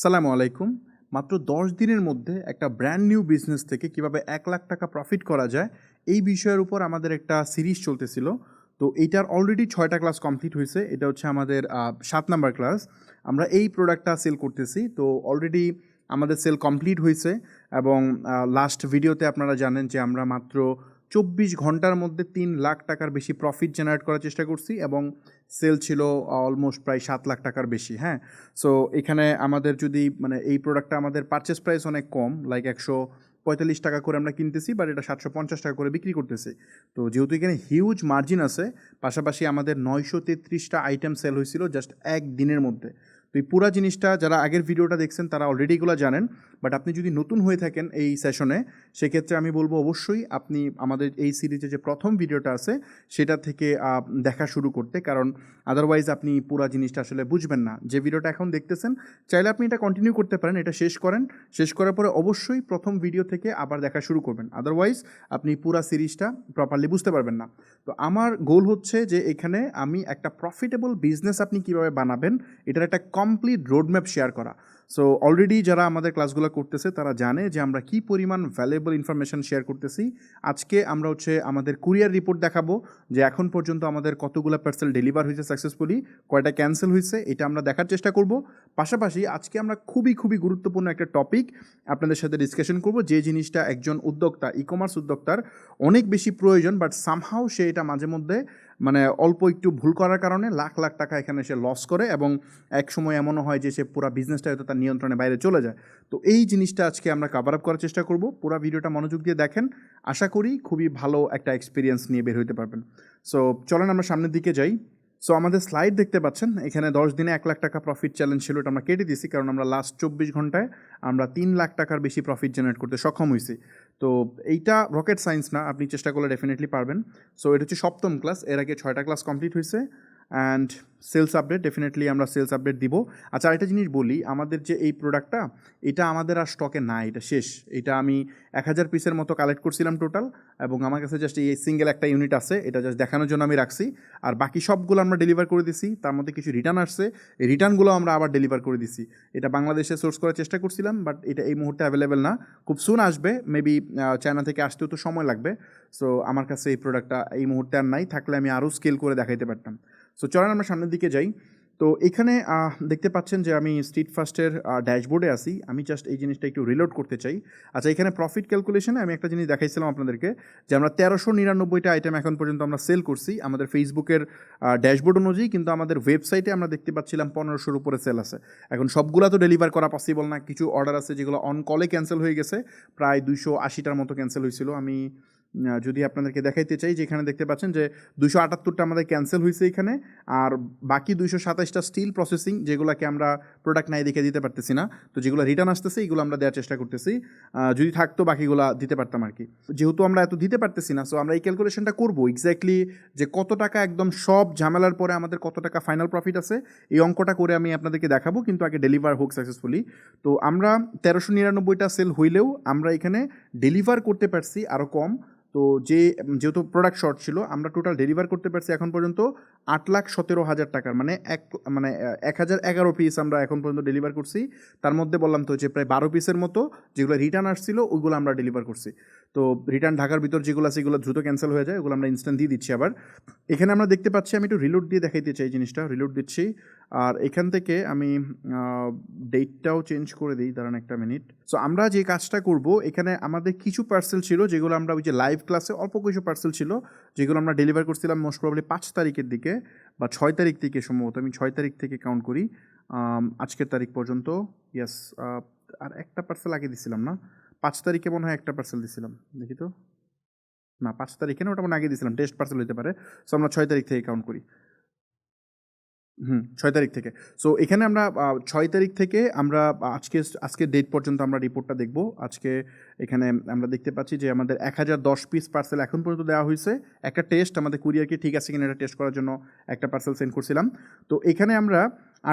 সালামু আলাইকুম। মাত্র ১০ দিনের মধ্যে একটা ব্র্যান্ড নিউ বিজনেস থেকে কিভাবে ৳১,০০,০০০ প্রফিট করা যায়, এই বিষয়ের উপর আমাদের একটা সিরিজ চলতেছিল। তো এইটার অলরেডি ৬ টা ক্লাস কমপ্লিট হইছে। এটা হচ্ছে আমাদের ৭ নাম্বার ক্লাস। আমরা এই প্রোডাক্টটা সেল করতেছি। তো অলরেডি আমাদের সেল কমপ্লিট হইছে এবং লাস্ট ভিডিওতে আপনারা জানেন যে আমরা মাত্র ২৪ ঘন্টার মধ্যে ৳৩,০০,০০০ বেশি প্রফিট জেনারেট করার চেষ্টা করছি এবং সেল ছিল অলমোস্ট প্রায় ৳৭,০০,০০০ বেশি, হ্যাঁ? সো এখানে আমাদের যদি মানে এই প্রোডাক্টটা আমাদের পারচেজ প্রাইস অনেক কম, লাইক ৳১৪৫ করে আমরা কিনতেছি, বাট এটা ৳৭৫০ করে বিক্রি করতেছি। তো যেহেতু এখানে হিউজ মার্জিন আছে, পাশাপাশি আমাদের ৯৩৩টা আইটেম সেল হয়েছিল জাস্ট এক দিনের মধ্যে। তো এই পুরা জিনিসটা যারা আগের ভিডিওটা দেখছেন তারা অলরেডি এগুলো জানেন, বাট আপনি যদি নতুন হয়ে থাকেন এই সেশনে, সেক্ষেত্রে আমি বলবো অবশ্যই আপনি আমাদের এই সিরিজে যে প্রথম ভিডিওটা আছে সেটা থেকে দেখা শুরু করতে, কারণ আদারওয়াইজ আপনি পুরা জিনিসটা আসলে বুঝবেন না। যে ভিডিওটা এখন দেখতেছেন চাইলে আপনি এটা কন্টিনিউ করতে পারেন, এটা শেষ করেন, শেষ করার পরে অবশ্যই প্রথম ভিডিও থেকে আবার দেখা শুরু করবেন, আদারওয়াইজ আপনি পুরা সিরিজটা প্রপারলি বুঝতে পারবেন না। তো আমার গোল হচ্ছে যে এখানে আমি একটা প্রফিটেবল বিজনেস আপনি কীভাবে বানাবেন এটার একটা কমপ্লিট রোডম্যাপ শেয়ার করা। সো অলরেডি যারা আমাদের ক্লাসগুলো করতেছে তারা জানে যে আমরা কী পরিমাণ ভ্যালুয়েবল ইনফরমেশন শেয়ার করতেছি। আজকে আমরা হচ্ছে আমাদের কুরিয়ার রিপোর্ট দেখাবো যে এখন পর্যন্ত আমাদের কতগুলো পার্সেল ডেলিভার হয়েছে সাকসেসফুলি, কয়টা ক্যান্সেল হয়েছে, এটা আমরা দেখার চেষ্টা করব। পাশাপাশি আজকে আমরা খুবই গুরুত্বপূর্ণ একটা টপিক আপনাদের সাথে ডিসকাশন করব, যে জিনিসটা একজন উদ্যোক্তা, ই কমার্স উদ্যোক্তার অনেক বেশি প্রয়োজন, বাট সামহাও সে এটা মাঝে মধ্যে মানে অল্প একটু ভুল করার কারণে লাখ লাখ টাকা এখানে সে লস করে এবং এক সময় এমনও হয় যে সে পুরো বিজনেসটা হয়তো তার নিয়ন্ত্রণের বাইরে চলে যায়। তো এই জিনিসটা আজকে আমরা কভার আপ করার চেষ্টা করব। পুরো ভিডিওটা মনোযোগ দিয়ে দেখেন, আশা করি খুবই ভালো একটা এক্সপিরিয়েন্স নিয়ে বের হতে পারবেন। সো চলেন আমরা সামনের দিকে যাই। সো আমাদের স্লাইড দেখতে পাচ্ছেন, এখানে 10 দিনে ৳1,00,000 প্রফিট চ্যালেঞ্জ ছিল, এটা আমরা কেটে দিয়েছি কারণ আমরা লাস্ট 24 ঘন্টায় আমরা ৳3,00,000 বেশি প্রফিট জেনারেট করতে সক্ষম হয়েছি। তো এইটা রকেট সায়েন্স না, আপনি চেষ্টা করলে ডেফিনেটলি পারবেন। সো এটা হচ্ছে 7ম ক্লাস, এর আগে 6টা ক্লাস কমপ্লিট হয়েছে। অ্যান্ড সেলস আপডেট ডেফিনেটলি আমরা সেলস আপডেট দিব। আচ্ছা, আরেকটা জিনিস বলি, আমাদের যে এই প্রোডাক্টটা এটা আমাদের আর স্টকে নাই, এটা শেষ। এটা আমি 1000 পিসের মতো কালেক্ট করছিলাম টোটাল, এবং আমার কাছে জাস্ট এই সিঙ্গেল একটা ইউনিট আছে, এটা জাস্ট দেখানোর জন্য আমি রাখছি। আর বাকি সবগুলো আমরা ডেলিভার করে দিছি, তার মধ্যে কিছু রিটার্ন আসছে, এই রিটার্নগুলো আমরা আবার ডেলিভার করে দিছি। এটা বাংলাদেশে সোর্স করার চেষ্টা করছিলাম, বাট এটা এই মুহূর্তে অ্যাভেলেবেল না, খুব সুন আসবে, মেবি চায়না থেকে আসতেও তো সময় লাগবে। সো আমার কাছে এই প্রোডাক্টটা এই মুহূর্তে আর নাই, থাকলে আমি আরও স্কেল করে দেখাইতে পারতাম। সো চলেন আমরা সামনের দিকে যাই। তো এখানে দেখতে পাচ্ছেন যে আমি স্ট্রিট ফাস্টের ড্যাশবোর্ডে আছি। আমি জাস্ট এই জিনিসটা একটু রিলোড করতে চাই। আচ্ছা, এখানে প্রফিট ক্যালকুলেশনে আমি একটা জিনিস দেখাইছিলাম আপনাদেরকে, যে আমরা ১৩৯৯টা আইটেম এখন পর্যন্ত আমরা সেল করছি আমাদের ফেসবুকের ড্যাশবোর্ড অনুযায়ী, কিন্তু আমাদের ওয়েবসাইটে আমরা দেখতে পাচ্ছিলাম ১৫০০-র উপরে সেল আছে। এখন সবগুলো তো ডেলিভার করা পসিবল না, কিছু অর্ডার আছে যেগুলো অন কলে ক্যান্সেল হয়ে গেছে, প্রায় ২৮০টার মতো ক্যান্সেল হয়েছিল। আমি যদি আপনাদেরকে দেখাইতে চাই, যে এখানে দেখতে পাচ্ছেন যে ২৭৮টা আমাদের ক্যান্সেল হয়েছে এখানে, আর বাকি ২২৭টা স্টিল প্রসেসিং, যেগুলোকে আমরা প্রোডাক্ট নাই দেখে দিতে পারতেছি না। তো যেগুলো রিটার্ন আসতেছে এগুলো আমরা দেওয়ার চেষ্টা করতেছি, যদি থাকতো বাকিগুলো দিতে পারতাম আর কি। যেহেতু আমরা এত দিতে পারতেছি না, সো আমরা এই ক্যালকুলেশনটা করবো এক্স্যাক্টলি যে কত টাকা একদম সব ঝামেলার পরে আমাদের কত টাকা ফাইনাল প্রফিট আছে, এই অঙ্কটা করে আমি আপনাদেরকে দেখাবো, কিন্তু আগে ডেলিভার হোক সাকসেসফুলি। তো আমরা ১৩৯৯টা সেল হইলেও আমরা এখানে ডেলিভার করতে পারছি আরও কম। তো যেহেতু প্রোডাক্ট শর্ট ছিল, আমরা টোটাল ডেলিভার করতে পারছি এখন পর্যন্ত ৮,১৭,০০০ টাকার, মানে ১,০১১ পিস আমরা এখন পর্যন্ত ডেলিভার করছি। তার মধ্যে বললাম তো যে প্রায় ১২ পিসের মতো যেগুলো রিটার্ন আসছিল ওইগুলো আমরা ডেলিভার করছি। তো রিটার্ন ঢাকার ভিতর যেগুলো আছে এগুলো দ্রুত ক্যান্সেল হয়ে যায়, ওগুলো আমরা ইনস্ট্যান্ট দিয়ে দিচ্ছি। আবার এখানে আমরা দেখতে পাচ্ছি, আমি একটু রিলোড দিয়ে দেখাইতে চাই জিনিসটা, রিলোড দিচ্ছি। আর এখান থেকে আমি ডেটটাও চেঞ্জ করে দিই, দাঁড়ান একটা মিনিট। সো আমরা যে কাজটা করব, এখানে আমাদের কিছু পার্সেল ছিল যেগুলো আমরা ওই যে লাইভ ক্লাসে অল্প কিছু পার্সেল ছিল যেগুলো আমরা ডেলিভার করছিলাম মোস্ট প্রবাবলি ৫ তারিখের দিকে বা ৬ তারিখ থেকে, সম্ভবত আমি ৬ তারিখ থেকে কাউন্ট করি আজকের তারিখ পর্যন্ত। ইয়েস, আর একটা পার্সেল আগে দিছিলাম না, ৫ তারিখে মনে হয় একটা পার্সেল দিছিলাম, দেখি তো, না ৫ তারিখে না, ওটা মনে আগে দিছিলাম, টেস্ট পার্সেল হতে পারে। সো আমরা ৬ তারিখ থেকে কাউন্ট করি। ৬ তারিখ থেকে। সো এখানে আমরা ৬ তারিখ থেকে আমরা আজকের ডেট পর্যন্ত আমরা রিপোর্টটা দেখব। আজকে এখানে আমরা দেখতে পাচ্ছি যে আমাদের ১,০১০ পিস পার্সেল এখন পর্যন্ত দেওয়া হয়েছে। একটা টেস্ট আমাদের কুরিয়ারকে ঠিক আছে কিনা এটা টেস্ট করার জন্য একটা পার্সেল সেন্ড করছিলাম। তো এখানে আমরা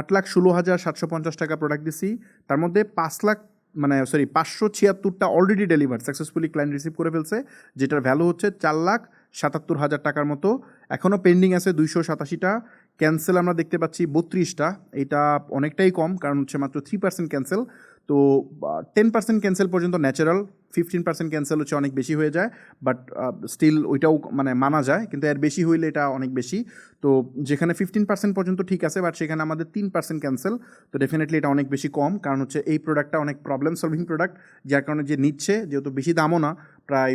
৮,১৬,৭৫০ টাকা প্রোডাক্ট দিছি। তার মধ্যে ৫৭৬টা already deliver successfully client receive করে ফেলছে, যেটার ভ্যালু হচ্ছে ৪,৭৭,০০০ টাকার মতো। এখনও পেন্ডিং আছে ২৮৭টা। ক্যান্সেল আমরা দেখতে পাচ্ছি 32টা, এটা অনেকটাই কম, কারণ হচ্ছে মাত্র 3% ক্যান্সেল। তো 10% ক্যান্সেল পর্যন্ত ন্যাচারাল, 15% ক্যান্সেল হচ্ছে অনেক বেশি হয়ে যায়, বাট স্টিল ওইটাও মানে মানা যায়, কিন্তু এর বেশি হইলে এটা অনেক বেশি। তো যেখানে 15% পর্যন্ত ঠিক আছে, বাট সেখানে আমাদের 3% ক্যান্সেল, তো ডেফিনেটলি এটা অনেক বেশি কম, কারণ হচ্ছে এই প্রোডাক্টটা অনেক প্রবলেম সলভিং প্রোডাক্ট, যার কারণে যে নিচ্ছে, যেহেতু বেশি দামও না, প্রায়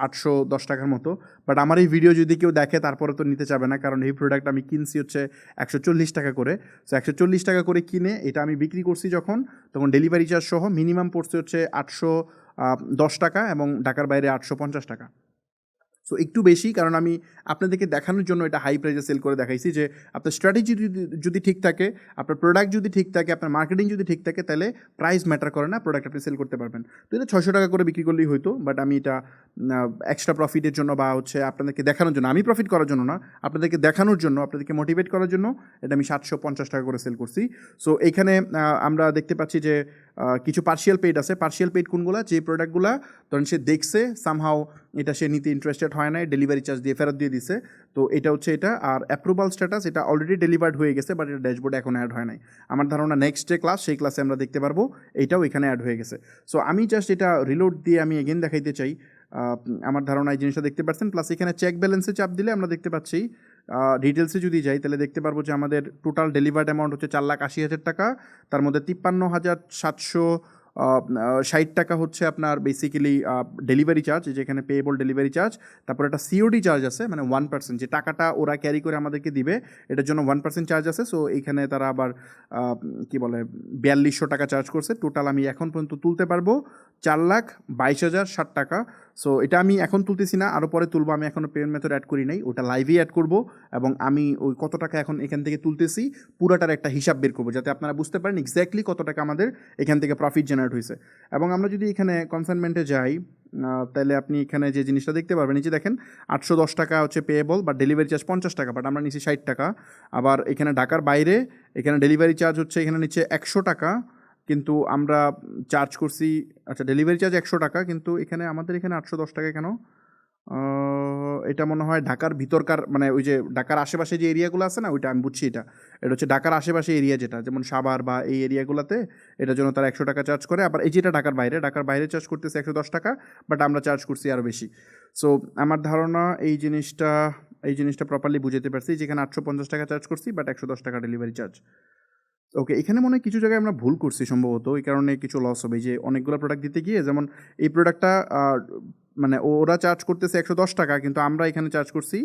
810 টাকার মতো, বাট আমার এই ভিডিও যদি কেউ দেখে তারপরে তো নিতে চাবে না, কারণ এই প্রোডাক্ট আমি কিনছি হচ্ছে 140 টাকা করে। সো 140 টাকা করে কিনে এটা আমি বিক্রি করছি তখন ডেলিভারি চার্জ সহ মিনিমাম পড়ছে হচ্ছে 810 টাকা, এবং ঢাকার বাইরে 850 টাকা। সো একটু বেশি, কারণ আমি আপনাদেরকে দেখানোর জন্য এটা হাই প্রাইসে সেল করে দেখাইছি যে আপনার স্ট্র্যাটেজি যদি ঠিক থাকে, আপনার প্রোডাক্ট যদি ঠিক থাকে, আপনার মার্কেটিং যদি ঠিক থাকে, তাহলে প্রাইস ম্যাটার করে না, প্রোডাক্ট আপনি সেল করতে পারবেন। তো এটা 600 টাকা করে বিক্রি করলেই হয়তো, বাট আমি এটা এক্সট্রা প্রফিটের জন্য বা হচ্ছে আপনাদেরকে দেখানোর জন্য, আমি প্রফিট করার জন্য না, আপনাদেরকে দেখানোর জন্য, আপনাদেরকে মোটিভেট করার জন্য এটা আমি 750 টাকা করে সেল করছি। সো এইখানে আমরা দেখতে পাচ্ছি যে কিছু পার্শিয়াল পেইড আছে। পার্শিয়াল পেইড কোনগুলো? যে প্রোডাক্টগুলো ধরেন সে দেখছে, সামহাও এটা সে নিতে ইন্টারেস্টেড হয় নাই, ডেলিভারি চার্জ দিয়ে ফেরত দিয়ে দিছে, তো এটা হচ্ছে এটা। আর অ্যাপ্রুভাল স্ট্যাটাস, এটা অলরেডি ডেলিভার্ড হয়ে গেছে, বাট এটা ড্যাশবোর্ডে এখন অ্যাড হয় নাই। আমার ধারণা নেক্সট যে ক্লাস, সেই ক্লাসে আমরা দেখতে পারবো এইটাও এখানে অ্যাড হয়ে গেছে। সো আমি জাস্ট এটা রিলোড দিয়ে আমি এগেন দেখাইতে চাই। আমার ধারণা এই জিনিসটা দেখতে পাচ্ছেন, প্লাস এখানে চেক ব্যালেন্সে চাপ দিলে আমরা দেখতে পাচ্ছি, ডিটেলসে যদি যাই তাহলে দেখতে পারবো যে আমাদের টোটাল ডেলিভার্ড অ্যামাউন্ট হচ্ছে 4,80,000 টাকা, তার মধ্যে 53,760 টাকা হচ্ছে আপনার বেসিক্যালি ডেলিভারি চার্জ, যেখানে পেয়েবল ডেলিভারি চার্জ, তারপর একটা সিওডি চার্জ আছে, মানে 1%, যে টাকাটা ওরা ক্যারি করে আমাদেরকে দিবে, এটার জন্য 1% চার্জ আছে। সো এইখানে তারা আবার কি বলে 4,200 টাকা চার্জ করছে। টোটাল আমি এখন পর্যন্ত তুলতে পারবো 4,22,060 টাকা। সো এটা আমি এখন তুলতেছি না, আরও পরে তুলবো, আমি এখনও পেমেন্ট মেথড অ্যাড করি নাই, ওটা লাইভেই অ্যাড করবো, এবং আমি ওই কত টাকা এখন এখান থেকে তুলতেছি পুরাটার একটা হিসাব বের করবো, যাতে আপনারা বুঝতে পারেন এক্স্যাক্টলি কত টাকা আমাদের এখান থেকে প্রফিট জেনারেট হয়েছে। এবং আমরা যদি এখানে কনসাইনমেন্টে যাই, তাহলে আপনি এখানে যে জিনিসটা দেখতে পারবেন, এই যে দেখেন 810 টাকা হচ্ছে পেয়েবল, বা ডেলিভারি চার্জ 50 টাকা, বাট আমরা নিচ্ছি 60 টাকা। আবার এখানে ঢাকার বাইরে এখানে ডেলিভারি চার্জ হচ্ছে এখানে নিচ্ছে 100 টাকা, কিন্তু আমরা চার্জ করছি, আচ্ছা ডেলিভারি চার্জ 100 টাকা, কিন্তু এখানে আমাদের এখানে 810 টাকা কেন? এটা মনে হয় ঢাকার ভিতরকার, মানে ওই যে ঢাকার আশেপাশে যে এরিয়াগুলো আছে না, ওইটা আমি বুঝছি, এটা হচ্ছে ঢাকার আশেপাশে এরিয়া, যেটা যেমন সাভার বা এই এরিয়াগুলোতে, এটার জন্য তারা 100 টাকা চার্জ করে। আবার এই যেটা ঢাকার বাইরে চার্জ করতেছে 110 টাকা, বাট আমরা চার্জ করছি আরও বেশি। সো আমার ধারণা এই জিনিসটা প্রপারলি বুঝতে পারছি, যেখানে 850 টাকা চার্জ করছি, বাট 110 টাকা ডেলিভারি চার্জ। ওকে, এখানে মনে হয় কিছু জায়গায় আমরা ভুল করছি সম্ভবত, এই কারণে কিছু লস হবে। যে অনেকগুলো প্রোডাক্ট দিতে গিয়ে, যেমন এই প্রোডাক্টটা মানে ওরা চার্জ করতেছে 110 টাকা, কিন্তু আমরা এখানে চার্জ করছি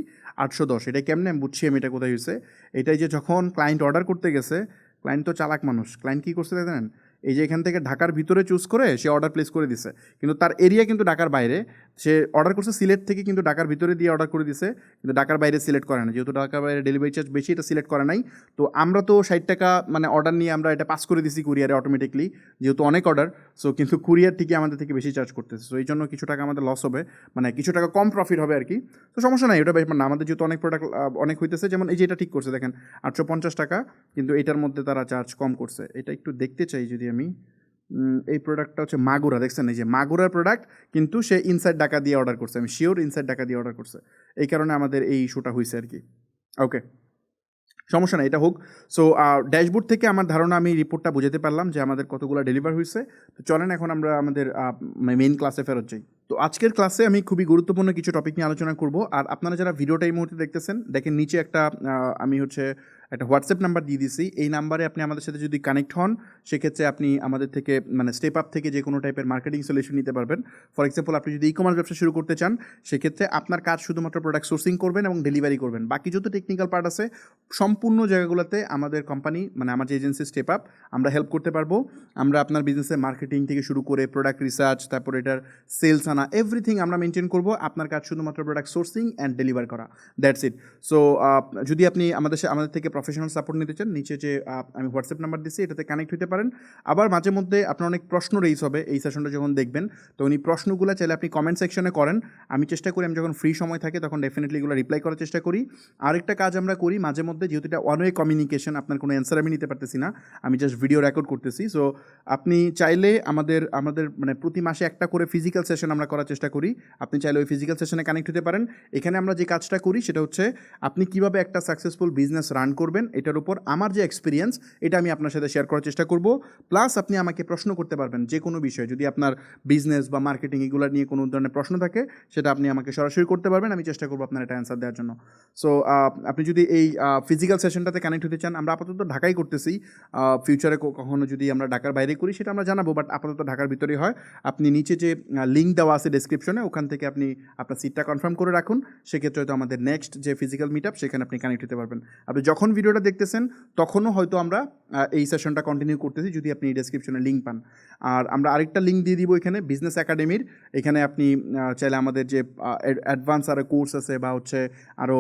810। এটা কেমনে আমি বুঝছি, আমি এটা কোথায় হয়েছে, এটাই যে যখন ক্লায়েন্ট অর্ডার করতে গেছে, ক্লায়েন্ট তো চালাক মানুষ, ক্লায়েন্ট কী করছে জানেন, এই যে এখান থেকে ঢাকার ভিতরে চুজ করে সে অর্ডার প্লেস করে দিছে, কিন্তু তার এরিয়া কিন্তু ঢাকার বাইরে। সে অর্ডার করছে সিলেট থেকে, কিন্তু ঢাকার ভিতরে দিয়ে অর্ডার করে দিছে, কিন্তু ঢাকার বাইরে সিলেক্ট করে না, যেহেতু ঢাকার বাইরে ডেলিভারি চার্জ বেশি, এটা সিলেক্ট করে নাই। তো আমরা তো 60 টাকা মানে অর্ডার নিয়ে আমরা এটা পাস করে দিছি কুরিয়ারে অটোমেটিকলি, যেহেতু অনেক অর্ডার। সো কিন্তু কুরিয়ার ঠিকই আমাদের থেকে বেশি চার্জ করতেছে, সো এই জন্য কিছু টাকা আমাদের লস হবে, মানে কিছু টাকা কম প্রফিট হবে আর কি। তো সমস্যা নাই, ওটা ব্যাপার না, আমাদের যেহেতু অনেক প্রোডাক্ট অনেক হইতেছে, যেমন এই যে এটা ঠিক করছে দেখেন 850 টাকা, কিন্তু এটার মধ্যে তারা চার্জ কম করছে। এটা একটু দেখতে চাই, যদি আমি এই প্রোডাক্টটা হচ্ছে মাগুরা, দেখছেন এই যে মাগুরার প্রোডাক্ট, কিন্তু সে ইনসাইড ঢাকা দিয়ে অর্ডার করছে, আমি শিওর ইনসাইড ঢাকা দিয়ে অর্ডার করছে, এই কারণে আমাদের এই ইস্যুটা হয়েছে আর কি। ওকে, সমস্যা না, এটা হোক। সো ড্যাশবোর্ড থেকে আমার ধারণা আমি রিপোর্টটা বুঝতে পারলাম যে আমাদের কতগুলো ডেলিভার হয়েছে। তো চলেন এখন আমরা আমাদের মেইন ক্লাসে ফেরত যাই। তো আজকের ক্লাসে আমি খুবই গুরুত্বপূর্ণ কিছু টপিক নিয়ে আলোচনা করব। আর আপনারা যারা ভিডিওটা এই মুহূর্তে দেখতেছেন, দেখেন নিচে একটা আমি হচ্ছে একটা হোয়াটসঅ্যাপ নাম্বার দিয়ে দিছি। এই নাম্বারে আপনি আমাদের সাথে যদি কানেক্ট হন, সেক্ষেত্রে আপনি আমাদের থেকে মানে স্টেপ আপ থেকে যে কোনো টাইপের মার্কেটিং সলিউশন নিতে পারবেন। ফর এক্সাম্পল, আপনি যদি ই কমার্স ব্যবসা শুরু করতে চান, সেক্ষেত্রে আপনার কাজ শুধুমাত্র প্রোডাক্ট সোর্সিং করবেন এবং ডেলিভারি করবেন। বাকি যত টেকনিক্যাল পার্ট আছে, সম্পূর্ণ জায়গাগুলোতে আমাদের কোম্পানি, মানে আমার যে এজেন্সি স্টেপ আপ, আমরা হেল্প করতে পারবো। আমরা আপনার বিজনেসের মার্কেটিং থেকে শুরু করে প্রোডাক্ট রিসার্চ, তারপর এটার সেলস আনা, এভরিথিং আমরা মেনটেন করবো। আপনার কাজ শুধুমাত্র প্রোডাক্ট সোর্সিং অ্যান্ড ডেলিভার করা, দ্যাটস ইট। সো যদি আপনি আমাদের থেকে প্রফেশনাল সাপোর্ট নিতে চান, নিচে যে আমি হোয়াটসঅ্যাপ নাম্বার দিচ্ছি এটাতে কানেক্ট হতে পারেন। আবার মাঝে মধ্যে আপনার অনেক প্রশ্ন রেইজ হবে এই সেশনটা যখন দেখবেন, তো উনি প্রশ্নগুলো চাইলে আপনি কমেন্ট সেকশনে করেন। আমি চেষ্টা করি, আমি যখন ফ্রি সময় থাকে তখন ডেফিনেটলি এগুলো রিপ্লাই করার চেষ্টা করি। আরেকটা কাজ আমরা করি মাঝে মধ্যে, যেহেতু এটা ওয়ান ওয়ে কমিউনিকেশন, আপনার কোনো অ্যান্সার আমি নিতে পারতেছি না, আমি জাস্ট ভিডিও রেকর্ড করতেছি। সো আপনি চাইলে আমাদের মানে প্রতি মাসে একটা করে ফিজিক্যাল সেশন আমরা করার চেষ্টা করি, আপনি চাইলে ওই ফিজিক্যাল সেশনে কানেক্ট হতে পারেন। এখানে আমরা যে কাজটা করি সেটা হচ্ছে আপনি কীভাবে একটা সাকসেসফুল বিজনেস রান করবেন এটার উপর আমার যে এক্সপিরিয়েন্স এটা আমি আপনার সাথে শেয়ার করার চেষ্টা করব। প্লাস আপনি আমাকে প্রশ্ন করতে পারবেন যে কোনো বিষয়ে, যদি আপনার বিজনেস বা মার্কেটিং এগুলো নিয়ে কোনো ধরনের প্রশ্ন থাকে সেটা আপনি আমাকে সরাসরি করতে পারবেন, আমি চেষ্টা করবো আপনার এটা অ্যান্সার দেওয়ার জন্য। সো আপনি যদি এই ফিজিক্যাল সেশনটাতে কানেক্ট হতে চান, আমরা আপাতত ঢাকায় করতেছি, ফিউচারে কখনো যদি আমরা ঢাকার বাইরে করি সেটা আমরা জানাবো, বাট আপাতত ঢাকার ভিতরেই হয়। আপনি নিচে যে লিঙ্ক দেওয়া আছে ডেসক্রিপশনে, ওখান থেকে আপনি আপনার সিটটা কনফার্ম করে রাখুন, সেক্ষেত্রে হয়তো আমাদের নেক্সট যে ফিজিক্যাল মিট আপ সেখানে আপনি কানেক্ট হতে পারবেন। আপনি যখন ভিডিওটা দেখতেছেন তখনও হয়তো আমরা এই সেশনটা কন্টিনিউ করতেছি, যদি আপনি ডেসক্রিপশনে লিঙ্ক পান। আর আমরা আরেকটা লিঙ্ক দিয়ে দিব এখানে বিজনেস একাডেমির, এখানে আপনি চাইলে আমাদের যে অ্যাডভান্স আরও কোর্স আছে বা হচ্ছে আরও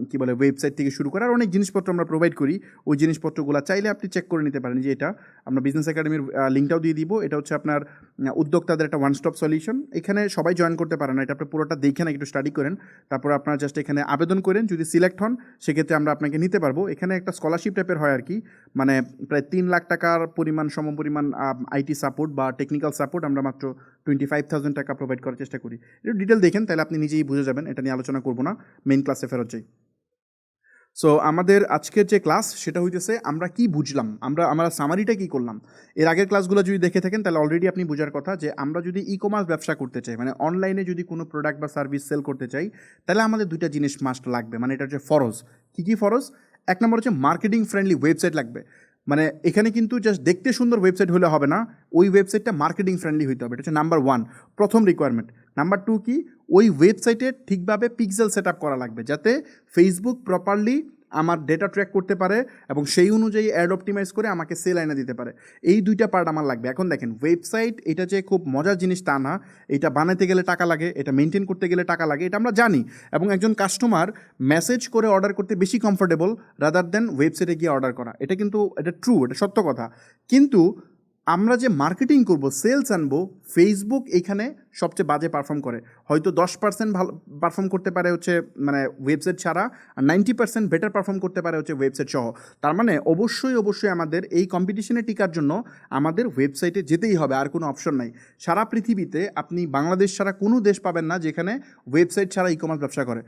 কী বলে ওয়েবসাইট থেকে শুরু করে আর অনেক জিনিসপত্র আমরা প্রোভাইড করি, ওই জিনিসপত্রগুলো চাইলে আপনি চেক করে নিতে পারেন। যে এটা আমরা বিজনেস একাডেমির লিঙ্কটাও দিয়ে দিব, এটা হচ্ছে আপনার উদ্যোক্তাদের একটা ওয়ান স্টপ সলিউশন। এখানে সবাই জয়েন করতে পারেন না, এটা আপনি পুরোটা দেখে না একটু স্টাডি করেন, তারপর আপনারা জাস্ট এখানে আবেদন করেন, যদি সিলেক্ট হন সেক্ষেত্রে আমরা আপনাকে নিতে পারবো। এখানে একটা স্কলারশিপ টাইপের হয় আর কি, মানে প্রায় 3 লাখ টাকার সমপরিমাণ আইটি সাপোর্ট বা টেকনিক্যাল সাপোর্ট আমরা মাত্র 25,000 টাকা প্রোভাইড করার চেষ্টা করি। একটু ডিটেল দেখেন, তাহলে আপনি নিজেই বুঝে যাবেন, এটা নিয়ে আলোচনা করবো না, মেইন ক্লাসে ফেরত যাই। সো আমাদের আজকের যে ক্লাস সেটা হইতেছে আমরা কি বুঝলাম, আমরা সামারিটা কি করলাম। এর আগের ক্লাসগুলো যদি দেখে থাকেন তাহলে অলরেডি আপনি বোঝার কথা যে আমরা যদি ই কমার্স ব্যবসা করতে চাই, মানে অনলাইনে যদি কোনো প্রোডাক্ট বা সার্ভিস সেল করতে চাই, তাহলে আমাদের দুইটা জিনিস মাস্ট লাগবে, মানে এটা হচ্ছে ফরজ। কী ফরজ? এক নম্বর হচ্ছে মার্কেটিং ফ্রেন্ডলি ওয়েবসাইট লাগবে। মানে এখানে কিন্তু জাস্ট দেখতে সুন্দর ওয়েবসাইট হলে হবে না, ওই ওয়েবসাইটটা মার্কেটিং ফ্রেন্ডলি হইতে হবে, এটা হচ্ছে নাম্বার 1 প্রথম রিকোয়ারমেন্ট। নাম্বার 2 কি, ওই ওয়েবসাইটে ঠিকভাবে পিক্সেল সেট আপ করা লাগবে, যাতে ফেসবুক প্রপারলি আমার ডেটা ট্র্যাক করতে পারে এবং সেই অনুযায়ী অ্যাড অপটিমাইজ করে আমাকে সেল আইনা দিতে পারে। এই দুইটা পার্ট আমার লাগবে। এখন দেখেন, ওয়েবসাইট এটা যে খুব মজার জিনিস তা না, এটা বানাতে গেলে টাকা লাগে, এটা মেনটেন করতে গেলে টাকা লাগে, এটা আমরা জানি। এবং একজন কাস্টমার মেসেজ করে অর্ডার করতে বেশি কমফোর্টেবল রাদার দেন ওয়েবসাইটে গিয়ে অর্ডার করা, এটা কিন্তু এটা ট্রু, এটা সত্য কথা। কিন্তু আমরা যে মার্কেটিং করব, সেলস আনবো, ফেসবুক এখানে সবচেয়ে বাজে পারফর্ম করে। হয়তো 10% ভালো পারফর্ম করতে পারে হচ্ছে মানে ওয়েবসাইট ছাড়া, আর 90% বেটার পারফর্ম করতে পারে হচ্ছে ওয়েবসাইট সহ। তার মানে অবশ্যই আমাদের এই কম্পিটিশনে টিকার জন্য আমাদের ওয়েবসাইটে যেতেই হবে, আর কোনো অপশন নাই। সারা পৃথিবীতে আপনি বাংলাদেশ ছাড়া কোনো দেশ পাবেন না যেখানে ওয়েবসাইট ছাড়া ই কমার্স ব্যবসা করে।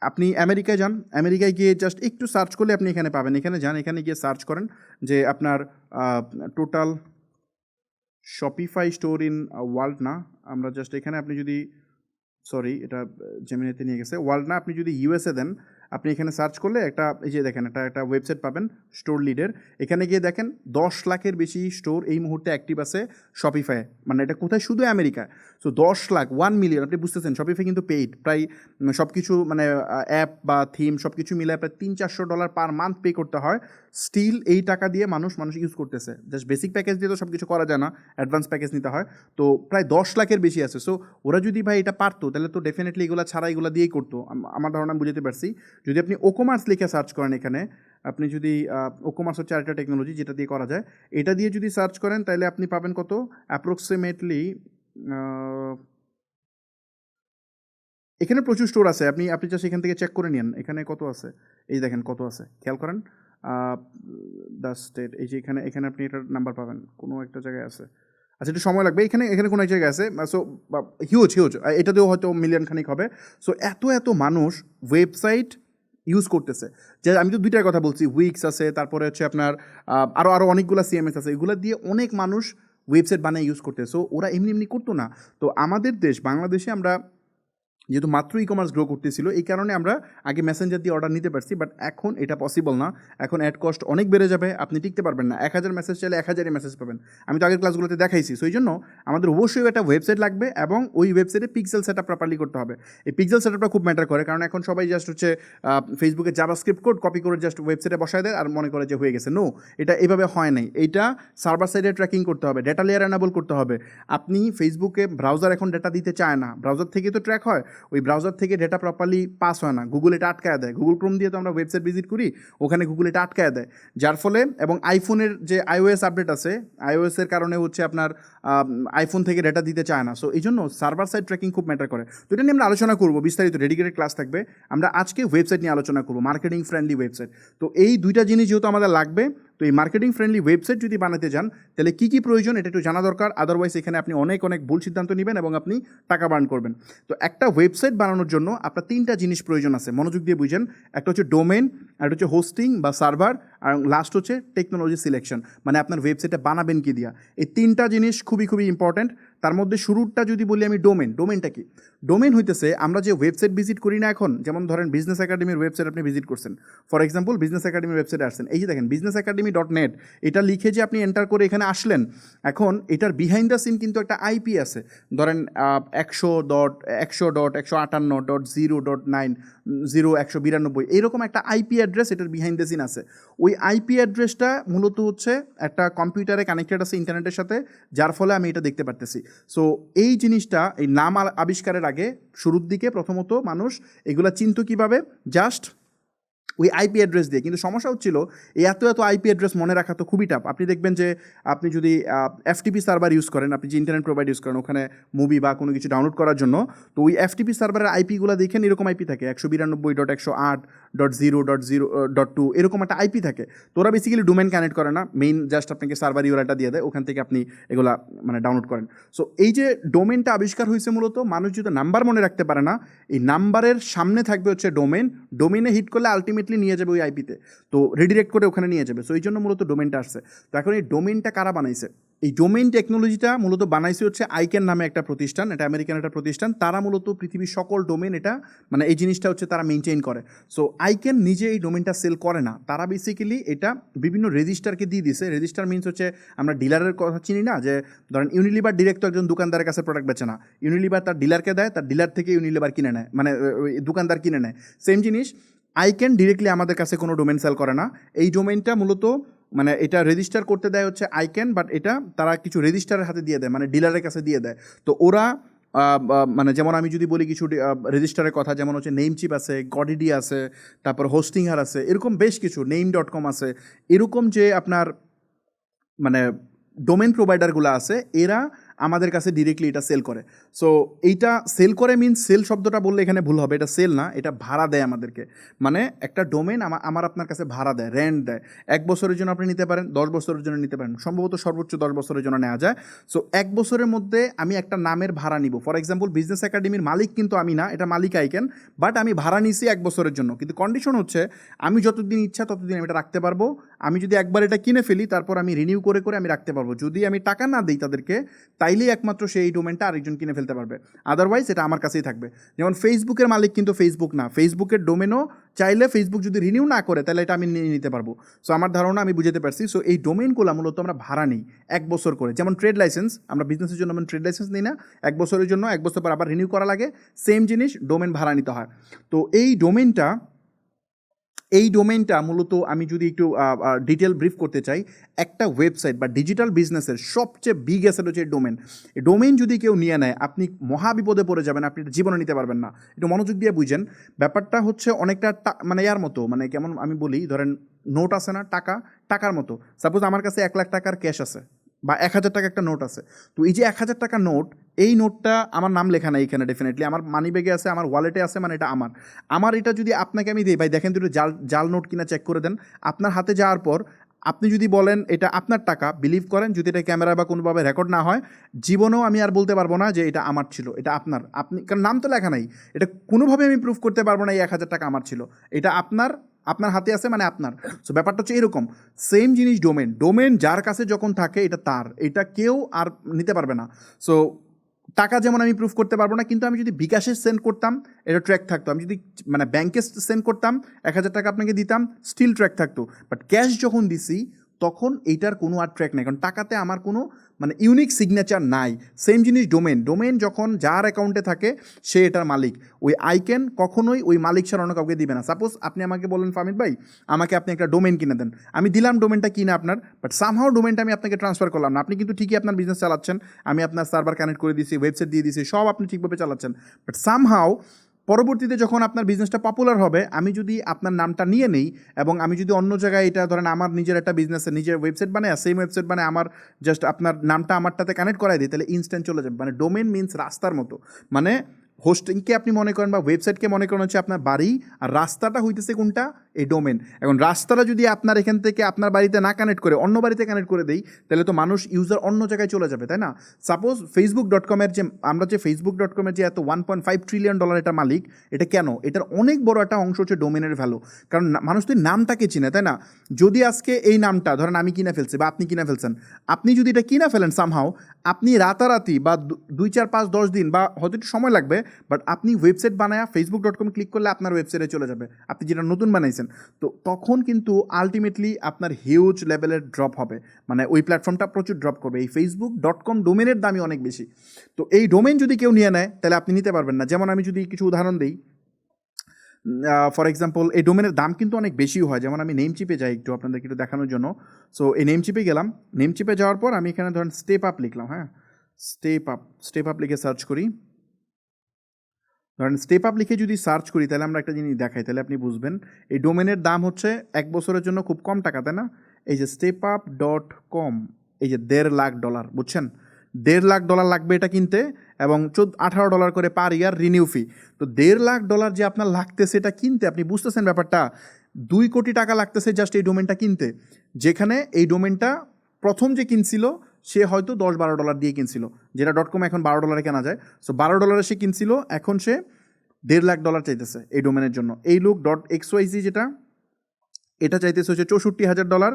আপনি আমেরিকায় যান, আমেরিকায় গিয়ে জাস্ট একটু সার্চ করলে আপনি এখানে পাবেন। এখানে যান, এখানে গিয়ে সার্চ করেন যে আপনার total Shopify store in world না, আমরা জাস্ট এখানে আপনি যদি এটা জেমিনিতে নিয়ে গেছে, ওয়ার্ল্ড না, আপনি যদি ইউএসএ দেন, আপনি এখানে সার্চ করলে একটা এই যে দেখেন একটা ওয়েবসাইট পাবেন স্টোর লিডের। এখানে গিয়ে দেখেন 10 লাখের বেশি স্টোর এই মুহূর্তে অ্যাক্টিভ আছে শপিফাই। মানে এটা কোথায়? শুধু আমেরিকা। সো 10 লাখ, 1 মিলিয়ন, আপনি বুঝতেছেন শপিফাই কিন্তু পেইড, প্রায় সব কিছু মানে অ্যাপ বা থিম সব কিছু মিলায় প্রায় $300-400 পার মান্থ পে করতে হয়। স্টিল এই টাকা দিয়ে মানুষ ইউজ করতেছে। জাস্ট বেসিক প্যাকেজ দিয়ে তো সব কিছু করা যায় না, অ্যাডভান্স প্যাকেজ নিতে হয়। তো প্রায় 10 লাখের বেশি আছে। সো ওরা যদি ভাই এটা পারতো তাহলে তো ডেফিনেটলি এগুলো ছাড়া এগুলো দিয়েই করতো, আমার ধারণা বুঝতে পারছি। যদি আপনি ওকমার্স লিখে সার্চ করেন, এখানে আপনি যদি ওকমার্স হচ্ছে আরেকটা টেকনোলজি যেটা দিয়ে করা যায়, এটা দিয়ে যদি সার্চ করেন তাহলে আপনি পাবেন কত অ্যাপ্রক্সিমেটলি, এখানে প্রচুর স্টোর আছে। আপনি জাস্ট এখান থেকে চেক করে নিন এখানে কত আছে। এই দেখেন কত আছে, খেয়াল করেন। দ্য স্টেট, এই যে এখানে আপনি এটার নাম্বার পাবেন, কোনো একটা জায়গায় আছে। আচ্ছা, একটু সময় লাগবে, এখানে কোনো এক জায়গায় আছে। সো হিউজ, এটাতেও হয়তো মিলিয়ন খানিক হবে। সো এত মানুষ ওয়েবসাইট ইউজ করতেছে। যে আমি তো দুইটার কথা বলছি, উইক্স আছে, তারপরে হচ্ছে আপনার আরও অনেকগুলো সিএমএস আছে, এগুলো দিয়ে অনেক মানুষ ওয়েবসাইট বানিয়ে ইউজ করতেছে। সো ওরা এমনি করতো না। তো আমাদের দেশ বাংলাদেশে আমরা যেহেতু মাত্র ই কমার্স গ্রো করতেছিল, এই কারণে আমরা আগে মেসেঞ্জার দিয়ে অর্ডার নিতে পারছি, বাট এখন এটা পসিবল না। এখন অ্যাড কস্ট অনেক বেড়ে যাবে, আপনি টিকতে পারবেন না। 1000 মেসেজ চাইলে 1000 মেসেজ পাবেন। আমি তো আগের ক্লাসগুলোতে দেখাইছি। সো এই জন্য আমাদের অবশ্যই একটা ওয়েবসাইট লাগবে এবং ওই ওয়েবসাইটে পিক্সেল সেট আপ প্রপারলি করতে হবে। এই পিক্সেল সেট আপটা খুব ম্যাটার করে, কারণ এখন সবাই জাস্ট হচ্ছে ফেসবুকে জাভাস্ক্রিপ্ট কোড কপি করে জাস্ট ওয়েবসাইটে বসায় দেয় আর মনে করে যে হয়ে গেছে। নো, এটা এভাবে হয় নাই। এইটা সার্ভার সাইডে ট্র্যাকিং করতে হবে, ডেটা লেয়ার এনাবল করতে হবে। আপনি ফেসবুকে ব্রাউজার এখন ডেটা দিতে চায় না, ব্রাউজার থেকে তো ট্র্যাক হয়। ওই ব্রাউজার থেকে ডেটা প্রপারলি পাস হয় না, গুগল এটা আটকায় দেয়। গুগল ক্রোম দিয়ে তো আমরা ওয়েবসাইট ভিজিট করি, ওখানে গুগল এটা আটকায় দেয়, যার ফলে এবং আইফোনের যে iOS আপডেট আছে, iOS-এর কারণে হচ্ছে আপনার আইফোন থেকে ডেটা দিতে চায় না। সো এই জন্য সার্ভার সাইড ট্র্যাকিং খুব ম্যাটার করে। তো এটা নিয়ে আমরা আলোচনা করবো বিস্তারিত, ডেডিকেটেড ক্লাস থাকবে। আমরা আজকে ওয়েবসাইট নিয়ে আলোচনা করবো, মার্কেটিং ফ্রেন্ডলি ওয়েবসাইট। তো এই দুইটা জিনিস যেহেতু আমাদের লাগবে, তো এই মার্কেটিং ফ্রেন্ডলি ওয়েবসাইট যদি বানাতে যান তাহলে কী কী প্রয়োজন এটা একটু জানা দরকার। আদারওয়াইজ এখানে আপনি অনেক ভুল সিদ্ধান্ত নেবেন এবং আপনি টাকা বার্ন করবেন। তো একটা ওয়েবসাইট বানানোর জন্য আপনার তিনটা জিনিস প্রয়োজন আছে, মনোযোগ দিয়ে বুঝেন। একটা হচ্ছে ডোমেন, একটা হচ্ছে হোস্টিং বা সার্ভার, আর লাস্ট হচ্ছে টেকনোলজি সিলেকশন, মানে আপনার ওয়েবসাইটটা বানাবেন কি দিয়া। এই তিনটা জিনিস খুবই ইম্পর্ট্যান্ট। তার মধ্যে শুরুটা যদি বলি আমি ডোমেনটা কি? ডোমেন হইতেছে আমরা যে ওয়েবসাইট ভিজিট করি না এখন, যেমন ধরেন বিজনেস একাডেমির ওয়েবসাইট আপনি ভিজিট করছেন, ফর এক্সাম্পল বিজনেস একাডেমির ওয়েবসাইটে আসছেন, এই যে দেখেন businessacademy.net, এটা লিখে যে আপনি এন্টার করে এখানে আসলেন, এখন এটার বিহাইন্ড দ্য সিন কিন্তু একটা আইপি আছে, ধরেন 100.100.158.0.9 এরকম একটা আইপি অ্যাড্রেস এটার বিহাইন্ড দ্য সিন আছে। ওই আইপি অ্যাড্রেসটা মূলত হচ্ছে একটা কম্পিউটারে কানেক্টেড আছে ইন্টারনেটের সাথে, যার ফলে আমি এটা দেখতে পারতেছি। সো এই জিনিসটা, এই নাম আবিষ্কারের আগে শুরুর দিকে প্রথমত মানুষ এগুলা চিনতো কীভাবে? জাস্ট ওই আইপি অ্যাড্রেস দিয়ে। কিন্তু সমস্যা হচ্ছিল এই এত আইপি অ্যাড্রেস মনে রাখা তো খুবই টাফ। আপনি দেখবেন যে আপনি যদি এফটিপি সার্ভার ইউজ করেন, আপনি যে ইন্টারনেট প্রোভাইড ইউজ করেন ওখানে মুভি বা কোনো কিছু ডাউনলোড করার জন্য, তো ওই এফটিপি সার্ভারের আইপিগুলো দেখেন এরকম আইপি থাকে 192.108.0.0.2 এরকম একটা আইপি থাকে। তো ওরা বেসিক্যালি ডোমেন কানেক্ট করে না, মেইন জাস্ট আপনাকে সার্ভার ইউআরএলটা দিয়ে দেয়, ওখান থেকে আপনি এগুলা মানে ডাউনলোড করেন। সো এই যে ডোমেনটা আবিষ্কার হয়েছে মূলত মানুষ যদি নাম্বার মনে রাখতে পারে না, এই নাম্বারের সামনে থাকবে হচ্ছে ডোমেনে হিট করলে আলটিমেটলি নিয়ে যাবে ওই আইপিতে, তো রিডিরেক্ট করে ওখানে নিয়ে যাবে। সো এই জন্য মূলত ডোমেনটা আসছে। তো এখন এই ডোমেনটা কারা বানাইছে? এই ডোমেন টেকনোলজিটা মূলত বানাইছে হচ্ছে আইক্যান নামে একটা প্রতিষ্ঠান, এটা আমেরিকান একটা প্রতিষ্ঠান। তারা মূলত পৃথিবীর সকল ডোমেন এটা মানে এই জিনিসটা হচ্ছে তারা মেনটেন করে। সো আইক্যান নিজে এই ডোমেনটা সেল করে না, তারা বেসিক্যালি এটা বিভিন্ন রেজিস্টারকে দিয়ে দিছে। রেজিস্টার মিনস হচ্ছে আমরা ডিলারের কথা চিনি না, যে ধরেন ইউনিলিভার ডিরেক্ট একজন দোকানদারের কাছে প্রোডাক্ট বেচে না, ইউনিলিভার তার ডিলারকে দেয়, তার ডিলার থেকে ইউনিলিভার কিনে নেয়, মানে দোকানদার কিনে নেয়। সেম জিনিস আইক্যান ডিরেক্টলি আমাদের কাছে কোনো ডোমেন সেল করে না। এই ডোমেনটা মূলত মানে এটা রেজিস্টার করতে দেয় হচ্ছে আইক্যান, বাট এটা তারা কিছু রেজিস্টারের হাতে দিয়ে দেয়, মানে ডিলারের কাছে দিয়ে দেয়। তো ওরা মানে যেমন আমি যদি বলি কিছু রেজিস্টারের কথা, যেমন হচ্ছে নেমচিপ আছে, গডিডি আছে, তারপর হোস্টিংহার আছে, এরকম বেশ কিছু, name.com আছে, এরকম যে আপনার মানে ডোমেন প্রোভাইডারগুলো আছে, এরা আমাদের কাছে ডিরেক্টলি এটা সেল করে। সো এইটা সেল করে মিনস, সেল শব্দটা বললে এখানে ভুল হবে, এটা সেল না, এটা ভাড়া দেয় আমাদেরকে। মানে একটা ডোমেন আমার আপনার কাছে ভাড়া দেয়, রেন্ট দেয়। 1 বছরের জন্য আপনি নিতে পারেন, 10 বছরের জন্য নিতে পারেন, সম্ভবত সর্বোচ্চ 10 বছরের জন্য নেওয়া যায়। সো 1 বছরের মধ্যে আমি একটা নামের ভাড়া নিব। ফর এক্সাম্পল বিজনেস একাডেমির মালিক কিন্তু আমি না, এটা মালিক আইক্যান, বাট আমি ভাড়া নিছি 1 বছরের জন্য। কিন্তু কন্ডিশন হচ্ছে আমি যতদিন ইচ্ছা ততদিন আমি এটা রাখতে পারবো। আমি যদি একবার এটা কিনে ফেলি, তারপর আমি রিনিউ করে আমি রাখতে পারবো। যদি আমি টাকা না দিই তাদেরকে, তাইলেই একমাত্র সেই ডোমেনটা আরেকজন কিনে ফেলতে পারবে, আদারওয়াইজ এটা আমার কাছেই থাকবে। যেমন ফেসবুকের মালিক কিন্তু ফেসবুক না, ফেসবুকের ডোমেনও চাইলে ফেসবুক যদি রিনিউ না করে তাহলে এটা আমি নিয়ে নিতে পারবো। সো আমার ধারণা আমি বুঝতে পারছি। সো এই ডোমেনগুলো মূলত আমরা ভাড়া নিই 1 বছর করে। যেমন ট্রেড লাইসেন্স, আমরা বিজনেসের জন্য ট্রেড লাইসেন্স নিই না, 1 বছরের জন্য, 1 বছর পর আবার রিনিউ করা লাগে, সেম জিনিস ডোমেন ভাড়া নিতে হয়। তো এই ডোমেনটা মূলত আমি যদি একটু ডিটেল ব্রিফ করতে চাই, একটা ওয়েবসাইট বা ডিজিটাল বিজনেসের সবচেয়ে বিগ অ্যাসেট হচ্ছে ডোমেন। এই ডোমেন যদি কেউ নিয়ে নেয়, আপনি মহাবিপদে পড়ে যাবেন, আপনি এটা জীবনে নিতে পারবেন না। একটু মনোযোগ দিয়ে বুঝেন, ব্যাপারটা হচ্ছে অনেকটা মানে ইয়ার মতো, মানে কেমন আমি বলি, ধরেন নোট আছে না, টাকার মতো। সাপোজ আমার কাছে 1 লাখ টাকার ক্যাশ আছে বা 1000 টাকা একটা নোট আছে। তো এই যে 1000 টাকা নোট, এই নোটটা আমার নাম লেখা নাই এখানে, ডেফিনেটলি আমার মানি ব্যাগে আছে, আমার ওয়ালেটে আছে, মানে এটা আমার এটা যদি আপনাকে আমি দিই, ভাই দেখেন তো একটু জাল নোট কিনা চেক করে দেন। আপনার হাতে যাওয়ার পর আপনি যদি বলেন এটা আপনার টাকা, বিলিভ করেন যদি এটা ক্যামেরা বা কোনোভাবে রেকর্ড না হয়, জীবনেও আমি আর বলতে পারবো না যে এটা আমার ছিল, এটা আপনার। কারণ নাম তো লেখা নাই, এটা কোনোভাবে আমি প্রুফ করতে পারবো না এই 1000 টাকা আমার ছিল, এটা আপনার হাতে আছে, মানে আপনার। সো ব্যাপারটা হচ্ছে এরকম। সেম জিনিস ডোমেন যার কাছে যখন থাকে এটা তার, এটা কেউ আর নিতে পারবে না। সো টাকা যেমন আমি প্রুফ করতে পারবো না, কিন্তু আমি যদি বিকাশে সেন্ড করতাম এটা ট্র্যাক থাকতো। আমি যদি মানে ব্যাংকে সেন্ড করতাম 1000 টাকা আপনাকে দিতাম, স্টিল ট্র্যাক থাকতো। বাট ক্যাশ যখন দিছি তখন এইটার কোনো আর ট্র্যাক নাই, কারণ টাকাতে আমার কোনো মানে ইউনিক সিগনেচার নাই। সেম জিনিস ডোমেন যখন যার অ্যাকাউন্টে থাকে সে এটার মালিক। ওই আইকেন কখনোই ওই মালিক ছাড়া অন্য কাউকে দিবে না। সাপোজ আপনি আমাকে বলেন ফাহমিদ ভাই আমাকে আপনি একটা ডোমেন কিনে দেন, আমি দিলাম ডোমেনটা কিনে আপনার, বাট সামহাও ডোমেনটা আমি আপনাকে ট্রান্সফার করলাম না। আপনি কিন্তু ঠিকই আপনার বিজনেস চালাচ্ছেন, আমি আপনার সার্ভার কানেক্ট করে দিয়েছি, ওয়েবসাইট দিয়ে দিয়েছি, সব আপনি ঠিকভাবে চালাচ্ছেন, বাট সামহাও পরবর্তীতে যখন আপনার বিজনেসটা পপুলার হবে, আমি যদি আপনার নামটা নিয়ে নেই এবং আমি যদি অন্য জায়গায় এটা ধরেন আমার নিজের একটা বিজনেসে নিজের ওয়েবসাইট বানায়, সেম ওয়েবসাইট বানায় আমার জাস্ট আপনার নামটা আমারটাতে কানেক্ট করাই দিই, তাহলে ইনস্ট্যান্ট চলে যাবে। মানে ডোমেন মিনস রাস্তার মতো, মানে হোস্টিংকে আপনি মনে করেন বা ওয়েবসাইটকে মনে করেন হচ্ছে আপনার বাড়ি, আর রাস্তাটা হইতেছে কোনটা, এই ডোমেন। এখন রাস্তাটা যদি আপনার এখান থেকে আপনার বাড়িতে না কানেক্ট করে অন্য বাড়িতে কানেক্ট করে দেই, তাহলে তো মানুষ ইউজার অন্য জায়গায় চলে যাবে, তাই না? সাপোজ Facebook.com-এর যে আমরা যে Facebook.com-এর যে এত $1.5 ট্রিলিয়ন এটা মালিক, এটা কেন? এটার অনেক বড় একটা অংশ হচ্ছে ডোমেনের ভ্যালু। কারণ মানুষ তো নামটাকে চিনে, তাই না? যদি আজকে এই নামটা ধরেন আমি কিনে ফেলছি বা আপনি কিনে ফেলছেন, আপনি যদি এটা কিনে ফেলেন সামহাও, আপনি রাতারাতি বা 2, 4, 5, 10 দিন বা হয়তো একটু সময় লাগবে, বাট আপনি ওয়েবসাইট বানায় Facebook.com ক্লিক করলে আপনার ওয়েবসাইটে চলে যাবে, আপনি যেটা নতুন বানাইছেন। তো তখন কিন্তু আলটিমেটলি আপনার হিউজ লেভেলের ড্রপ হবে, মানে ওই প্ল্যাটফর্মটা প্রচুর ড্রপ করবে। এই Facebook.com ডোমেনের দামই অনেক বেশি। তো এই ডোমেন যদি কেউ নিয়ে নেয় তাহলে আপনি নিতে পারবেন না। যেমন আমি যদি কিছু উদাহরণ দিই, ফর এক্সাম্পল এই ডোমেনের দাম কিন্তু অনেক বেশিও হয়। যেমন আমি নেমচিপে যাই একটু আপনাদেরকে একটু দেখানোর জন্য। সো এই নেমচিপে গেলাম, নেমচিপে যাওয়ার পর আমি এখানে ধরেন স্টেপ আপ লিখলাম, হ্যাঁ স্টেপ আপ লিখে সার্চ করি। ধরেন স্টেপ আপ লিখে যদি সার্চ করি তাহলে আমরা একটা জিনিস দেখাই, তাহলে আপনি বুঝবেন। এই ডোমেনের দাম হচ্ছে 1 বছরের জন্য খুব কম টাকা, তাই না? এই যে stepup.com, এই যে $1.5 লাখ, বুঝছেন? $1.5 লাখ লাগবে এটা কিনতে, এবং $18 করে পার ইয়ার রিনিউ ফি। তো $1.5 লাখ যে আপনার লাগতেছে এটা কিনতে, আপনি বুঝতেছেন ব্যাপারটা? 2 কোটি টাকা লাগতেছে জাস্ট এই ডোমেনটা কিনতে, যেখানে এই ডোমেনটা প্রথম যে কিনছিল সে হয়তো $10-12 দিয়ে কিনছিল, যেটা .com এখন $12 কেনা যায়। সো $12 সে কিনছিল, এখন সে $1.5 লাখ চাইতেছে এই ডোমেনের জন্য। এই লোক .xyz যেটা এটা চাইতেছে হচ্ছে $64,000,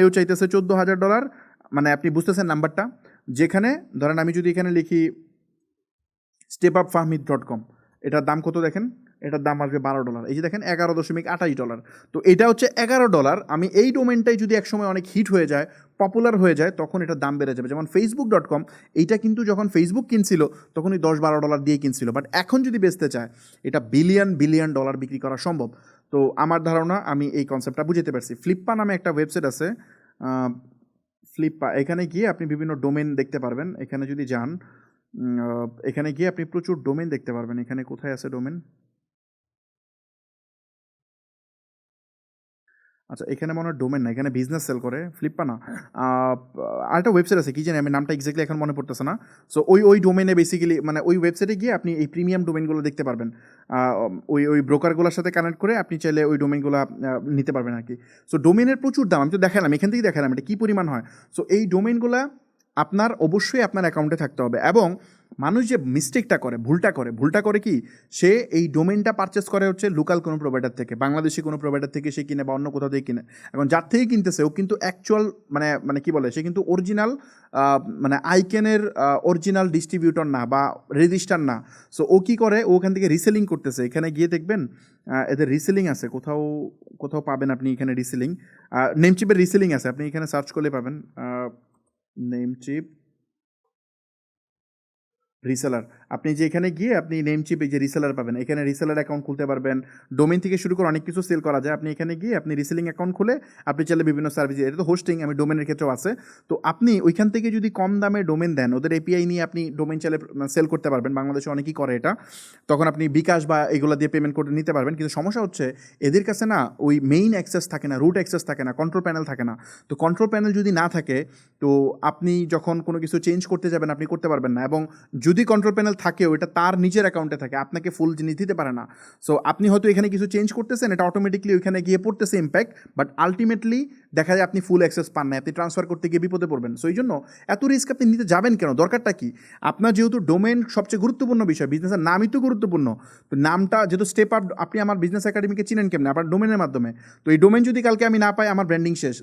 .io চাইতেছে $14,000। মানে আপনি বুঝতেছেন নাম্বারটা? যেখানে ধরেন আমি যদি এখানে লিখি stepupfahmid.com, এটার দাম কত দেখেন? এটার দাম আসবে $12। এই যে দেখেন $11.28। তো এটা হচ্ছে $11। আমি এই ডোমেনটাই যদি একসময় অনেক হিট হয়ে যায়, পপুলার হয়ে যায়, তখন এটার দাম বেড়ে যাবে। যেমন Facebook.com, এইটা কিন্তু যখন ফেসবুক কিনছিল তখন ওই $10-12 দিয়ে কিনছিল, বাট এখন যদি বেচতে চায় এটা বিলিয়ন ডলার বিক্রি করা সম্ভব। তো আমার ধারণা আমি এই কনসেপ্টটা বুঝতে পারছি। ফ্লিপ্পা নামে একটা ওয়েবসাইট আছে, ফ্লিপ্পা, এখানে গিয়ে আপনি বিভিন্ন ডোমেন দেখতে পারবেন। এখানে যদি যান, এখানে গিয়ে আপনি প্রচুর ডোমেন দেখতে পারবেন। এখানে কোথায় আছে ডোমেন? আচ্ছা, এখানে মনে হয় ডোমেন না, এখানে বিজনেস সেল করে, ফ্লিপ্পা না। আরেকটা ওয়েবসাইট আছে, কি জানি আমি নামটা এক্স্যাক্টলি এখন মনে পড়তেছে না। সো ওই ডোমেনে বেসিক্যালি মানে ওই ওয়েবসাইটে গিয়ে আপনি এই প্রিমিয়াম ডোমেনগুলো দেখতে পারবেন। ওই ব্রোকারগুলোর সাথে কানেক্ট করে আপনি চাইলে ওই ডোমেনগুলো নিতে পারবেন আর কি। সো ডোমেনের প্রচুর দাম, আমি তো দেখালাম, এখান থেকেই দেখালাম এটা কী পরিমাণ হয়। সো এই ডোমেনগুলো আপনার অবশ্যই আপনার অ্যাকাউন্টে থাকতে হবে। এবং মানুষ যে মিস্টেকটা করে, ভুলটা করে কি, সে এই ডোমেনটা পারচেস করে হচ্ছে লোকাল কোনো প্রোভাইডার থেকে, বাংলাদেশি কোনো প্রোভাইডার থেকে সে কিনে বা অন্য কোথাও থেকে কিনে। এখন যার থেকে কিনতেছে ও কিন্তু অ্যাকচুয়াল মানে কি বলে, সে কিন্তু অরিজিনাল মানে আইকেনের অরিজিনাল ডিস্ট্রিবিউটর না বা রেজিস্টার না। সো ও কী করে, ও ওখান থেকে রিসেলিং করতেছে। এখানে গিয়ে দেখবেন এদের রিসেলিং আছে, কোথাও কোথাও পাবেন আপনি এখানে রিসেলিং, নেমচিপের রিসেলিং আছে, আপনি এখানে সার্চ করলে পাবেন নেমচিপ রিসেলার। আপনি যে এখানে গিয়ে আপনি নেমচিপে যে রিসেলার পাবেন, এখানে রিসেলার অ্যাকাউন্ট খুলতে পারবেন। ডোমেন থেকে শুরু করে অনেক কিছু সেল করা যায়। আপনি এখানে গিয়ে আপনি রিসেলিং অ্যাকাউন্ট খুলে আপনি চাইলে বিভিন্ন সার্ভিস, এটা তো হোস্টিং, আমি ডোমেনের ক্ষেত্রেও আছে। তো আপনি ওইখান থেকে যদি কম দামে ডোমেন দেন, ওদের এপিআই নিয়ে আপনি ডোমেন চাইলে সেল করতে পারবেন। বাংলাদেশে অনেকেই করে এটা। তখন আপনি বিকাশ বা এগুলো দিয়ে পেমেন্ট করে নিতে পারবেন। কিন্তু সমস্যা হচ্ছে এদের কাছে না ওই মেইন অ্যাক্সেস থাকে না, রুট অ্যাক্সেস থাকে না, কন্ট্রোল প্যানেল থাকে না। তো কন্ট্রোল প্যানেল যদি না থাকে, তো আপনি যখন কোনো কিছু চেঞ্জ করতে যাবেন আপনি করতে পারবেন না। এবং যদি কন্ট্রোল প্যানেল থাকেও, এটা তার নিজের অ্যাকাউন্টে থাকে, আপনাকে ফুল জিনিস দিতে পারে না। সো আপনি হয়তো এখানে কিছু চেঞ্জ করতেছেন, এটা অটোমেটিকলি ওইখানে গিয়ে পড়তেছে ইম্প্যাক্ট, বাট আলটিমেটলি দেখা যায় আপনি ফুল অ্যাক্সেস পান না, আপনি ট্রান্সফার করতে গিয়ে বিপদে পড়বেন। সো এই জন্য এত রিস্ক আপনি নিতে যাবেন কেন? দরকারটা কি? আপনার যেহেতু ডোমেন সবচেয়ে গুরুত্বপূর্ণ বিষয়, বিজনেসের নামই তো গুরুত্বপূর্ণ। তো নামটা যেহেতু স্টেপ আপ, আপনি আমার বিজনেস একাডেমিকে চিনেন কেমনে? আপনার ডোমেনের মাধ্যমে। তো এই ডোমেন যদি কালকে আমি না পাই, আমার ব্র্যান্ডিং শেষ।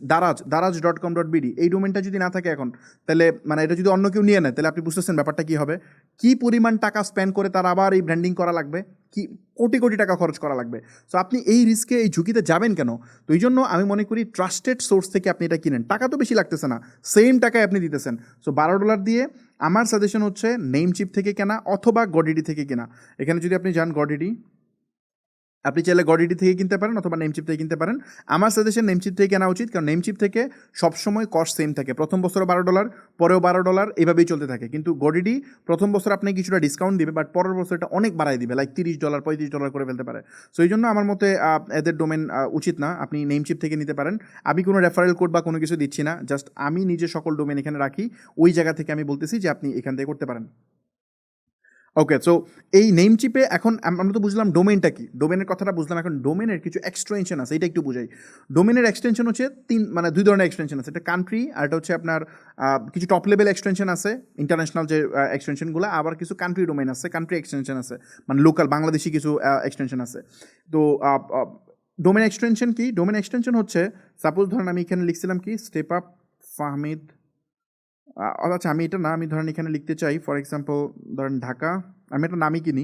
দারাজ.com.bd এই ডোমেনটা যদি না থাকে এখন, তাহলে মানে এটা যদি অন্য কেউ নিয়ে নেয়, তাহলে আপনি বুঝতেছেন ব্যাপারটা কী হবে। কি পরিমাণ টাকা স্পেন্ড করে তার আবার এই ব্র্যান্ডিং করা লাগবে, কি কোটি কোটি টাকা খরচ করা লাগবে। সো আপনি এই রিস্কে এই ঝুঁকিতে যাবেন কেন? তো এই জন্য আমি মনে করি ট্রাস্টেড সোর্স থেকে আপনি এটা কিনেন, টাকা তো বেশি লাগতেছে না, সেম টাকায় আপনি দিতেছেন। সো $12 দিয়ে আমার সাজেশন হচ্ছে নেমচিপ থেকে কেনা অথবা গডিডি থেকে কেনা। এখানে যদি আপনি যান গডিডি, আপনি চাইলে গডিডি থেকে কিনতে পারেন অথবা নেমচিপ থেকে কিনতে পারেন। আমার সাজেশন নেমচিপ থেকে কেনা উচিত, কারণ নেমচিপ থেকে সবসময় কস্ট সেম থাকে, প্রথম বছরও $12, পরেও $12, এভাবেই চলতে থাকে। কিন্তু গডিডি প্রথম বছর আপনি কিছুটা ডিসকাউন্ট দিবে, বাট পরের বছর এটা অনেক বাড়াই দিবে, লাইক $30 $35 করে ফেলতে পারে। সো এই জন্য আমার মতে এদের ডোমেন উচিত না, আপনি নেমচিপ থেকে নিতে পারেন। আমি কোনো রেফারেল কোড বা কোনো কিছু দিচ্ছি না, জাস্ট আমি নিজে সকল ডোমেন এখানে রাখি, ওই জায়গা থেকে আমি বলতেছি যে আপনি এখান থেকে করতে পারেন। ওকে, সো এই নেমচিপে এখন আমরা তো বুঝলাম ডোমেনটা কি, ডোমেনের কথাটা বুঝলাম। এখন ডোমেনের কিছু এক্সটেনশন আছে, এটা একটু বুঝাই। ডোমেনের এক্সটেনশন হচ্ছে দুই ধরনের এক্সটেনশন আছে, একটা কান্ট্রি আর এটা হচ্ছে আপনার কিছু টপ লেভেল এক্সটেনশন আছে ইন্টারন্যাশনাল যে এক্সটেনশনগুলো, আবার কিছু কান্ট্রি ডোমেন আছে, কান্ট্রি এক্সটেনশন আছে, মানে লোকাল বাংলাদেশি কিছু এক্সটেনশন আছে। তো ডোমেন এক্সটেনশন কি? ডোমেন এক্সটেনশন হচ্ছে, সাপোজ ধরেন আমি এখানে লিখছিলাম কি স্টেপ আপ ফাহমিদ, আচ্ছা আমি এটা না, আমি ধরেন এখানে লিখতে চাই ফর এক্সাম্পল ধরেন ঢাকা, আমি একটা নামই কিনি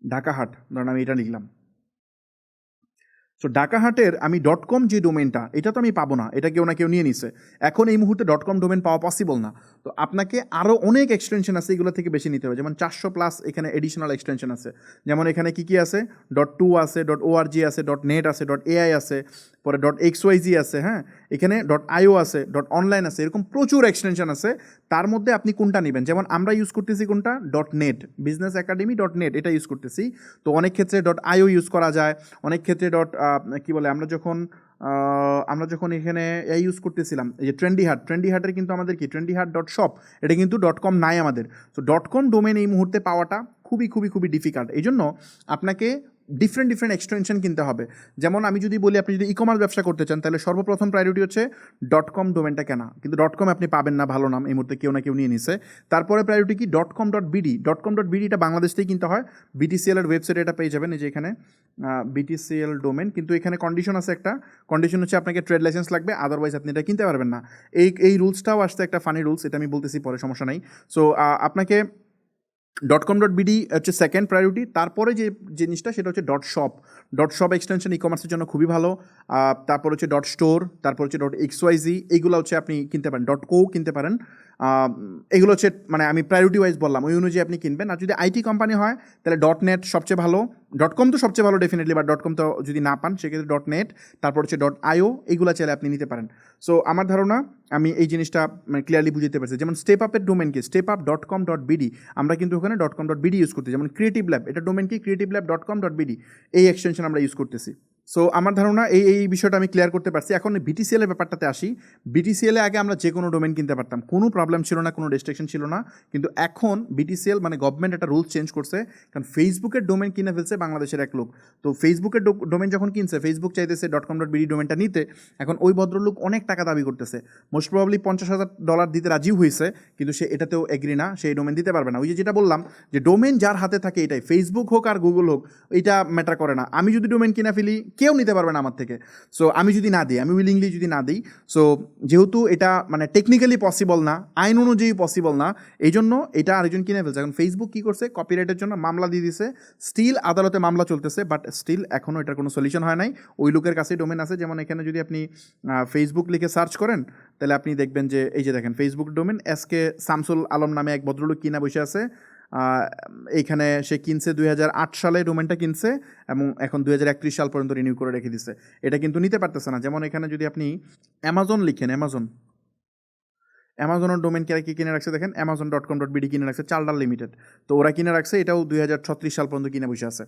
ঢাকা হাট, ধরেন আমি এটা লিখলাম। সো ঢাকা হাটের আমি .com যে ডোমেনটা, এটা তো আমি পাবো না, এটা কেউ না কেউ নিয়ে নিছে। এখন এই মুহূর্তে .com ডোমেন পাওয়া পসিবল না। তো আপনাকে আরও অনেক এক্সটেনশন আছে, এগুলো থেকে বেশি নিতে হবে। যেমন 400+ এখানে এডিশনাল এক্সটেনশন আছে। যেমন এখানে কি কি আছে, .2 আছে, .org আছে, .net আছে, .ai আছে, পরে .xyz আছে, হ্যাঁ, এখানে .io আছে, .online আছে, এরকম প্রচুর এক্সটেনশন আছে। তার মধ্যে আপনি কোনটা নেবেন? যেমন আমরা ইউজ করতেছি কোনটা, .net, বিজনেস একাডেমি .net, এটা ইউজ করতেছি। তো অনেক ক্ষেত্রে .io ইউজ করা যায়, অনেক ক্ষেত্রে কি বলে, আমরা যখন এখানে ইউজ করতেছিলাম এই যে ট্রেন্ডি হাটের কিন্তু আমাদের কি ট্রেন্ডি হাট .shop, এটা কিন্তু .com নাই আমাদের। তো .com ডোমেন এই মুহূর্তে পাওয়াটা খুবই খুবই খুবই ডিফিকাল্ট। এই জন্য আপনাকে ডিফারেন্ট এক্সটেনশন কিনতে হবে। যেমন আমি যদি বলি, আপনি যদি ই কমার্স ব্যবসা করতে চান, তাহলে সর্বপ্রথম প্রায়োরিটি হচ্ছে .com ডোমেনটা কেনা, কিন্তু .com আপনি পাবেন না, ভালো নাম এই মুহূর্তে কেউ না কেউ নিয়ে নিছে। তারপরে প্রায়োরিটি কি .com.bd, .com.bd এটা বাংলাদেশ থেকেই কিনতে হয়, BTCL এর ওয়েবসাইটে এটা পেয়ে যাবেন, এই যে এখানে BTCL ডোমেন। কিন্তু এখানে কন্ডিশন আছে, একটা কন্ডিশন হচ্ছে আপনাকে ট্রেড লাইসেন্স লাগবে, আদারওয়াইজ আপনি এটা কিনতে পারবেন না। এই রুলসটাও আসছে, একটা ফানি রুলস, এটা আমি বলতেছি পরে, সমস্যা নাই। সো আপনাকে .com.bd হচ্ছে সেকেন্ড প্রায়োরিটি। তারপরে যে জিনিসটা সেটা হচ্ছে .shop, এক্সটেনশন ই কমার্সের জন্য খুবই ভালো। তারপর হচ্ছে .store, তারপর হচ্ছে .xyz, এইগুলো হচ্ছে আপনি কিনতে পারেন, .co কিনতে পারেন। এগুলো হচ্ছে মানে আমি প্রায়োরিটি ওয়াইজ বললাম, ওই অনুযায়ী আপনি কিনবেন। আর যদি আইটি কোম্পানি হয় তাহলে .net সবচেয়ে ভালো, .com তো সবচেয়ে ভালো ডেফিনেটলি, বাট .com তো যদি না পান সেক্ষেত্রে .net, তারপর হচ্ছে .io, এইগুলো চাইলে আপনি নিতে পারেন। সো আমার ধারণা আমি এই জিনিসটা মানে ক্লিয়ারলি বুঝতে পারছি। যেমন স্টেপ আপের ডোমেন কি, step-up.com.bd, আমরা কিন্তু ওখানে .com.bd ইউজ করতেছি। যেমন ক্রিয়েটিভ ল্যাব, এটা ডোমেন কি creativelab.com.bd, এই এক্সটেনশন আমরা ইউজ করতেছি। সো আমার ধারণা এই বিষয়টা আমি ক্লিয়ার করতে পারছি। এখন BTCL এর ব্যাপারটাতে আসি। BTCL এ আগে আমরা যে কোনো ডোমেন কিনতে পারতাম, কোনো প্রবলেম ছিল না, কোনো রেস্ট্রিকশন ছিল না। কিন্তু এখন BTCL মানে গভর্নমেন্ট একটা রুলস চেঞ্জ করছে, কারণ ফেসবুকের ডোমেন কিনে ফেলছে বাংলাদেশের এক লোক। তো ফেসবুকের ডোমেন যখন কিনছে, ফেসবুক চাইতেছে .com.bd ডোমেনটা নিতে। এখন ওই ভদ্রলোক অনেক টাকা দাবি করতেছে, মোস্ট প্রবাবলি $50,000 দিতে রাজিও হয়েছে, কিন্তু সে এটাতেও এগ্রি না, সেই ডোমেন দিতে পারবে না। ওই যেটা বললাম যে ডোমেন যার হাতে থাকে এটাই, ফেসবুক হোক আর গুগল হোক, এটা ম্যাটার করে না। আমি যদি ডোমেন কিনা ফেলি, কেউ নিতে পারবে না আমার থেকে। সো আমি যদি না দিই, আমি উইলিংলি যদি না দিই, সো যেহেতু এটা মানে টেকনিক্যালি পসিবল না, আইন অনুযায়ী পসিবল না, এই জন্য এটা আরেকজন কিনে ফেলছে। এখন ফেসবুক কী করছে, কপিরাইটের জন্য মামলা দিয়ে দিছে, স্টিল আদালতে মামলা চলতেছে, বাট স্টিল এখনও এটার কোনো সলিউশন হয় নাই। ওই লোকের কাছেই ডোমেন আছে। যেমন এখানে যদি আপনি ফেসবুক লিখে সার্চ করেন, তাহলে আপনি দেখবেন যে এই যে দেখেন Facebook domain SK Shamsul Alam নামে এক ভদ্রলোক কিনা বসে আছে। এইখানে সে কিনছে 2008 সালে ডোমেনটা কিনছে, এবং এখন 2031 সাল পর্যন্ত রিনিউ করে রেখে দিচ্ছে। এটা কিন্তু নিতে পারতেছে না। যেমন এখানে যদি আপনি অ্যামাজন লিখেন, অ্যামাজনের ডোমেন কি কিনে রাখছে দেখেন, amazon.com.bd কিনে রাখছে চালডাল লিমিটেড। তো ওরা কিনে রাখছে, এটাও 2036 সাল পর্যন্ত কিনে বসে আছে।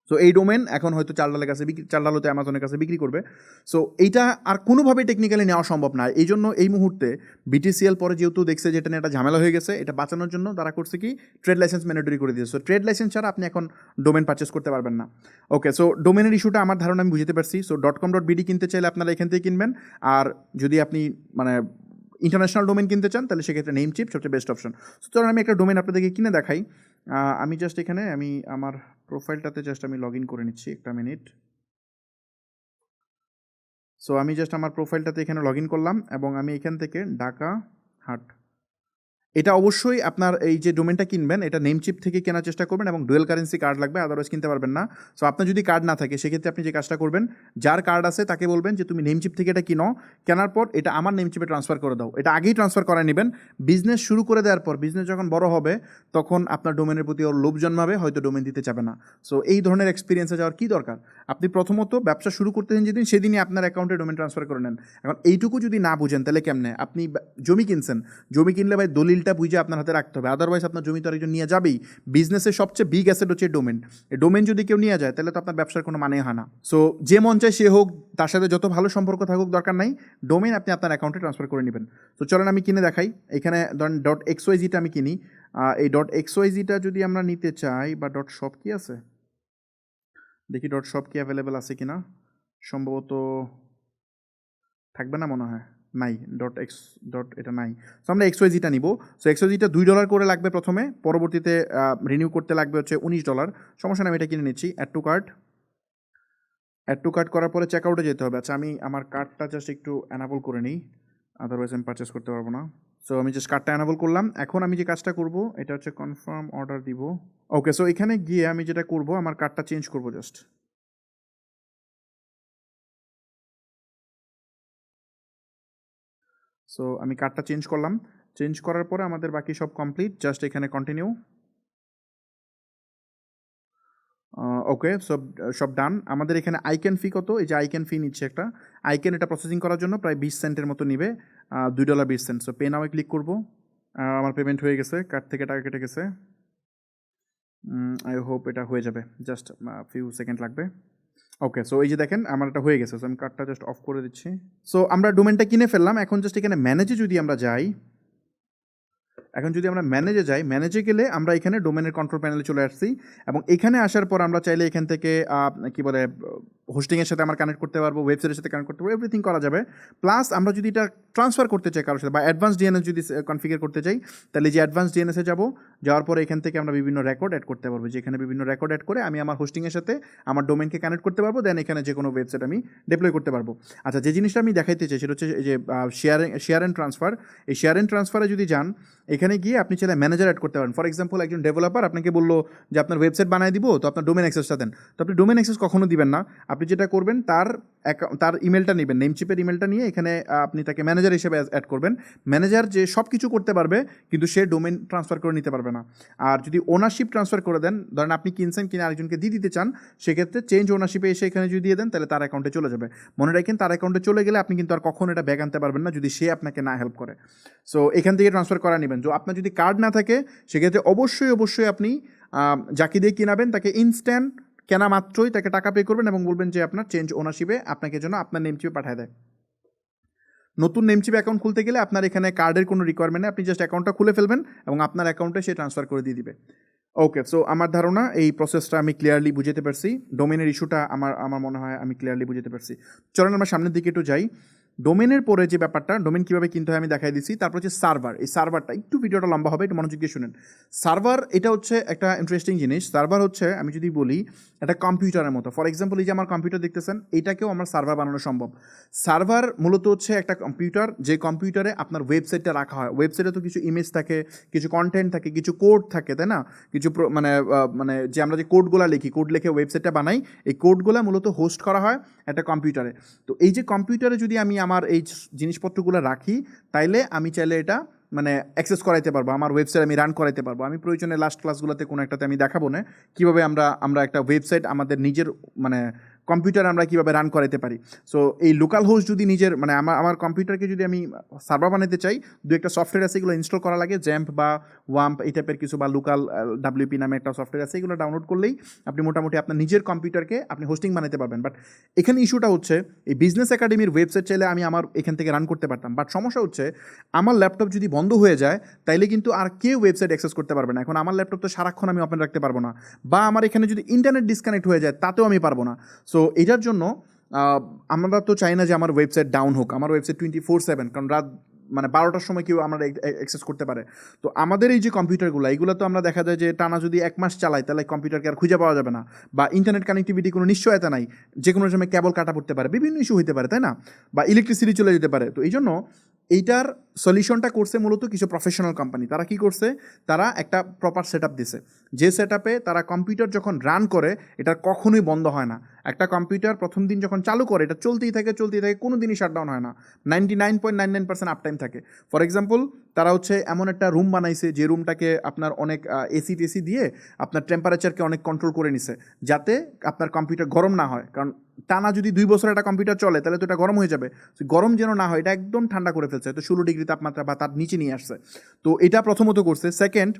সো এই ডোমেন এখন হয়তো চালডালের কাছে চালডাল হতে অ্যামাজনের কাছে বিক্রি করবে। সো এইটা আর কোনোভাবেই টেকনিক্যালি নেওয়া সম্ভব না। এই জন্য এই মুহূর্তে BTCL পরে যেহেতু দেখছে যে এটা নিয়ে একটা ঝামেলা হয়ে গেছে, এটা বাঁচানোর জন্য তারা করছে কি ট্রেড লাইসেন্স ম্যান্ডেটরি করে দিয়েছে। সো ট্রেড লাইসেন্স ছাড়া আপনি এখন ডোমেন পারচেস করতে পারবেন না। ওকে, সো ডোমেনের ইস্যুটা আমার ধারণা আমি বুঝতে পারছি। সো .com.bd কিনতে চাইলে আপনারা এখান থেকে কিনবেন। আর যদি আপনি মানে ইন্টারন্যাশনাল ডোমেন কিনতে চান, তাহলে সেক্ষেত্রে নেমচিপ সবচেয়ে বেস্ট অপশন। সুতরাং আমি একটা ডোমেন আপনাদেরকে কিনে দেখাই। আমি জাস্ট এখানে আমি আমার প্রোফাইলটাতে জাস্ট আমি লগ ইন করে নিচ্ছি, একটা মিনিট। সো আমি জাস্ট আমার প্রোফাইলটাতে এখানে লগ ইন করলাম, এবং আমি এখান থেকে ঢাকা হাট, এটা অবশ্যই আপনার এই যে ডোমেনটা কিনবেন এটা নেমচিপ থেকে কেনার চেষ্টা করবেন এবং ডুয়েল কারেন্সি কার্ড লাগবে, আদারওয়াইজ কিনতে পারবেন না। সো আপনার যদি কার্ড না থাকে সেক্ষেত্রে আপনি যে কাজটা করবেন, যার কার্ড আছে তাকে বলবেন যে তুমি নেমচিপ থেকে এটা কিনো, কেনার পর এটা আমার নেমচিপে ট্রান্সফার করে দাও। এটা আগেই ট্রান্সফার করে নেবেন। বিজনেস শুরু করে দেওয়ার পর বিজনেস যখন বড় হবে তখন আপনার ডোমেনের প্রতি ওর লোভ জন্মাবে, হয়তো ডোমেন দিতে চাবে না। সো এই ধরনের এক্সপিরিয়েন্সে যাওয়ার কী দরকার? আপনি প্রথমত ব্যবসা শুরু করতেছেন যেদিন, সেদিনই আপনার অ্যাকাউন্টে ডোমেন ট্রান্সফার করে নেন। এখন এইটুকু যদি না বুঝেন তাহলে কেমনে? আপনি জমি কিনছেন, জমি কিনলে ভাই দলিলটা বুঝে আপনার হাতে রাখতে হবে, আদারওয়াইজ আপনার জমি তো আরেকজন নিয়ে যাবেই। বিজনেসের সবচেয়ে বিগ অ্যাসেট হচ্ছে ডোমেন। এই ডোমেন যদি কেউ নিয়ে যায় তাহলে তো আপনার ব্যবসার কোনো মানে হয় না। সো যে মন চায় সে হোক, তার সাথে যত ভালো সম্পর্ক থাকুক দরকার নাই, ডোমেন আপনি আপনার অ্যাকাউন্টে ট্রান্সফার করে নেবেন। তো চলেন আমি কিনে দেখাই। এখানে ধরেন .xyzটা আমি কিনি। এই .xyzটা যদি আমরা নিতে চাই, বা .shop কি আছে দেখি, .shop কি অ্যাভেলেবেল আছে কিনা। সম্ভবত থাকবে না মনে হয়, নাই। .x এটা নাই। সো আমরা XYZটা নিব। সো XYZটা $2 করে লাগবে প্রথমে, পরবর্তীতে রিনিউ করতে লাগবে হচ্ছে $19। সমস্যা নেই, আমি এটা কিনে নিচ্ছি। অ্যাড টু কার্ট করার পরে চেক আউটে যেতে হবে। আচ্ছা, আমি আমার কার্ডটা জাস্ট একটু অ্যানাবল করে নিই, আদারওয়াইজ আমি পারচেস করতে পারবো না। সো আমি জাস্ট কার্ডটা অ্যানাবল করলাম। এখন আমি যে কাজটা করব এটা হচ্ছে কনফার্ম অর্ডার দিব। ওকে, সো এখানে গিয়ে আমি যেটা করব, আমার কার্ডটা চেঞ্জ করব জাস্ট। সো আমি কার্ডটা চেঞ্জ করলাম। চেঞ্জ করার পরে আমাদের বাকি সব কমপ্লিট, জাস্ট এখানে কন্টিনিউ। ওকে, সব ডান। আমাদের এখানে আইক্যান ফি কত? এই যে আইক্যান ফি নিচ্ছে একটা। আইক্যান এটা প্রসেসিং করার জন্য প্রায় 20 সেন্টের মতো নিবে, $2.20। সো পে নাও ক্লিক করব। আমার পেমেন্ট হয়ে গেছে, কার্ড থেকে টাকা কেটে গেছে। আই হোপ এটা হয়ে যাবে, জাস্ট ফিউ সেকেন্ড লাগবে। ওকে, সো এই যে দেখেন আমার এটা হয়ে গেছে। সো আমি কার্ডটা জাস্ট অফ করে দিচ্ছি। সো আমরা ডোমেনটা কিনে ফেললাম। এখন জাস্ট এখানে ম্যানেজে যদি আমরা যাই, ম্যানেজে গেলে আমরা এখানে ডোমেনের কন্ট্রোল প্যানেলে চলে আসছি, এবং এখানে আসার পর আমরা চাইলে এখান থেকে কি বলে হোস্টিংয়ের সাথে আমরা কানেক্ট করতে পারবো, ওয়েবসাইটের সাথে কানেক্ট করতে পারবো, এভরিথিং করা যাবে। প্লাস আমরা যদি এটা ট্রান্সফার করতে চাই কারোর সাথে, বা অ্যাডভান্স ডিএনএস যদি কনফিগার করতে চাই, তাহলে যে অ্যাডভান্স ডিএনএসে যাওয়ার পরে এখান থেকে আমরা বিভিন্ন রেকর্ড অ্যাড করতে পারবো। যেখানে বিভিন্ন রেকর্ড অ্যাড করে আমি আমার হোস্টিংয়ের সাথে আমার ডোমেনকে কানেক্ট করতে পারবো, দেন এখানে যে কোনো ওয়েবসাইট আমি ডিপ্লয় করতে পারবো। আচ্ছা, যে জিনিসটা আমি দেখাইতে চাই সেটা হচ্ছে এই যে শেয়ার অ্যান্ড ট্রান্সফার। এই শেয়ার অ্যান্ড ট্রান্সফারে যদি যান, এখানে গিয়ে আপনি চাইলে ম্যানেজার অ্যাড করতে পারেন। ফর এক্সাম্পল, একজন ডেভেলপার আপনাকে বললো যে আপনার ওয়েবসাইট বানিয়ে দিব, তো আপনার ডোমেন অ্যাক্সেসটা দেন। তো আপনি ডোমেন অ্যাক্সেস কখনো দিবেন না। আপনি যেটা করবেন, তার ইমেলটা নেবেন, নেমচিপের ইমেলটা নিয়ে এখানে আপনি তাকে ম্যানেজার হিসেবে অ্যাড করবেন। ম্যানেজার যে সব কিছু করতে পারবে, কিন্তু সে ডোমেন ট্রান্সফার করে নিতে পারবে না। আর যদি ওনারশিপ ট্রান্সফার করে দেন, ধরেন আপনি কিনছেন, কিনে আরেকজনকে দিয়ে দিতে চান, সেক্ষেত্রে চেঞ্জ ওনারশিপে এসে এখানে যদি দিয়ে দেন, তাহলে তার অ্যাকাউন্টে চলে যাবে। মনে রাখেন, তার অ্যাকাউন্টে চলে গেলে আপনি কিন্তু আর কখনো এটা ব্যাক আনতে পারবেন না, যদি সে আপনাকে না হেল্প করে। সো এখান থেকে ট্রান্সফার করা নেবেন। তো আপনার যদি কার্ড না থাকে, সেক্ষেত্রে অবশ্যই আপনি যাকে দিয়ে কিনাবেন তাকে ইনস্ট্যান্ট কেনা মাত্রই তাকে টাকা পে করবেন এবং বলবেন যে আপনার চেঞ্জ ওনারশিপে আপনাকে যেন আপনার নেমচিপে পাঠিয়ে দেয়। নতুন নেমচিপ অ্যাকাউন্ট খুলতে গেলে আপনার এখানে কার্ডের কোনো রিকোয়ারমেন্ট নেই, আপনি জাস্ট অ্যাকাউন্টটা খুলে ফেলবেন এবং আপনার অ্যাকাউন্টে সে ট্রান্সফার করে দিয়ে দিবে। ওকে, সো আমার ধারণা এই প্রসেসটা আমি ক্লিয়ারলি বুঝতে পারছি। ডোমেনের ইস্যুটা আমার মনে হয় আমি ক্লিয়ারলি বুঝতে পারছি। চলেন আমরা সামনের দিকে একটু যাই। ডোমেনের পরে যে ব্যাপারটা, ডোমেন কীভাবে কিনতে হয় আমি দেখাই দিচ্ছি। তারপর হচ্ছে সার্ভার। এই সার্ভারটা একটু ভিডিওটা লম্বা হবে, একটু মনোযোগ দিয়ে শুনেন। সার্ভার এটা হচ্ছে একটা ইন্টারেস্টিং জিনিস। সার্ভার হচ্ছে, আমি যদি বলি, একটা কম্পিউটারের মতো। ফর এক্সাম্পল, এই যে আমার কম্পিউটার দেখতেছেন, এটাকেও আমার সার্ভার বানানো সম্ভব। সার্ভার মূলত হচ্ছে একটা কম্পিউটার, যে কম্পিউটারে আপনার ওয়েবসাইটটা রাখা হয়। ওয়েবসাইটে তো কিছু ইমেজ থাকে, কিছু কন্টেন্ট থাকে, কিছু কোড থাকে, তাই না? কিছু মানে যে আমরা যে কোডগুলো লিখি, কোড লিখে ওয়েবসাইটটা বানাই, এই কোডগুলো মূলত হোস্ট করা হয় একটা কম্পিউটারে। তো এই যে কম্পিউটারে যদি আমি আমার এই জিনিসপত্রগুলো রাখি, তাইলে আমি চাইলে এটা মানে অ্যাক্সেস করাইতে পারবো, আমার ওয়েবসাইট আমি রান করাইতে পারবো। আমি প্রয়োজনে লাস্ট ক্লাসগুলোতে কোনো একটাতে আমি দেখাবো না কীভাবে আমরা একটা ওয়েবসাইট আমাদের নিজের মানে কম্পিউটার আমরা কীভাবে রান করাইতে পারি। সো এই লোকাল হোস্ট যদি নিজের মানে আমার কম্পিউটারকে যদি আমি সার্ভার বানাতে চাই, দু একটা সফটওয়্যার আছে, এগুলো ইনস্টল করা লাগে, জ্যাম্প বা ওয়াম্প এই টাইপের কিছু, বা লোকাল WP নামে একটা সফটওয়্যার আছে, এগুলো ডাউনলোড করলেই আপনি মোটামুটি আপনার নিজের কম্পিউটারকে আপনি হোস্টিং বানাতে পারবেন। বাট এখানে ইস্যুটা হচ্ছে, এই বিজনেস একাডেমির ওয়েবসাইট চাইলে আমি আমার এখান থেকে রান করতে পারতাম, বাট সমস্যা হচ্ছে আমার ল্যাপটপ যদি বন্ধ হয়ে যায়, তাইলে কিন্তু আর কেউ ওয়েবসাইট অ্যাক্সেস করতে পারবে না। এখন আমার ল্যাপটপ তো সারাক্ষণ আমি ওপেন রাখতে পারবো না, বা আমার এখানে যদি ইন্টারনেট ডিসকানেক্ট হয়ে যায়, তাতেও আমি পারবো না। সো এটার জন্য আমরা তো চাই না যে আমার ওয়েবসাইট ডাউন হোক, আমার ওয়েবসাইট 24/7, কারণ রাত মানে 12টার সময় কেউ আমরা অ্যাক্সেস করতে পারে। তো আমাদের এই যে কম্পিউটারগুলো, এইগুলো তো আমরা দেখা যায় যে টানা যদি 1 মাস চালাই, তাহলে কম্পিউটারকে আর খুঁজে পাওয়া যাবে না, বা ইন্টারনেট কানেক্টিভিটি কোনো নিশ্চয়তা নাই, যে কোনো সময় কেবল কাটা পড়তে পারে, বিভিন্ন ইস্যু হতে পারে, তাই না? বা ইলেকট্রিসিটি চলে যেতে পারে। তো এই জন্য এইটার সলিউশনটা করছে মূলত কিছু প্রফেশনাল কোম্পানি। তারা কি করছে, তারা একটা প্রপার সেট আপ দিছে, যে সেট আপে তারা কম্পিউটার যখন রান করে এটা কখনোই বন্ধ হয় না। একটা কম্পিউটার প্রথম দিন যখন চালু করে এটা চলতেই থাকে, কোনো দিনই শাটডাউন হয় না, 99.99% আপ টাইম থাকে। ফর এক্সাম্পল, তারা হচ্ছে এমন একটা রুম বানাইছে যে রুমটাকে আপনার অনেক এসি টেসি দিয়ে আপনার টেম্পারেচারকে অনেক কন্ট্রোল করে নিছে, যাতে আপনার কম্পিউটার গরম না হয়। কারণ টানা যদি 2 বছর একটা কম্পিউটার চলে তাহলে তো এটা গরম হয়ে যাবে, গরম যেন না হয় এটা একদম ঠান্ডা করে ফেলছে, তো 16 ডিগ্রি তাপমাত্রা বা তার নিচে নিয়ে আসছে। তো এটা প্রথমত করছে। সেকেন্ড,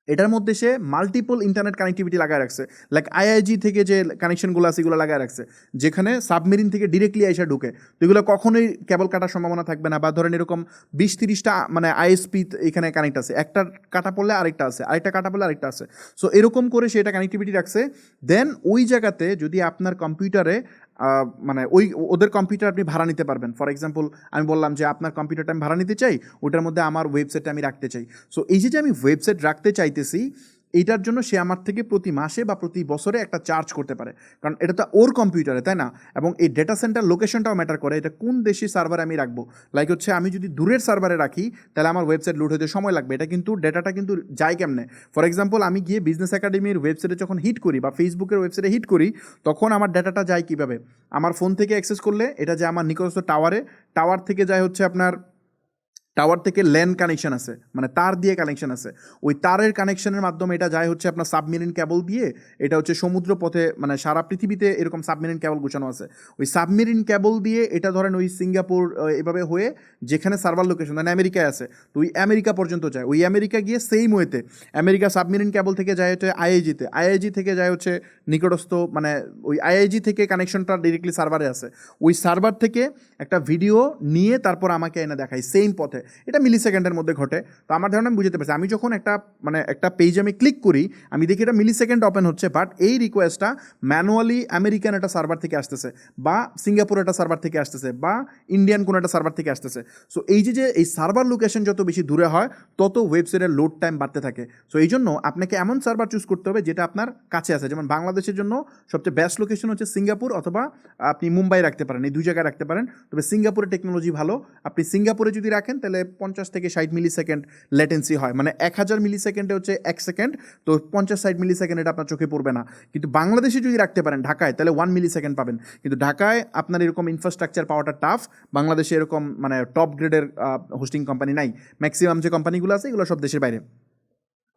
এটার মধ্যে সে মাল্টিপল ইন্টারনেট কানেক্টিভিটি লাগায় রাখছে, লাইক আইআইজি থেকে যে কানেকশনগুলো আছে এগুলো লাগায় রাখছে, যেখানে সাবমেরিন থেকে ডিরেক্টলি আইসা ঢুকে। তো এগুলো কখনোই কেবল কাটার সম্ভাবনা থাকবে না, বা ধরেন এরকম 20-30টা মানে আইএসপি এখানে কানেক্ট আছে, একটা কাটা পড়লে আরেকটা আছে, আরেকটা কাটা পড়লে আরেকটা আছে। সো এরকম করে সে এটা কানেক্টিভিটি রাখছে। দেন ওই জায়গাতে যদি আপনার কম্পিউটারে মানে ওদের কম্পিউটার আপনি ভাড়া নিতে পারবেন। ফর এক্সাম্পল, আমি বললাম যে আপনার কম্পিউটারটা আমি ভাড়া নিতে চাই, ওটার মধ্যে আমার ওয়েবসাইটটা আমি রাখতে চাই। সো এই যে আমি ওয়েবসাইট রাখতে চাইতেছি, এইটার জন্য সে আমার থেকে প্রতি মাসে বা প্রতি বছরে একটা চার্জ করতে পারে, কারণ এটা তো ওর কম্পিউটারে, তাই না? এবং এই ডেটা সেন্টার লোকেশনটাও ম্যাটার করে, এটা কোন দেশি সার্ভারে আমি রাখবো। লাইক হচ্ছে আমি যদি দূরের সার্ভারে রাখি তাহলে আমার ওয়েবসাইট লোড হতে সময় লাগবে, এটা কিন্তু ডেটাটা কিন্তু যায় কেমনে। ফর এক্সাম্পল, আমি গিয়ে বিজনেস একাডেমির ওয়েবসাইটে যখন হিট করি বা ফেসবুকের ওয়েবসাইটে হিট করি, তখন আমার ডেটাটা যায় কীভাবে? আমার ফোন থেকে অ্যাক্সেস করলে এটা যায় আমার নিকটস্থ টাওয়ারে, টাওয়ার থেকে যায় হচ্ছে আপনার টাওয়ার থেকে ল্যান কানেকশন আছে, মানে তার দিয়ে কানেকশন আছে, ওই তারের কানেকশনের মাধ্যমে এটা যায় হচ্ছে আপনার সাবমেরিন কেবল দিয়ে, এটা হচ্ছে সমুদ্র পথে, মানে সারা পৃথিবীতে এরকম সাবমেরিন কেবল গুছানো আছে। ওই সাবমেরিন কেবল দিয়ে এটা ধরেন ওই সিঙ্গাপুর এভাবে হয়ে যেখানে সার্ভার লোকেশন মানে আমেরিকায় আছে, তো ওই আমেরিকা পর্যন্ত যায়, ওই আমেরিকা গিয়ে সেম ওয়েতে আমেরিকা সাবমেরিন কেবল থেকে যায় হচ্ছে আইআইজিতে, আইআইজি থেকে যায় হচ্ছে নিকটস্থ, মানে ওই আইআইজি থেকে কানেকশনটা ডিরেক্টলি সার্ভারে আছে, ওই সার্ভার থেকে একটা ভিডিও নিয়ে তারপর আমাকে এনে দেখায় সেম পথে। এটা মিলি সেকেন্ডের মধ্যে ঘটে। তো আমার ধারণা আমি বুঝতে পারছি, আমি যখন একটা পেজ আমি ক্লিক করি, আমি দেখি এটা মিলি সেকেন্ড ওপেন হচ্ছে, বাট এই রিকোয়েস্টটা ম্যানুয়ালি আমেরিকান একটা সার্ভার থেকে আসতেছে, বা সিঙ্গাপুর একটা সার্ভার থেকে আসতেছে, বা ইন্ডিয়ান কোনো একটা সার্ভার থেকে আসতেছে। সো এই যে এই সার্ভার লোকেশন যত বেশি দূরে হয় তত ওয়েবসাইটের লোড টাইম বাড়তে থাকে। সো এই জন্য আপনাকে এমন সার্ভার চুজ করতে হবে যেটা আপনার কাছে আছে। যেমন বাংলাদেশের জন্য সবচেয়ে বেস্ট লোকেশন হচ্ছে সিঙ্গাপুর, অথবা আপনি মুম্বাই রাখতে পারেন, এই দুই জায়গায় রাখতে পারেন। তবে সিঙ্গাপুরের টেকনোলজি ভালো, আপনি সিঙ্গাপুরে যদি রাখেন তাহলে 50 থেকে 60 মিলি সেকেন্ড লেটেন্সি হয়, মানে 1000 মিলি সেকেন্ডে হচ্ছে 1 সেকেন্ড, তো 50-60 মিলি সেকেন্ড এটা আপনার চোখে পড়বে না। কিন্তু বাংলাদেশে যদি রাখতে পারেন ঢাকায়, তাহলে 1 মিলি সেকেন্ড পাবেন। কিন্তু ঢাকায় আপনার এরকম ইনফ্রাস্ট্রাকচার পাওয়াটা টাফ, বাংলাদেশে এরকম মানে টপ গ্রেডের হোস্টিং কোম্পানি নাই, ম্যাক্সিমাম যে কোম্পানিগুলো আছে এগুলো সব দেশের বাইরে।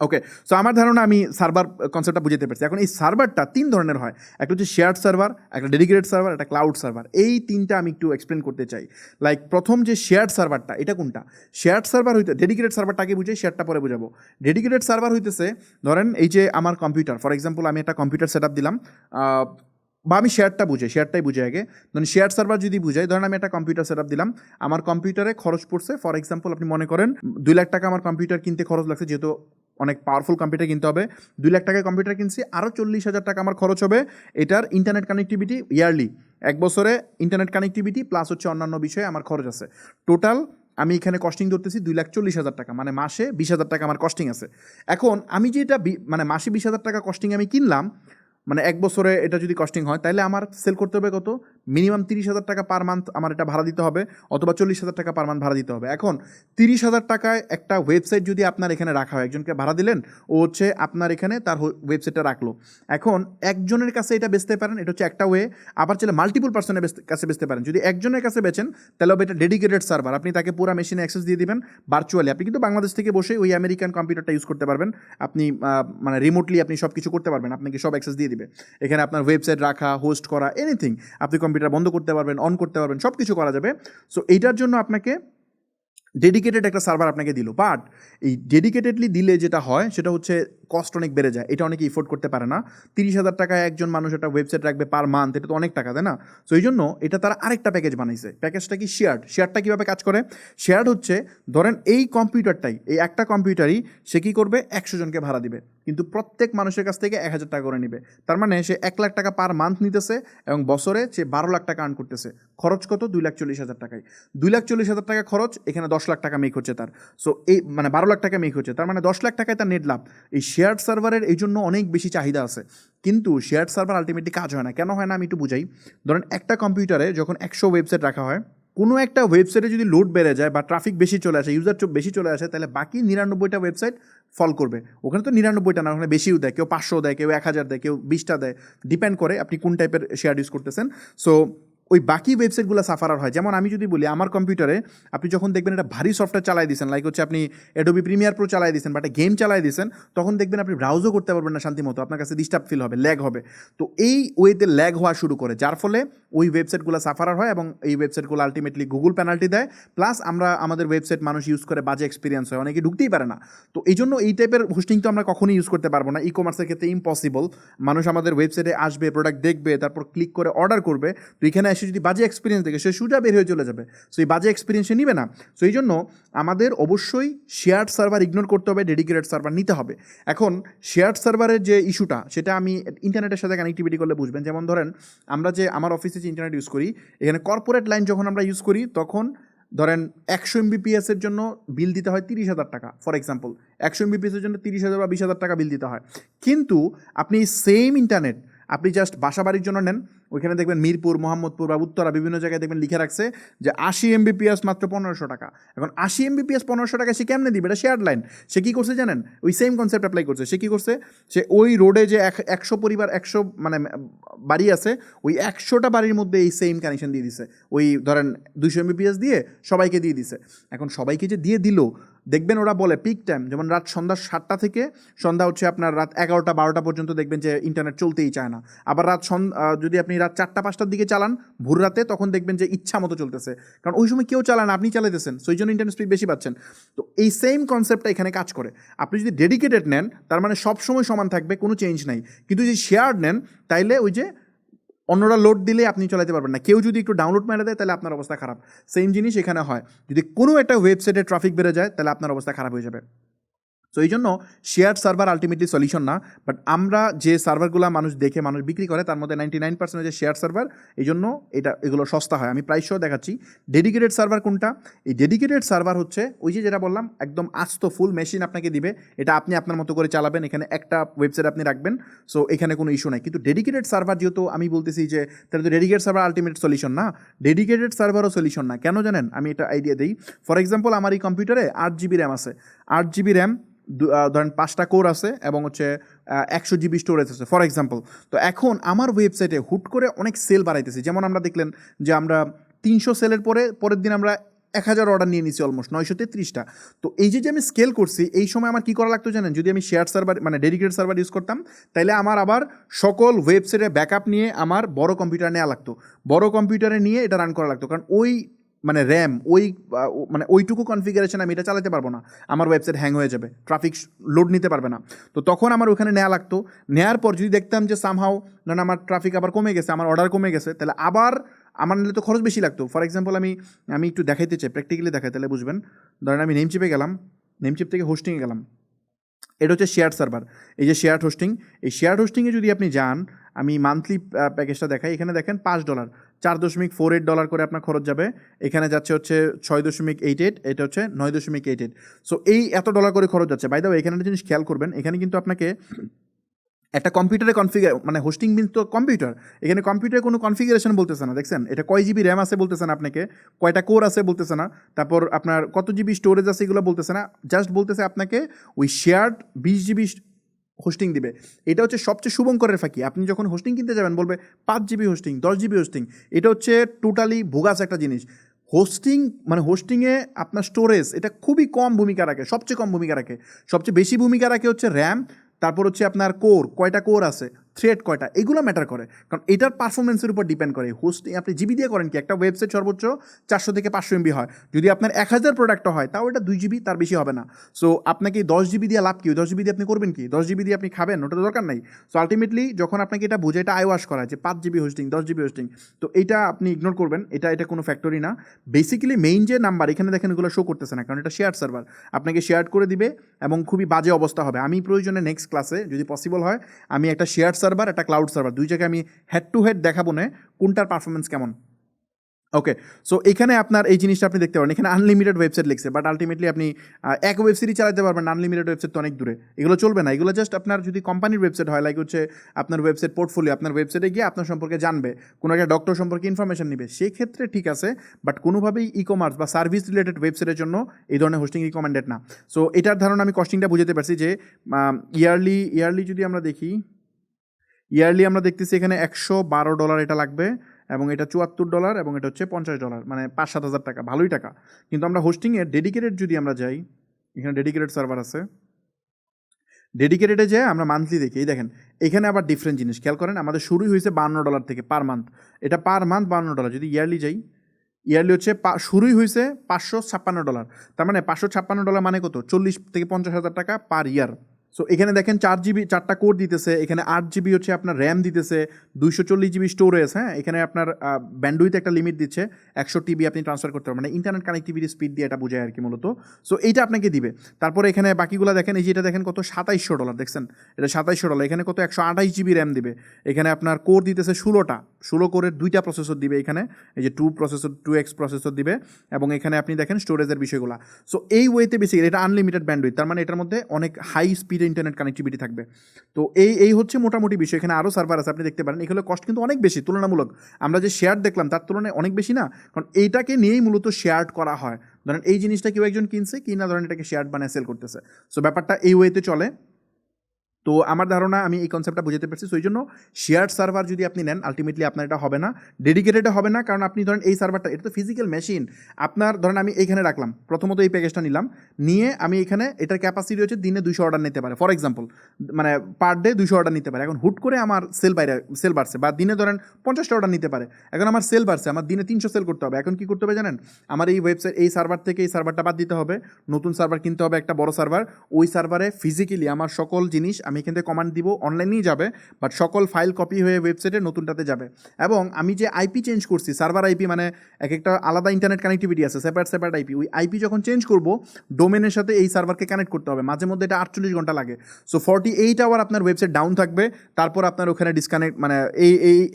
ওকে, সো আমার ধারণা আমি সার্ভার কনসেপ্টটা বুঝতে পারছি। এখন এই সার্ভারটা 3 ধরনের হয়, একটা হচ্ছে শেয়ার্ড সার্ভার, একটা ডেডিকেটেড সার্ভার, একটা ক্লাউড সার্ভার। এই 3টা আমি একটু এক্সপ্লেন করতে চাই। লাইক প্রথম যে শেয়ার্ড সার্ভারটা, এটা কোনটা? শেয়ার্ড সার্ভার হইতে, ডেডিকেটেড সার্ভারটাকে বুঝাই, শেয়ারটা পরে বুঝাবো। ডেডিকেটেড সার্ভার হইতেছে, ধরেন এই যে আমার কম্পিউটার, ফর এক্সাম্পল আমি একটা কম্পিউটার সেট আপ দিলাম, বা আমি শেয়ারটাই বুঝে আগে। ধরেন শেয়ার সার্ভার যদি বুঝাই, ধরেন আমি একটা কম্পিউটার সেট আপ দিলাম, আমার কম্পিউটারে খরচ পড়ছে, ফর এক্সাম্পল আপনি মনে করেন 2 লাখ টাকা আমার কম্পিউটার কিনতে খরচ লাগছে, যেহেতু অনেক পাওয়ারফুল কম্পিউটার কিনতে হবে, 2 লাখ টাকায় কম্পিউটার কিনছি, আরও 40,000 টাকা আমার খরচ হবে এটার ইন্টারনেট কানেক্টিভিটি ইয়ারলি, 1 বছরে ইন্টারনেট কানেক্টিভিটি প্লাস হচ্ছে অন্যান্য বিষয়ে আমার খরচ আছে। টোটাল আমি এখানে কস্টিং ধরতেছি 2,40,000 টাকা, মানে মাসে 20,000 টাকা আমার কস্টিং আছে। এখন আমি যে এটা মানে মাসে 20,000 টাকা কস্টিং আমি কিনলাম, মানে 1 বছরে এটা যদি কস্টিং হয়, তাহলে আমার সেল করতে হবে কত? মিনিমাম 30,000 টাকা পার মান্থ আমার এটা ভাড়া দিতে হবে, অথবা 40,000 টাকা পার মান্থ ভাড়া দিতে হবে। এখন 30,000 টাকায় একটা ওয়েবসাইট যদি আপনার এখানে রাখা হয়, একজনকে ভাড়া দিলেন, ও হচ্ছে আপনার এখানে তার ওয়েবসাইটটা রাখলো। এখন একজনের কাছে এটা বেচতে পারেন, এটা হচ্ছে একটা ওয়ে। আবার চাইলে মাল্টিপল পার্সনের কাছে বেচতে পারেন। যদি একজনের কাছে বেচেন তাহলে হবে এটা ডেডিকেটেড সার্ভার, আপনি তাকে পুরো মেশিনে অ্যাক্সেস দিয়ে দিবেন ভার্চুয়ালি। আপনি কিন্তু বাংলাদেশ থেকে বসে ওই আমেরিকান কম্পিউটারটা ইউজ করতে পারবেন, আপনি মানে রিমোটলি আপনি সব কিছু করতে পারবেন, আপনাকে সব অ্যাক্সেস দিয়ে দিবে। এখানে আপনার ওয়েবসাইট রাখা, হোস্ট করা, এনিথিং, আপনি কম্পিউটার বন্ধ করতে পারবেন, অন করতে পারবেন, সব কিছু করা যাবে। সো এইটার জন্য আপনাকে ডেডিকেটেড একটা সার্ভার আপনাকে দিল। বাট এই ডেডিকেটেডলি দিলে যেটা হয় সেটা হচ্ছে কস্ট অনেক বেড়ে যায়, এটা অনেকে ইফোর্ড করতে পারে না। 30,000 টাকায় একজন মানুষ একটা ওয়েবসাইট রাখবে পার মান্থ, এটা তো অনেক টাকা, তাই না? সো এই জন্য এটা তারা আরেকটা প্যাকেজ বানাইছে। প্যাকেজটা কি? শেয়ারটা কীভাবে কাজ করে? শেয়ার হচ্ছে, ধরেন এই কম্পিউটারটাই, এই একটা কম্পিউটারই সে কী করবে, 100 জনকে ভাড়া দিবে, কিন্তু প্রত্যেক মানুষের কাছ থেকে 1,000 টাকা করে নেবে। তার মানে সে 1 লাখ টাকা পার মান্থ নিতেছে, এবং বছরে সে 12 লাখ টাকা আর্ন করতেছে। খরচ কত? 2,40,000 টাকায়। 2,40,000 টাকা খরচ, এখানে 10 লাখ টাকা মেক হচ্ছে তার। সো এই মানে 12 লাখ টাকা মেক হচ্ছে, তার মানে 10 লাখ টাকায় তার নেট লাভ। এই শেয়ার্ড সার্ভারের এই জন্য অনেক বেশি চাহিদা আছে, কিন্তু শেয়ার্ড সার্ভার আলটিমেটলি কাজ হয় না। কেন হয় না আমি একটু বুঝাই। ধরেন একটা কম্পিউটারে যখন 100 ওয়েবসাইট রাখা হয়, কোনো একটা ওয়েবসাইটে যদি লোড বেড়ে যায় বা ট্রাফিক বেশি চলে আসে, ইউজার বেশি চলে আসে, তাহলে বাকি 99টা ওয়েবসাইট ফল করবে। ওখানে তো 99টা না, ওখানে বেশিও দেয়, কেউ 500 দেয়, কেউ 1000 দেয়, কেউ 20টা দেয়, ডিপেন্ড করে আপনি কোন টাইপের শেয়ার ইউজ করতেছেন। সো ওই বাকি ওয়েবসাইটগুলো সাফারার হয়। যেমন আমি যদি বলি, আমার কম্পিউটারে আপনি যখন দেখবেন একটা ভারী সফটওয়্যার চালাই দিয়েছেন, লাইক হচ্ছে আপনি অ্যাডোবি প্রিমিয়ার প্রো চালাই দিয়েছেন বা একটা গেম চালাই দিয়েছেন, তখন দেখবেন আপনি ব্রাউজও করতে পারবেন না শান্তি মতো, আপনার কাছে ডিস্টার্ব ফিল হবে, ল্যাগ হবে। তো এই ওয়েতে ল্যাগ হওয়া শুরু করে, যার ফলে ওই ওয়েবসাইটগুলো সাফারার হয় এবং এই ওয়েবসাইটগুলো আলটিমেটলি গুগল পেনাল্টি দেয়। প্লাস আমাদের ওয়েবসাইট মানুষ ইউজ করে বাজে এক্সপিরিয়েন্স হয়, অনেকে ঢুকতেই পারে না। তো এই জন্য এই টাইপের হোস্টিং তো আমরা কখনোই ইউজ করতে পারবো না, ই কমার্সের ক্ষেত্রে ইম্পসিবল। মানুষ আমাদের ওয়েবসাইটে আসবে, প্রোডাক্ট দেখবে, তারপর ক্লিক করে অর্ডার করবে। তো এখানে এসে যদি বাজে এক্সপিরিয়েন্স দেখে, সে সোজা বের হয়ে চলে যাবে। সো এই বাজে এক্সপিরিয়েন্স সে নিবে না। সো এই জন্য আমাদের অবশ্যই শেয়ার্ড সার্ভার ইগনোর করতে হবে, ডেডিকেটেড সার্ভার নিতে হবে। এখন শেয়ার্ড সার্ভারের যে ইস্যুটা, সেটা আমি ইন্টারনেটের সাথে কানেক্টিভিটি করলে বুঝবেন। যেমন ধরেন, আমরা যে আমার অফিসে যে ইন্টারনেট ইউজ করি, এখানে কর্পোরেট লাইন যখন আমরা ইউজ করি, তখন ধরেন 100 MBPS-এর জন্য বিল দিতে হয় 30,000 টাকা, ফর এক্সাম্পল। 100 MBPS-এর জন্য 30,000 বা 20,000 টাকা বিল দিতে হয়। কিন্তু আপনি সেম ইন্টারনেট আপনি জাস্ট বাসা বাড়ির জন্য নেন, ওইখানে দেখবেন মিরপুর, মোহাম্মদপুর বা উত্তরা বিভিন্ন জায়গায় দেখবেন লিখে রাখছে যে 80 MBPS মাত্র 1500 টাকা। এখন 80 MBPS 1500 টাকা সে কেমনে দিবে? এটা শেয়ার্ড লাইন। সে কী করছে জানেন? ওই সেম কনসেপ্ট অ্যাপ্লাই করছে। সে কী করছে? সে ওই রোডে যে 100 পরিবার, 100 মানে বাড়ি আছে, ওই 100টা বাড়ির মধ্যে এই সেম কানেকশন দিয়ে দিছে। ওই ধরেন 200 MBPS দিয়ে সবাইকে দিয়ে দিছে। এখন সবাইকে যে দিয়ে দিল, দেখবেন ওরা বলে পিক টাইম, যেমন রাত সন্ধ্যা 7টা থেকে সন্ধ্যা হচ্ছে আপনার রাত 11টা 12টা পর্যন্ত দেখবেন যে ইন্টারনেট চলতেই চায় না। আবার যদি আপনি রাত 4টা 5টার দিকে চালান ভোর রাতে, তখন দেখবেন যে ইচ্ছা মতো চলতেছে, কারণ ওই সময় কেউ চালান, আপনি চালাইতেছেন, সেই জন্য ইন্টারনেট স্পিড বেশি পাচ্ছেন। তো এই সেম কনসেপ্টটা এখানে কাজ করে। আপনি যদি ডেডিকেটেড নেন, তার মানে সব সময় সমান থাকবে, কোনো চেঞ্জ নাই। কিন্তু যদি শেয়ার্ড নেন, তাইলে ওই যে অন্যরা লোড দিলে আপনি চালাতে পারবেন না, কেউ যদি একটু ডাউনলোড মেরে দেয় তাহলে আপনার অবস্থা খারাপ। সেম জিনিস এখানে হয়, যদি কোনো একটা ওয়েবসাইটে ট্রাফিক বেড়ে যায় তাহলে আপনার অবস্থা খারাপ হয়ে যাবে। সো এই জন্য শেয়ার্ড সার্ভার আলটিমেটলি সলিউশন না। বাট আমরা যে সার্ভারগুলো মানুষ দেখে মানুষ বিক্রি করে, তার মধ্যে 99% যে শেয়ার সার্ভার, এই জন্য এগুলো সস্তা হয়। আমি প্রাইসও দেখাচ্ছি। ডেডিকেটেড সার্ভার কোনটা? এই ডেডিকেটেড সার্ভার হচ্ছে ওই যে যেটা বললাম, একদম আস্ত ফুল মেশিন আপনাকে দিবে, এটা আপনি আপনার মতো করে চালাবেন, এখানে একটা ওয়েবসাইট আপনি রাখবেন। সো এখানে কোনো ইস্যু নাই। কিন্তু ডেডিকেটেড সার্ভার, যেহেতু আমি বলতেছি যে তাহলে তো ডেডিকেটেড সার্ভার আলটিমেট সলিউশন না, ডেডিকেটেড সার্ভারও সলিউশন না। কেন জানেন? আমি এটা আইডিয়া দিই। ফর এক্সাম্পল, আমার এই কম্পিউটারে 8 GB র্যাম আছে। 8 GB র্যাম, ধরেন 5টা কোর আছে এবং হচ্ছে 100 GB স্টোরেজ আছে, ফর এক্সাম্পল। তো এখন আমার ওয়েবসাইটে হুট করে অনেক সেল বাড়াইতেছি। যেমন আমরা দেখলেন যে আমরা 300 সেলের পরের দিন আমরা 1000 অর্ডার নিয়ে নিচ্ছি, অলমোস্ট 933টা। তো এই যে আমি স্কেল করছি, এই সময় আমার কী করা লাগতো জানেন? যদি আমি শেয়ার সার্ভার মানে ডেডিকেটেড সার্ভার ইউজ করতাম, তাহলে আমার আবার সকল ওয়েবসাইটে ব্যাকআপ নিয়ে আমার বড় কম্পিউটার নেওয়া লাগতো, বড় কম্পিউটারে নিয়ে এটা রান করা লাগতো, কারণ ওই মানে র্যাম, মানে ওইটুকু কনফিগারেশন আমি এটা চালাতে পারবো না, আমার ওয়েবসাইট হ্যাং হয়ে যাবে, ট্রাফিক লোড নিতে পারবে না। তো তখন আমার ওখানে নেওয়া লাগতো। নেওয়ার পর যদি দেখতাম যে সামহাও ধরেন আমার ট্রাফিক আবার কমে গেছে, আমার অর্ডার কমে গেছে, তাহলে আবার আমার নিলে তো খরচ বেশি লাগতো। ফর এক্সাম্পল, আমি একটু দেখাইতে চাই, প্র্যাকটিক্যালি দেখাই, তাহলে বুঝবেন। ধরেন আমি নেমচিপে গেলাম, নেমচিপ থেকে হোস্টিংয়ে গেলাম। এটা হচ্ছে শেয়ার্ড সার্ভার। এই যে শেয়ার্ড হোস্টিং, এই শেয়ার্ড হোস্টিংয়ে যদি আপনি যান, আমি মান্থলি প্যাকেজটা দেখাই। এখানে দেখেন $5, $4.48 করে আপনার খরচ যাবে। এখানে যাচ্ছে হচ্ছে 6.88, এটা হচ্ছে 9.88। সো এই এত ডলার করে খরচ যাচ্ছে। বাই দ্য ওয়ে, এখানে একটা জিনিস খেয়াল করবেন, এখানে কিন্তু আপনাকে একটা কম্পিউটারে মানে হোস্টিং মিন্স তো কম্পিউটার, এখানে কম্পিউটারে কোনো কনফিগারেশন বলতেছে না, দেখছেন? এটা কয় জিবি র্যাম আছে বলতেছে না আপনাকে, কয়টা কোর আছে বলতেছে না, তারপর আপনার কত জিবি স্টোরেজ আছে এগুলো বলতেছে না, জাস্ট বলতেছে আপনাকে ওই শেয়ার্ড 20 GB হোস্টিং দিবে। এটা হচ্ছে সবচেয়ে শুভঙ্করের ফাঁকি। আপনি যখন হোস্টিং কিনতে যাবেন বলবে 5 GB হোস্টিং, 10 GB হোস্টিং। এটা হচ্ছে টোটালি ভোগাস একটা জিনিস। হোস্টিং মানে হোস্টিংয়ে আপনার স্টোরেজ এটা খুবই কম ভূমিকা রাখে, সবচেয়ে কম ভূমিকা রাখে। সবচেয়ে বেশি ভূমিকা রাখে হচ্ছে র্যাম, তারপর হচ্ছে আপনার কোর, কয়টা কোর আছে, থ্রেড কয়টা, এগুলো ম্যাটার করে, কারণ এটার পারফরমেন্সের উপর ডিপেন্ড করে। হোস্টিং আপনি জিবি দিয়ে করেন কি, একটা ওয়েবসাইট সর্বোচ্চ 400 থেকে 500 MB হয়। যদি আপনার 1000 প্রোডাক্টও হয়, তাও এটা 2 GB, তার বেশি হবে না। সো আপনাকে 10 GB দিয়ে লাভ কি? 10 GB দিয়ে আপনি করবেন কি? 10 GB দিয়ে আপনি খাবেন? ওটা তো দরকার নাই। সো আলটিমেটলি যখন আপনাকে এটা বোঝে, এটা আইওয়াশ করা যে 5 GB হোস্টিং, 10 GB হোস্টিং, তো এইটা আপনি ইগনোর করবেন। এটা কোনো ফ্যাক্টরি না। বেসিক্যালি মেইন যে নাম্বার এখানে দেখেন, এগুলো শো করতেছে না, কারণ এটা শেয়ার সার্ভার, আপনাকে শেয়ার করে দিবে এবং খুবই বাজে অবস্থা হবে। আমি প্রয়োজনে নেক্সট ক্লাসে যদি পসিবল হয়, আমি একটা শেয়ার সার্ভার, একটা ক্লাউড সার্ভার, দুই জায়গায় আমি হেড টু হেড দেখাবো না কোনটার পারফরমেন্স কেমন। ওকে, সো এখানে আপনার এই জিনিসটা আপনি দেখতে পারেন, এখানে আনলিমিটেড ওয়েবসাইট লিখছে, বাট আলটিমেটলি আপনি এক ওয়েবসাইটই চালাতে পারবেন, আনলিমিটেড ওয়েবসাইট তো অনেক দূরে, এগুলো চলবে না। এগুলো জাস্ট আপনার যদি কোম্পানির ওয়েবসাইট হয়, লাইক হচ্ছে আপনার ওয়েবসাইট পোর্টফোলিও, আপনার ওয়েবসাইটে গিয়ে আপনার সম্পর্কে জানবে, কোনো একটা ডক্টর সম্পর্কে ইনফরমেশন নেবে, সেক্ষেত্রে ঠিক আছে, বাট কোনোভাবেই ই কমার্স বা সার্ভিস রিলেটেড ওয়েবসাইটের জন্য এই ধরনের হোস্টিং রিকমেন্ডেড না। সো এটার ধারণা আমি কস্টিংটা বুঝতে পারছি যে ইয়ারলি যদি আমরা দেখি, ইয়ারলি আমরা দেখতেছি এখানে $112 এটা লাগবে, এবং এটা $74 এবং এটা হচ্ছে $50, মানে 5-7 হাজার টাকা, ভালোই টাকা। কিন্তু আমরা হোস্টিংয়ে ডেডিকেটেড যদি আমরা যাই, এখানে ডেডিকেটেড সার্ভার আছে, ডেডিকেটেডে যেয়ে আমরা মান্থলি দেখি, এই দেখেন এখানে আবার ডিফারেন্ট জিনিস খেয়াল করেন, আমাদের শুরুই হয়েছে $52 থেকে পার মান্থ, এটা পার মান্থ $52। যদি ইয়ারলি যাই, ইয়ারলি হচ্ছে শুরুই হয়েছে $556, তার মানে $556 মানে কত, 40-50 হাজার টাকা পার ইয়ার। সো এখানে দেখেন 4 GB 4টা কোড দিতেছে, এখানে 8 GB হচ্ছে আপনার র্যাম দিতেছে, 240 GB স্টোরেজ, হ্যাঁ, এখানে আপনার ব্যান্ডউইথ একটা লিমিট দিচ্ছে, 100 TB আপনি ট্রান্সফার করতে পারবেন, মানে ইন্টারনেট কানেক্টিভিটি স্পিড দিয়ে এটা বোঝায় আর কি মূলত। সো এইটা আপনাকে দিবে। তারপরে এখানে বাকিগুলো দেখেন, এই যে এটা দেখেন কত, $2700, দেখছেন এটা $2700। এখানে কত, 128 GB র্যাম দিবে, এখানে আপনার কোর দিতেছে 16 কোরের 2টা প্রসেসর দিবে, এখানে এই যে 2x প্রসেসর দিবে, এবং এখানে আপনি দেখেন স্টোরেজের বিষয়গুলো। সো এই ওয়েতে বেসিক্যালি এটা আনলিমিটেড ব্যান্ডউইথ, তার মানে এটার মধ্যে অনেক হাই স্পিড ইন্টারনেট কানেক্টিভিটি থাকবে। তো এই হচ্ছে মোটামুটি বিষয়। এখানে আরও সার্ভার আছে, আপনি দেখতে পারেন, এগুলো কস্ট কিন্তু অনেক বেশি তুলনামূলক, আমরা যে শেয়ার দেখলাম তার তুলনায় অনেক বেশি না, কারণ এইটাকে নিয়েই মূলত শেয়ার করা হয়। ধরেন এই জিনিসটা কেউ একজন কিনছে, কিনা ধরেন এটাকে শেয়ার বানায় সেল করতেছে। সো ব্যাপারটা এই ওয়েতে চলে। তো আমার ধারণা আমি এই কনসেপ্টটা বুঝতে পারছি। সো এই জন্য শেয়ার সার্ভার যদি আপনি নেন, আলটিমেটলি আপনার এটা হবে না, ডেডিকেটেডে হবে না, কারণ আপনি ধরেন এই সার্ভারটা, এটা তো ফিজিক্যাল মেশিন, আপনার ধরেন আমি এইখানে রাখলাম, প্রথমত এই প্যাকেজটা নিলাম, নিয়ে আমি এখানে এটার ক্যাপাসিটি হচ্ছে দিনে 200 অর্ডার নিতে পারে, ফর এক্সাম্পল, মানে পার ডে 200 অর্ডার নিতে পারে। এখন হুট করে আমার সেল বাড়ছে, বা দিনে ধরেন 50টা অর্ডার নিতে পারে, এখন আমার সেল বাড়ছে, আমার দিনে 300 সেল করতে হবে। এখন কী করতে হবে জানেন, আমার এই ওয়েবসাইট, এই সার্ভার থেকে এই সার্ভারটা বাদ দিতে হবে, নতুন সার্ভার কিনতে হবে, একটা বড় সার্ভার, ওই সার্ভারে ফিজিক্যালি আমার সকল জিনিস আমি এখান থেকে কমান্ড দিব, অনলাইনেই যাবে, বাট সকল ফাইল কপি হয়ে ওয়েবসাইটে নতুনটাতে যাবে। এবং আমি যে আইপি চেঞ্জ করছি, সার্ভার আইপি, মানে এক একটা আলাদা ইন্টারনেট কানেক্টিভিটি আছে, সেপারেট আইপি, ওই আইপি যখন চেঞ্জ করব, ডোমেনের সাথে এই সার্ভারকে কানেক্ট করতে হবে, মাঝে মধ্যে এটা 48 ঘন্টা লাগে। সো 48 আওয়ার আপনার ওয়েবসাইট ডাউন থাকবে, তারপর আপনার ওখানে ডিসকানেক্ট, মানে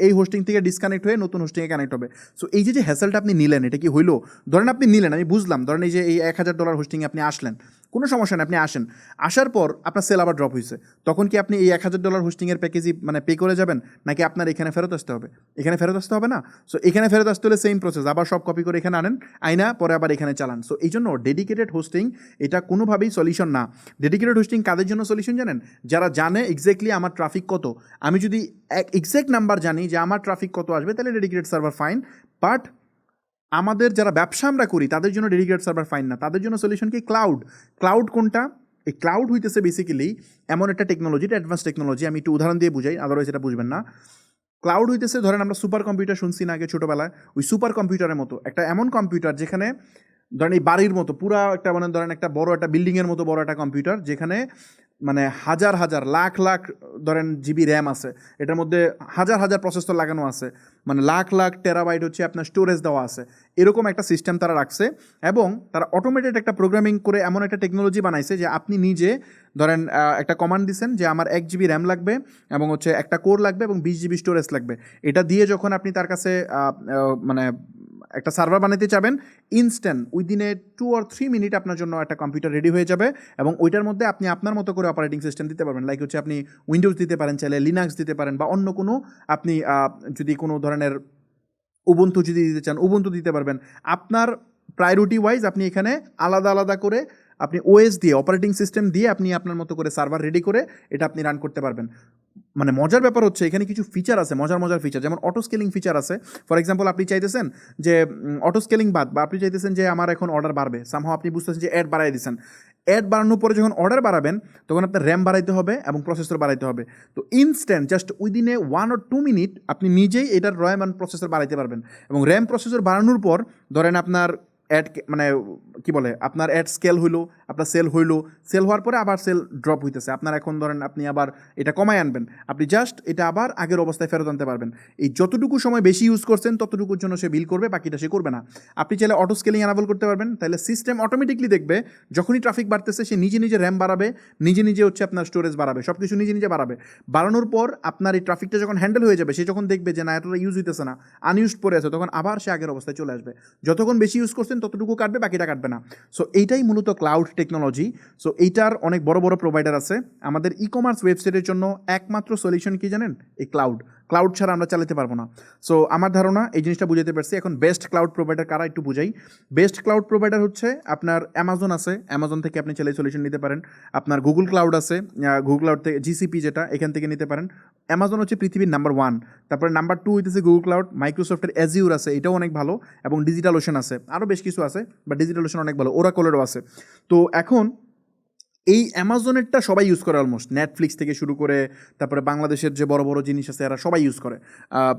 এই হোস্টিং থেকে ডিসকানেক্ট হয়ে নতুন হোস্টিংয়ে কানেক্ট হবে। সো এই যে হ্যাসেলটা আপনি নিলেন, এটা কি হইলো? ধরেন আপনি নিলেন, আমি বুঝলাম, ধরেন এই যে এই $1000 হোস্টিংয়ে আপনি আসলেন, কোনো সমস্যা নেই, আপনি আসেন, আসার পর আপনার সেল আবার ড্রপ হয়েছে, তখন কি আপনি এই $1000 হোস্টিংয়ের প্যাকেজই মানে পে করে যাবেন, নাকি আপনার এখানে ফেরত আসতে হবে? এখানে ফেরত আসতে হবে না। সো এখানে ফেরত আসতে হলে সেম প্রসেস, আবার সব কপি করে এখানে আনেন, আইনা পরে আবার এখানে চালান। সো এই জন্য ডেডিকেটেড হোস্টিং এটা কোনোভাবেই সলিউশন না। ডেডিকেটেড হোস্টিং কাদের জন্য সলিউশন জানেন? যারা জানে এক্স্যাক্টলি আমার ট্রাফিক কত, আমি যদি এক্স্যাক্ট নাম্বার জানি যে আমার ট্রাফিক কত আসবে, তাহলে ডেডিকেটেড সার্ভার ফাইন। বাট আমাদের যারা ব্যবসা আমরা করি, তাদের জন্য ডেডিকেটেড সার্ভার ফাইন না, তাদের জন্য সলিউশন কি? ক্লাউড কোনটা? এই ক্লাউড হইতেছে বেসিক্যালি এমন একটা টেকনোলজি, এটা অ্যাডভান্স টেকনোলজি, আমি একটু উদাহরণ দিয়ে বুঝাই, আদারওয়াইজ এটা বুঝবেন না। ক্লাউড হইতেছে, ধরেন আমরা সুপার কম্পিউটার শুনছি না আগে ছোটোবেলায়, ওই সুপার কম্পিউটারের মতো একটা এমন কম্পিউটার, যেখানে ধরেন এই বাড়ির মতো পুরা একটা, মানে ধরেন একটা বড় একটা বিল্ডিংয়ের মতো বড় একটা কম্পিউটার, যেখানে মানে হাজার হাজার লাখ লাখ ধরেন জিবি র্যাম আছে, এটার মধ্যে হাজার হাজার প্রসেসর লাগানো আছে, মানে লাখ লাখ টেরাবাইট হচ্ছে আপনার স্টোরেজ দেওয়া আছে, এরকম একটা সিস্টেম তারা রাখছে। এবং তারা অটোমেটেড একটা প্রোগ্রামিং করে এমন একটা টেকনোলজি বানাইছে যে আপনি নিজে ধরেন একটা কমান্ড দিচ্ছেন যে আমার 1 GB র্যাম লাগবে, এবং হচ্ছে একটা কোর লাগবে, এবং 20 GB স্টোরেজ লাগবে, এটা দিয়ে যখন আপনি তার কাছে মানে একটা সার্ভার বানাতে চাবেন, ইনস্ট্যান্ট উইদিনে 2 or 3 মিনিট আপনার জন্য একটা কম্পিউটার রেডি হয়ে যাবে, এবং ওইটার মধ্যে আপনি আপনার মতো করে অপারেটিং সিস্টেম দিতে পারবেন, লাইক হচ্ছে আপনি উইন্ডোজ দিতে পারেন, চাইলে লিনাক্স দিতে পারেন, বা অন্য কোনো আপনি যদি কোনো ধরনের উবুন্টু যদি দিতে চান, উবুন্টু দিতে পারবেন। আপনার প্রায়োরিটি ওয়াইজ আপনি এখানে আলাদা আলাদা করে আপনি ওএস দিয়ে, অপারেটিং সিস্টেম দিয়ে আপনি আপনার মতো করে সার্ভার রেডি করে এটা আপনি রান করতে পারবেন। মানে মজার ব্যাপার হচ্ছে এখানে কিছু ফিচার আছে, মজার ফিচার, যেমন অটো স্কেলিং ফিচার আছে। ফর এক্সাম্পল, আপনি চাইতেছেন যে অটো স্কেলিং বাদ, বা আপনি চাইতেছেন যে আমার এখন অর্ডার বাড়বে, সামহাও আপনি বুঝতেছেন যে অ্যাড বাড়াই দিচ্ছেন, অ্যাড বাড়ানোর পরে যখন অর্ডার বাড়াবেন, তখন আপনার র্যাম বাড়াইতে হবে এবং প্রসেসর বাড়াইতে হবে। তো ইনস্ট্যান্ট জাস্ট উইদিনে 1 or 2 মিনিট আপনি নিজেই এটার র্যাম অ্যান্ড প্রসেসর বাড়াইতে পারবেন। এবং র্যাম প্রসেসর বাড়ানোর পর ধরেন আপনার অ্যাড মানে কি বলে আপনার অ্যাড স্কেল হইলো, আপনার সেল হইলো, সেল হওয়ার পরে আবার সেল ড্রপ হইতেছে, আপনার এখন ধরেন আপনি আবার এটা কমায় আনবেন, আপনি জাস্ট এটা আবার আগের অবস্থায় ফেরত আনতে পারবেন। এই যতটুকু সময় বেশি ইউজ করছেন ততটুকুর জন্য সে বিল করবে, বাকিটা সে করবে না। আপনি চাইলে অটো স্কেলিং অ্যানাবল করতে পারবেন, তাহলে সিস্টেম অটোমেটিকলি দেখবে যখনই ট্রাফিক বাড়তেছে সে নিজে নিজে র্যাম বাড়াবে, নিজে নিজে হচ্ছে আপনার স্টোরেজ বাড়াবে, সব কিছু নিজে নিজে বাড়াবে। বাড়ানোর পর আপনার এই ট্রাফিকটা যখন হ্যান্ডেল হয়ে যাবে, সে যখন দেখবে যে না এতটা ইউজ হইতেছে না, আনইউজড পড়ে আছে, তখন আবার সে আগের অবস্থায় চলে আসবে। যতক্ষণ বেশি ইউজ করছেন ততটুকু কাটবে, বাকিটা কাটবে না। সো এইটাই মূলত ক্লাউড টেকনোলজি। সো এইটার অনেক বড় বড় প্রোভাইডার আছে। আমাদের ই কমার্স ওয়েবসাইটের জন্য একমাত্র সলিউশন কি জানেন? এই ক্লাউড। ক্লাউড ছাড়া আমরা চালাতে পারবো না। সো আমার ধারণা এই জিনিসটা বুঝাতে পারছি। এখন বেস্ট ক্লাউড প্রোভাইডার কারা একটু বুঝাই। বেস্ট ক্লাউড প্রোভাইডার হচ্ছে আপনার অ্যামাজন আছে, অ্যামাজন থেকে আপনি চাইলে সলিউশন নিতে পারেন। আপনার গুগল ক্লাউড আছে, গুগল ক্লাউড থেকে জিসিপি যেটা, এখান থেকে নিতে পারেন। অ্যামাজন হচ্ছে পৃথিবীর নাম্বার 1, তারপরে নাম্বার 2 হইতেছে গুগল ক্লাউড। মাইক্রোসফটের অ্যাজিউর আছে, এটাও অনেক ভালো, এবং ডিজিটাল ওশন আছে, আরও বেশ কিছু আছে, বাট ডিজিটাল ওশন অনেক ভালো, ওরাকলেরও আছে। তো এখন এই অ্যামাজনেরটা সবাই ইউজ করে অলমোস্ট, নেটফ্লিক্স থেকে শুরু করে তারপরে বাংলাদেশের যে বড় বড় জিনিস আছে এরা সবাই ইউজ করে।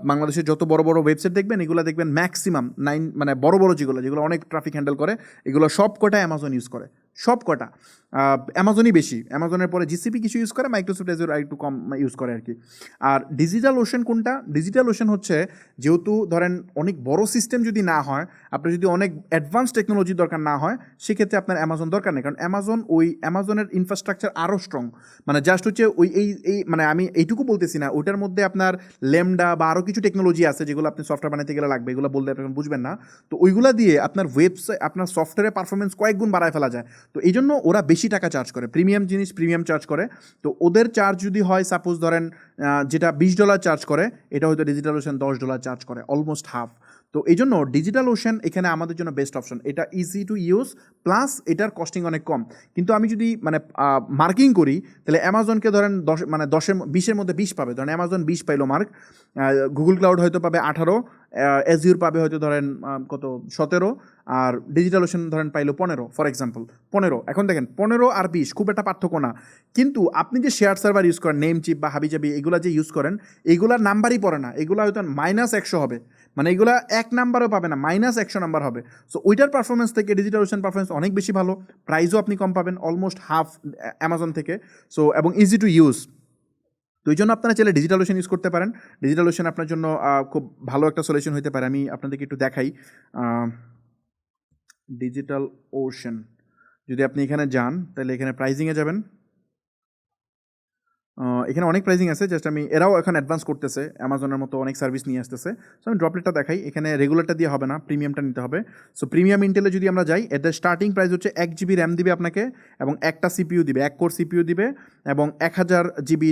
বাংলাদেশের যত বড় বড় ওয়েবসাইট দেখবেন, এগুলো দেখবেন ম্যাক্সিমাম 9 মানে বড় বড় যেগুলো অনেক ট্রাফিক হ্যান্ডেল করে, এগুলো সব কটা অ্যামাজন ইউজ করে, সব কটা। অ্যামাজনই বেশি, অ্যামাজনের পরে জিসিপি কিছু ইউজ করে, মাইক্রোসফট অ্যাজুর একটু কম ইউজ করে আর কি। আর ডিজিটাল ওশন কোনটা? ডিজিটাল ওশন হচ্ছে, যেহেতু ধরেন অনেক বড় সিস্টেম যদি না হয়, আপনার যদি অনেক অ্যাডভান্স টেকনোলজি দরকার না হয়, সেক্ষেত্রে আপনার অ্যামাজন দরকার নেই, কারণ অ্যামাজনের ইনফ্রাস্ট্রাকচার আরও স্ট্রং। মানে জাস্ট হচ্ছে এই মানে আমি এইটুকু বলতেছি না, ওইটার মধ্যে আপনার ল্যামডা বা আরও কিছু টেকনোলজি আছে যেগুলো আপনি সফটওয়্যার বানাতে গেলে লাগবে, এগুলো বললে আপনি বুঝবেন না। তো ওইগুলো দিয়ে আপনার ওয়েবসাইট, আপনার সফটওয়্যারের পারফরমেন্স কয়েক গুণ বাড়ায় ফেলা যায়। তো এই জন্য ওরা বেশি টাকা চার্জ করে, প্রিমিয়াম জিনিস প্রিমিয়াম চার্জ করে। তো ওদের চার্জ যদি হয় সাপোজ ধরেন যেটা $20 চার্জ করে, এটা হয়তো ডিজিটাল ওশন $10 চার্জ করে, অলমোস্ট হাফ। তো এই জন্য ডিজিটাল ওশন এখানে আমাদের জন্য বেস্ট অপশন। এটা ইজি টু ইউজ, প্লাস এটার কস্টিং অনেক কম। কিন্তু আমি যদি মানে মার্কিং করি, তাহলে অ্যামাজনকে ধরেন 20-এর মধ্যে 20 পাবে, ধরেন অ্যামাজন 20 পাইলো মার্ক, গুগল ক্লাউড হয়তো পাবে 18, অ্যাজিউর পাবে হয়তো ধরেন কত 17, আর ডিজিটাল ওশন ধরেন পাইলো 15, ফর এক্সাম্পল 15। এখন দেখেন 15 আর 20 খুব একটা পার্থক্য না, কিন্তু আপনি যে শেয়ার সার্ভার ইউজ করেন, নেম চিপ বা হাবিজাবি, এগুলো যে ইউজ করেন, এগুলার নাম্বারই পড়ে না, এগুলো হয়তো -100 হবে, মানে এগুলা 1 নাম্বারও পাবে না, -100 নাম্বার হবে। সো ওইটার পারফরমেন্স থেকে ডিজিটাল ওশন পারফরমেন্স অনেক বেশি ভালো, প্রাইসও আপনি কম পাবেন, অলমোস্ট হাফ অ্যামাজন থেকে। সো এবং ইজি টু ইউজ। তো এই জন্য আপনারা চাইলে ডিজিটাল ওশন ইউজ করতে পারেন। ডিজিটাল ওশন আপনার জন্য খুব ভালো একটা সলিউশন হতে পারে। আমি আপনাদেরকে একটু দেখাই ডিজিটাল ওশন। যদি আপনি এখানে যান, তাহলে এখানে প্রাইজিংয়ে যাবেন। এখানে অনেক প্রাইজিং আছে, জাস্ট এরাও এখন অ্যাডভান্স করতেছে, অ্যামাজনের মতো অনেক সার্ভিস নিয়ে আসতেছে। সো আমি ড্রপলেটটা দেখাই, এখানে রেগুলারটা দিয়ে হবে না, প্রিমিয়ামটা নিতে হবে। সো প্রিমিয়াম ইন্টেলে যদি আমরা যাই, এটার স্টার্টিং প্রাইস হচ্ছে 1 GB র্যাম দিবে আপনাকে, এবং একটা সিপিইউ দিবে, 1 কোর সিপিইউ দিবে, এবং 1000 GB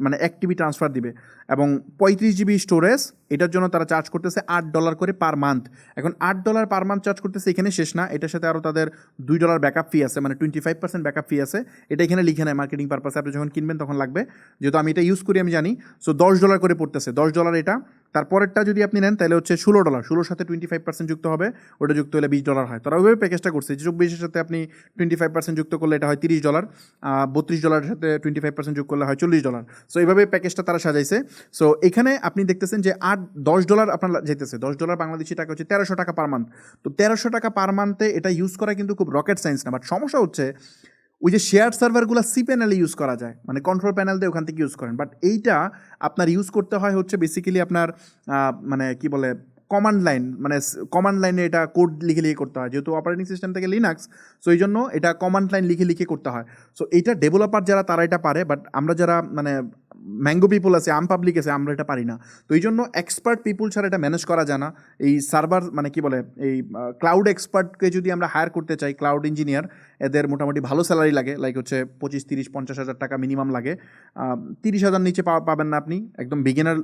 মানে 1 TB ট্রান্সফার দিবে, এবং 35 GB স্টোরেজ। এটার জন্য তারা চার্জ করতেছে $8 করে পার মান্থ। এখন $8 পার মান্থ চার্জ করতেছে, এখানে শেষ না, এটার সাথে আরও তাদের $2 ব্যাকআপ ফি আছে, মানে 25% ব্যাকআপ ফি আছে। এটা এখানে লিখে নেয় মার্কেটিং পারপাসে, আপনি যখন কিনবেন তখন লাগবে, যেহেতু আমি এটা ইউজ করি আমি জানি। সো $10 করে পড়তেছে, $10 এটা। তারপরেরটা যদি আপনি নেন তাহলে হচ্ছে $16, 16 সাথে 25% যুক্ত হবে, ওটা যুক্ত হলে $20 হয়। তারা ওইভাবে প্যাকেজটা করছে, 24-এর সাথে আপনি 25% যুক্ত করলে এটা হয় $30, $32-এর সাথে 25% যোগ করলে হয় $40। সো এইভাবে প্যাকেজটা তারা সাজাইছে। সো এখানে আপনি দেখতেছেন যে $10 আপনার যেতেছে, $10 বাংলাদেশি টাকা হচ্ছে 1300 টাকা পার মান্থ। তো 1300 টাকা পার মান্থে এটা ইউজ করা কিন্তু খুব রকেট সায়েন্স না, বাট সমস্যা হচ্ছে ওই যে শেয়ার সার্ভারগুলো সি প্যানেলে ইউজ করা যায়, মানে কন্ট্রোল প্যানেল দিয়ে ওখান থেকে ইউজ করেন, বাট এইটা আপনার ইউজ করতে হয় হচ্ছে বেসিক্যালি আপনার মানে কি বলে কমান্ড লাইন, মানে কমান্ড লাইনে এটা কোড লিখে লিখে করতে হয়, যেহেতু অপারেটিং সিস্টেম থেকে লিনাক্স। সো এই জন্য এটা কমান্ড লাইন লিখে লিখে করতে হয়। সো এইটা ডেভেলপার যারা তারা এটা পারে, বাট আমরা যারা মানে ম্যাঙ্গো পিপুল আছে, আম পাবলিক আছে, আমরা এটা পারি না। তো এই জন্য এক্সপার্ট পিপুল ছাড়া এটা ম্যানেজ করা যায় না। এই সার্ভার মানে কি বলে এই ক্লাউড এক্সপার্টকে যদি আমরা হায়ার করতে চাই, ক্লাউড ইঞ্জিনিয়ার, এদের মোটামুটি ভালো স্যালারি লাগে, লাইক হচ্ছে 25, 30, 50 হাজার টাকা মিনিমাম লাগে। 30,000 নিচে পাবেন না আপনি, একদম বিগিনার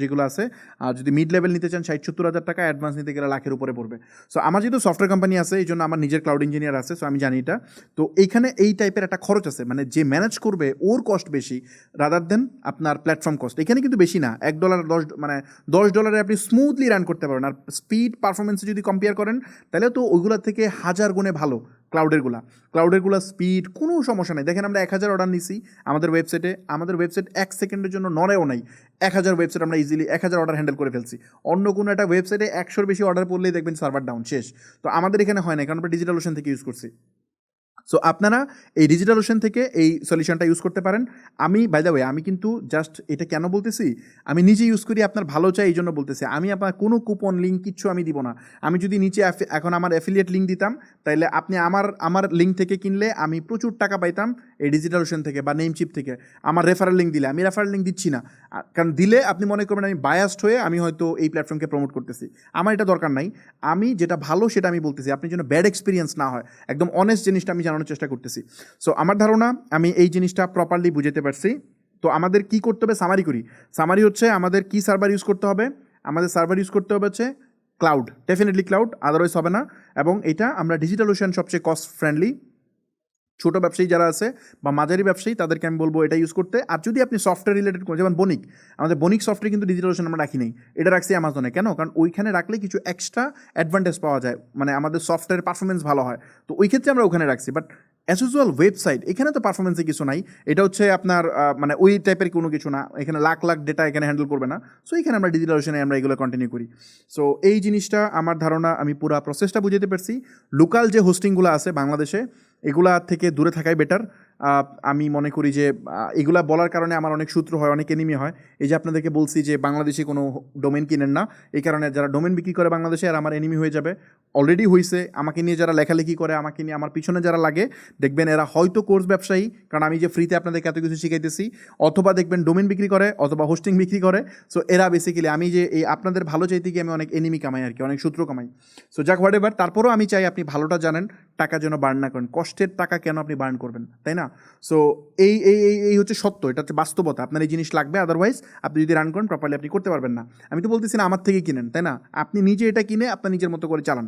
যেগুলো আছে। আর যদি মিড লেভেল নিতে চান 60-70 হাজার টাকা, অ্যাডভান্স নিতে গেলে লাখের উপরে পড়বে। সো আমার যেহেতু সফটওয়্যার কোম্পানি আছে, এই জন্য আমার নিজের ক্লাউড ইঞ্জিনিয়ার আছে, সো আমি জানি এটা। তো এইখানে এই টাইপের একটা খরচ আছে, মানে যে ম্যানেজ করবে ওর কস্ট বেশি রাদার দেন আপনার প্ল্যাটফর্ম কস্ট, এখানে কিন্তু বেশি না, $1 মানে $10 আপনি স্মুথলি রান করতে পারবেন। আর স্পিড পারফরমেন্সে যদি কম্পেয়ার করেন তাহলে তো ওইগুলোর থেকে 1000 গুণে ভালো ক্লাউডেরগুলা স্পিড কোনো সমস্যা নেই। দেখেন আমরা 1000 অর্ডার নিছি আমাদের ওয়েবসাইট 1 সেকেন্ডের জন্য নড়েও নাই। 1000 ওয়েবসাইট আমরা ইজিলি 1000 অর্ডার হ্যান্ডেল করে ফেলছি। অন্য কোনো একটা ওয়েবসাইটে 100-র বেশি অর্ডার পড়লেই দেখবেন সার্ভার ডাউন, শেষ। তো আমাদের এখানে হয় না, কারণ আমরা ডিজিটাল ওশান থেকে ইউজ করছি। সো আপনারা এই ডিজিটাল ওশান থেকে এই সলিউশনটা ইউজ করতে পারেন। আমি বাই দ্য ওয়ে, আমি কিন্তু জাস্ট এটা কেন বলতেছি, আমি নিজে ইউজ করি, আপনার ভালো চাই এই জন্য বলতেছি। আমি আপনার কোনো কুপন লিঙ্ক কিচ্ছু আমি দিব না। আমি যদি নিচে এখন আমার অ্যাফিলিয়েট লিঙ্ক দিতাম, তাহলে আপনি আমার লিঙ্ক থেকে কিনলে আমি প্রচুর টাকা পাইতাম এই ডিজিটাল ওশান থেকে বা নেমচিপ থেকে। আমার রেফারেল লিঙ্ক দিলে, আমি রেফারেল লিঙ্ক দিচ্ছি না, কারণ দিলে আপনি মনে করবেন আমি বায়াসড হয়ে আমি হয়তো এই প্ল্যাটফর্মকে প্রমোট করতেছি। আমার এটা দরকার নাই। আমি যেটা ভালো সেটা আমি বলতেছি, আপনি যেন ব্যাড এক্সপিরিয়েন্স না হয়, একদম অনেস্ট জিনিসটা আমি জানানোর চেষ্টা করতেছি। সো আমার ধারণা আমি এই জিনিসটা প্রপারলি বুঝাতে পারছি। তো আমাদের কি করতে হবে, সামারি হচ্ছে আমাদের কি সার্ভার ইউজ করতে হবে। আমাদের সার্ভার ইউজ করতে হবে হচ্ছে ক্লাউড, ডেফিনেটলি ক্লাউড, আদারওয়াইজ হবে না। এবং এটা আমরা ডিজিটাল ওশান সবচেয়ে কস্ট ফ্রেন্ডলি। ছোটো ব্যবসায়ী যারা আছে বা মাঝারি ব্যবসায়ী তাদেরকে আমি বলবো এটা ইউজ করতে। আর যদি আপনি সফটওয়্যার রিলেটেড, যেমন আমাদের বণিক সফটওয়্যার কিন্তু ডিজিটাল ওশান আমরা রাখি নেই, এটা রাখছি অ্যামাজনে। কেন? কারণ ওইখানে রাখলে কিছু এক্সট্রা অ্যাডভান্টেজ পাওয়া যায়, মানে আমাদের সফটওয়্যার পারফরমেন্স ভালো হয়, তো ওই ক্ষেত্রে আমরা ওখানে রাখছি। বাট অ্যাজ ইউজুয়াল ওয়েবসাইট, এখানে তো পারফরমেন্সে কিছু নাই, এটা হচ্ছে আপনার মানে ওই টাইপের কোনো কিছু না, এখানে লাখ লাখ ডেটা এখানে হ্যান্ডেল করবে না। সো এখানে আমরা ডিজিটাল ওশানে আমরা এগুলো কন্টিনিউ করি। সো এই জিনিসটা আমার ধারণা আমি পুরো প্রসেসটা বুঝাতে পারছি। লোকাল যে হোস্টিংগুলো আছে বাংলাদেশে, এগুলা থেকে দূরে থাকাই বেটার। আমি মনে করি যে এগুলা বলার কারণে আমার অনেক সূত্র হয়, অনেক এনিমি হয়। এই যে আপনাদেরকে বলছি যে বাংলাদেশে কোনো ডোমেন কিনেন না, এই কারণে যারা ডোমেন বিক্রি করে বাংলাদেশে আর আমার এনিমি হয়ে যাবে, অলরেডি হয়েছে। আমাকে নিয়ে যারা লেখালেখি করে, আমাকে নিয়ে আমার পিছনে যারা লাগে, দেখবেন এরা হয়তো কোর্স ব্যবসায়ী, কারণ আমি যে ফ্রিতে আপনাদেরকে এত কিছু শিখাইতেছি, অথবা দেখবেন ডোমেন বিক্রি করে অথবা হোস্টিং বিক্রি করে। সো এরা বেসিক্যালি, আমি যে এই আপনাদের ভালো চাইতে গিয়ে আমি অনেক এনিমি কামাই আর কি, অনেক সূত্র কামাই। সো যাক, হোয়াট এভার, তারপরেও আমি চাই আপনি ভালোটা জানেন, টাকা যেন বার্ন না করেন। কষ্টের টাকা কেন আপনি বার্ন করবেন, তাই না? সো এই এই এই এই হচ্ছে সত্য, এটা হচ্ছে বাস্তবতা। আপনার এই জিনিস লাগবে, আদারওয়াইজ আপনি যদি রান করেন প্রপারলি আপনি করতে পারবেন না। আমি তো বলতেছি না আমার থেকে কিনেন, তাই না? আপনি নিজে এটা কিনে আপনার নিজের মতো করে চালান।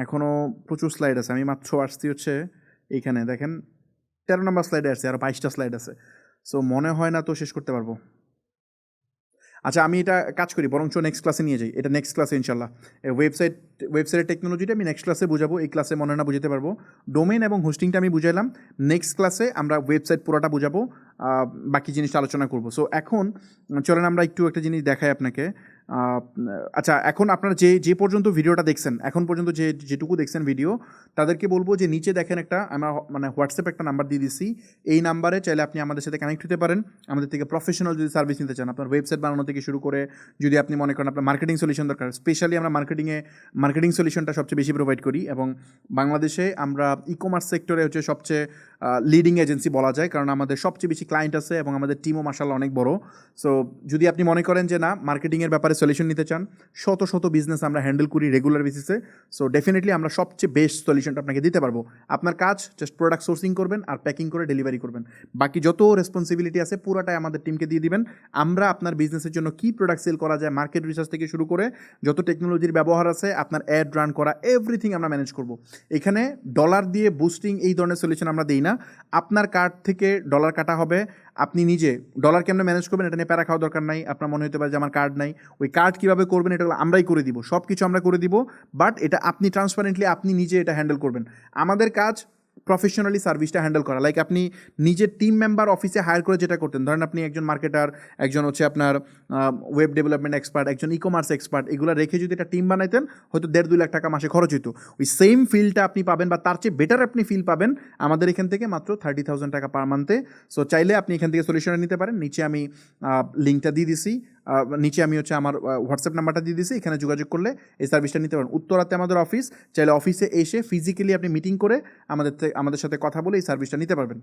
এখনও প্রচুর স্লাইড আছে, আমি মাত্র আসছি হচ্ছে এইখানে দেখেন 13 নম্বর স্লাইডে আসছে, আর 22টা স্লাইড আছে। সো মনে হয় না তো শেষ করতে পারবো। আচ্ছা, আমি এটা কাজ করি, বরঞ্চ নেক্সট ক্লাসে নিয়ে যাই, এটা নেক্সট ক্লাসে ইনশাল্লাহ। ওয়েবসাইটের টেকনোলজিটা আমি নেক্সট ক্লাসে বুঝাবো, এই ক্লাসে মনে হয় না বুঝতে পারবো। ডোমেন এবং হোস্টিংটা আমি বুঝাইলাম, নেক্সট ক্লাসে আমরা ওয়েবসাইট পুরোটা বুঝাবো, বাকি জিনিসটা আলোচনা করবো। সো এখন চলেন আমরা একটু একটা জিনিস দেখাই আপনাকে। আচ্ছা, এখন আপনারা যে পর্যন্ত ভিডিওটা দেখছেন, এখন পর্যন্ত যেটুকু দেখছেন ভিডিও, তাদেরকে বলবো যে নিচে দেখেন একটা আমরা মানে হোয়াটসঅ্যাপে একটা নাম্বার দিয়ে দিচ্ছি। এই নাম্বারে চাইলে আপনি আমাদের সাথে কানেক্ট হতে পারেন। আমাদের থেকে প্রফেশনাল যদি সার্ভিস নিতে চান, আপনার ওয়েবসাইট বানানো থেকে শুরু করে, যদি আপনি মনে করেন আপনার মার্কেটিং সলিউশন দরকার, স্পেশালি আমরা মার্কেটিং সলিউশনটা সবচেয়ে বেশি প্রোভাইড করি। এবং বাংলাদেশে আমরা ই-কমার্স সেক্টরে হচ্ছে সবচেয়ে লিডিং এজেন্সি বলা যায়, কারণ আমাদের সবচেয়ে বেশি ক্লায়েন্ট আছে এবং আমাদের টিমও মাশাআল্লাহ অনেক বড়। সো যদি আপনি মনে করেন যে না, মার্কেটিংয়ের ব্যাপারে সলিউশন নিতে চান, শত শত বিজনেস আমরা হ্যান্ডেল করি রেগুলার বেসিসে, সো ডেফিনেটলি আমরা সবচেয়ে বেস্ট সলিউশনটা আপনাকে দিতে পারবো। আপনার কাজ জাস্ট প্রোডাক্ট সোর্সিং করবেন আর প্যাকিং করে ডেলিভারি করবেন, বাকি যত রেসপন্সিবিলিটি আছে পুরোটাই আমাদের টিমকে দিয়ে দিবেন। আমরা আপনার বিজনেসের জন্য কী প্রোডাক্ট সেল করা যায়, মার্কেট রিসার্চ থেকে শুরু করে যত টেকনোলজির ব্যবহার আছে, আপনার অ্যাড রান করা, এভরিথিং আমরা ম্যানেজ করব। এখানে ডলার দিয়ে বুস্টিং এই ধরনের সলিউশন আমরা দিই না। আপনার কার্ড থেকে ডলার কাটা হবে, আপনি নিজে ডলার কেমনে ম্যানেজ করবেন এটা নিয়ে প্যারা খাওয়া দরকার নাই। আপনার মনে হতে পারে যে আমার কার্ড নাই, ওই কার্ড কীভাবে করবেন এটা আমরাই করে দিব, সব কিছু আমরা করে দিব। বাট এটা আপনি ট্রান্সপারেন্টলি আপনি নিজে এটা হ্যান্ডেল করবেন। আমাদের কাজ প্রফেশনালি সার্ভিসটা হ্যান্ডেল করা। লাইক আপনি নিজের টিম মেম্বার অফিসে হায়ার করে যেটা করতেন, ধরেন আপনি একজন মার্কেটার, একজন হচ্ছে আপনার ওয়েব ডেভেলপমেন্ট এক্সপার্ট, একজন ই-কমার্স এক্সপার্ট, এগুলো রেখে যদি একটা টিম বানাইতেন, হয়তো 1.5-2 লাখ টাকা মাসে খরচ হতো। ওই সেম ফিলটা আপনি পাবেন বা তার চেয়ে বেটার আপনি ফিল পাবেন আমাদের এখান থেকে মাত্র 30,000 টাকা পার মান্থে। সো চাইলে আপনি এখান থেকে সলিউশন নিতে পারেন। নিচে আমি লিঙ্কটা দিয়ে দিছি, নিচে আমি হচ্ছে আমার হোয়াটসঅ্যাপ নাম্বারটা দিয়ে দিছি, এখানে যোগাযোগ করলে এই সার্ভিসটা নিতে পারেন। উত্তরাতে আমাদের অফিস, চাইলে অফিসে এসে ফিজিক্যালি আপনি মিটিং করে আমাদের সাথে কথা বলে এই সার্ভিসটা নিতে পারবেন।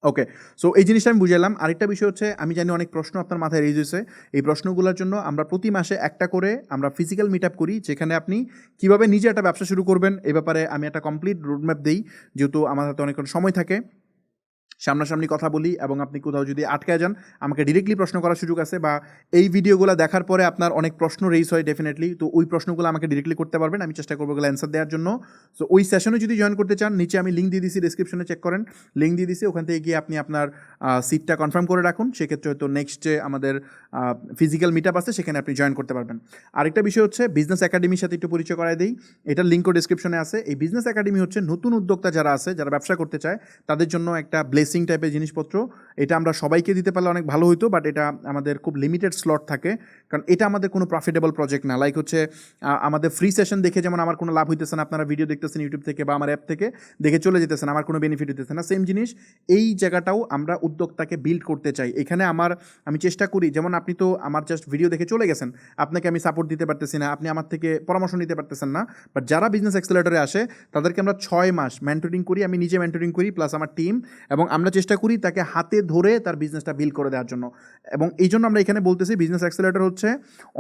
ওকে, সো এই জিনিসটা আমি বুঝালাম। আরেকটা বিষয় হচ্ছে, আমি জানি অনেক প্রশ্ন আপনার মাথায় রেজ হয়েছে, এই প্রশ্নগুলোর জন্য আমরা প্রতি মাসে একটা করে আমরা ফিজিক্যাল মিট আপ করি, যেখানে আপনি কীভাবে নিজে একটা ব্যবসা শুরু করবেন এই ব্যাপারে আমি একটা কমপ্লিট রোডম্যাপ দিই, যেহেতু আমার হাতে অনেকক্ষণ সময় থাকে। সামনাসামনি কথা বলি, এবং আপনি কোথাও যদি আটকে যান আমাকে ডিরেক্টলি প্রশ্ন করার সুযোগ আছে, বা এই ভিডিওগুলো দেখার পরে আপনার অনেক প্রশ্ন রেইজ হয় ডেফিনেটলি, তো ওই প্রশ্নগুলো আমাকে ডিরেক্টলি করতে পারবেন, আমি চেষ্টা করবো ওগুলো অ্যান্সার দেওয়ার জন্য। সো ওই সেশনে যদি জয়েন করতে চান, নিচে আমি লিঙ্ক দিয়ে দিছি, ডিসক্রিপশনে চেক করেন, লিঙ্ক দিয়ে দিছি, ওখান থেকে গিয়ে আপনি আপনার সিটটা কনফার্ম করে রাখুন। সেক্ষেত্রে হয়তো নেক্সট যে আমাদের ফিজিক্যাল মিট আপ আছে সেখানে আপনি জয়েন করতে পারবেন। আরেকটা বিষয় হচ্ছে বিজনেস একাডেমির সাথে একটু পরিচয় করাই দিই, এটার লিঙ্কও ডিসক্রিপশনে আছে। এই বিজনেস একাডেমি হচ্ছে নতুন উদ্যোক্তা যারা আছে, যারা ব্যবসা করতে চায় তাদের জন্য একটা ব্লেসিং টাইপের জিনিসপত্র। এটা আমরা সবাইকে দিতে পারলে অনেক ভালো হতো, বাট এটা আমাদের খুব লিমিটেড স্লট থাকে, কারণ এটা আমাদের কোনো প্রফিটেবল প্রজেক্ট না। লাইক হচ্ছে আমাদের ফ্রি সেশন দেখে যেমন আমার কোনো লাভ হইতেছে না, আপনারা ভিডিও দেখতেছেন ইউটিউব থেকে বা আমার অ্যাপ থেকে দেখে চলে যেতেছেন, আমার কোনো বেনিফিট হইতেছে না। সেম জিনিস এই জায়গাটাও আমরা উদ্যোক্তাকে বিল্ড করতে চাই। এখানে আমি চেষ্টা করি, যেমন আপনি তো আমার জাস্ট ভিডিও দেখে চলে গেছেন, আপনাকে আমি সাপোর্ট দিতে পারতেছি না, আপনি আমার থেকে পরামর্শ নিতে পারতেছেন না, বাট যারা বিজনেস অ্যাক্সেলারেটরে আসে তাদেরকে আমরা 6 মাস মেন্টরিং করি, আমি নিজে মেন্টরিং করি প্লাস আমার টিম, এবং আমরা চেষ্টা করি তাকে হাতে ধরে তার বিজনেসটা বিল্ড করে দেওয়ার জন্য। এবং এই জন্য আমরা এখানে বলতেছি বিজনেস অ্যাক্সেলারেটর হচ্ছে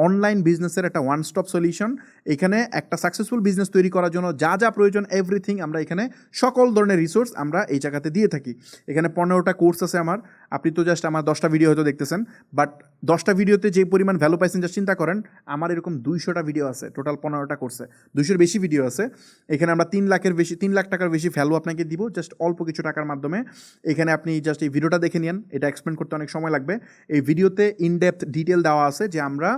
অনলাইন বিজনেসের একটা ওয়ান স্টপ সলিউশন। এখানে একটা সাকসেসফুল বিজনেস তৈরি করার জন্য যা যা প্রয়োজন এভরিথিং আমরা এখানে সকল ধরনের রিসোর্স আমরা এই জায়গাতে দিয়ে থাকি। এখানে 15টা কোর্স আছে আমার, আপনি তো জাস্ট আমার 10টা ভিডিও হয়তো দেখতেছেন, বাট 10টা ভিডিওতে যে পরিমাণ ভ্যালু পাইছেন জাস্ট চিন্তা করেন, আমার এরকম 200টা ভিডিও আছে টোটাল 15টা কোর্সে, 200-এর বেশি ভিডিও আছে। এখানে আমরা 3 লাখ টাকার বেশি ভ্যালু আপনাকে দিব জাস্ট অল্প কিছু টাকার মাধ্যমে। এখানে আপনি জাস্ট এই ভিডিওটা দেখে নিন, এটা এক্সপ্লেন করতে অনেক সময় লাগবে। এই ভিডিওতে ইনডেপথ ডিটেল দেওয়া আছে যে আমরা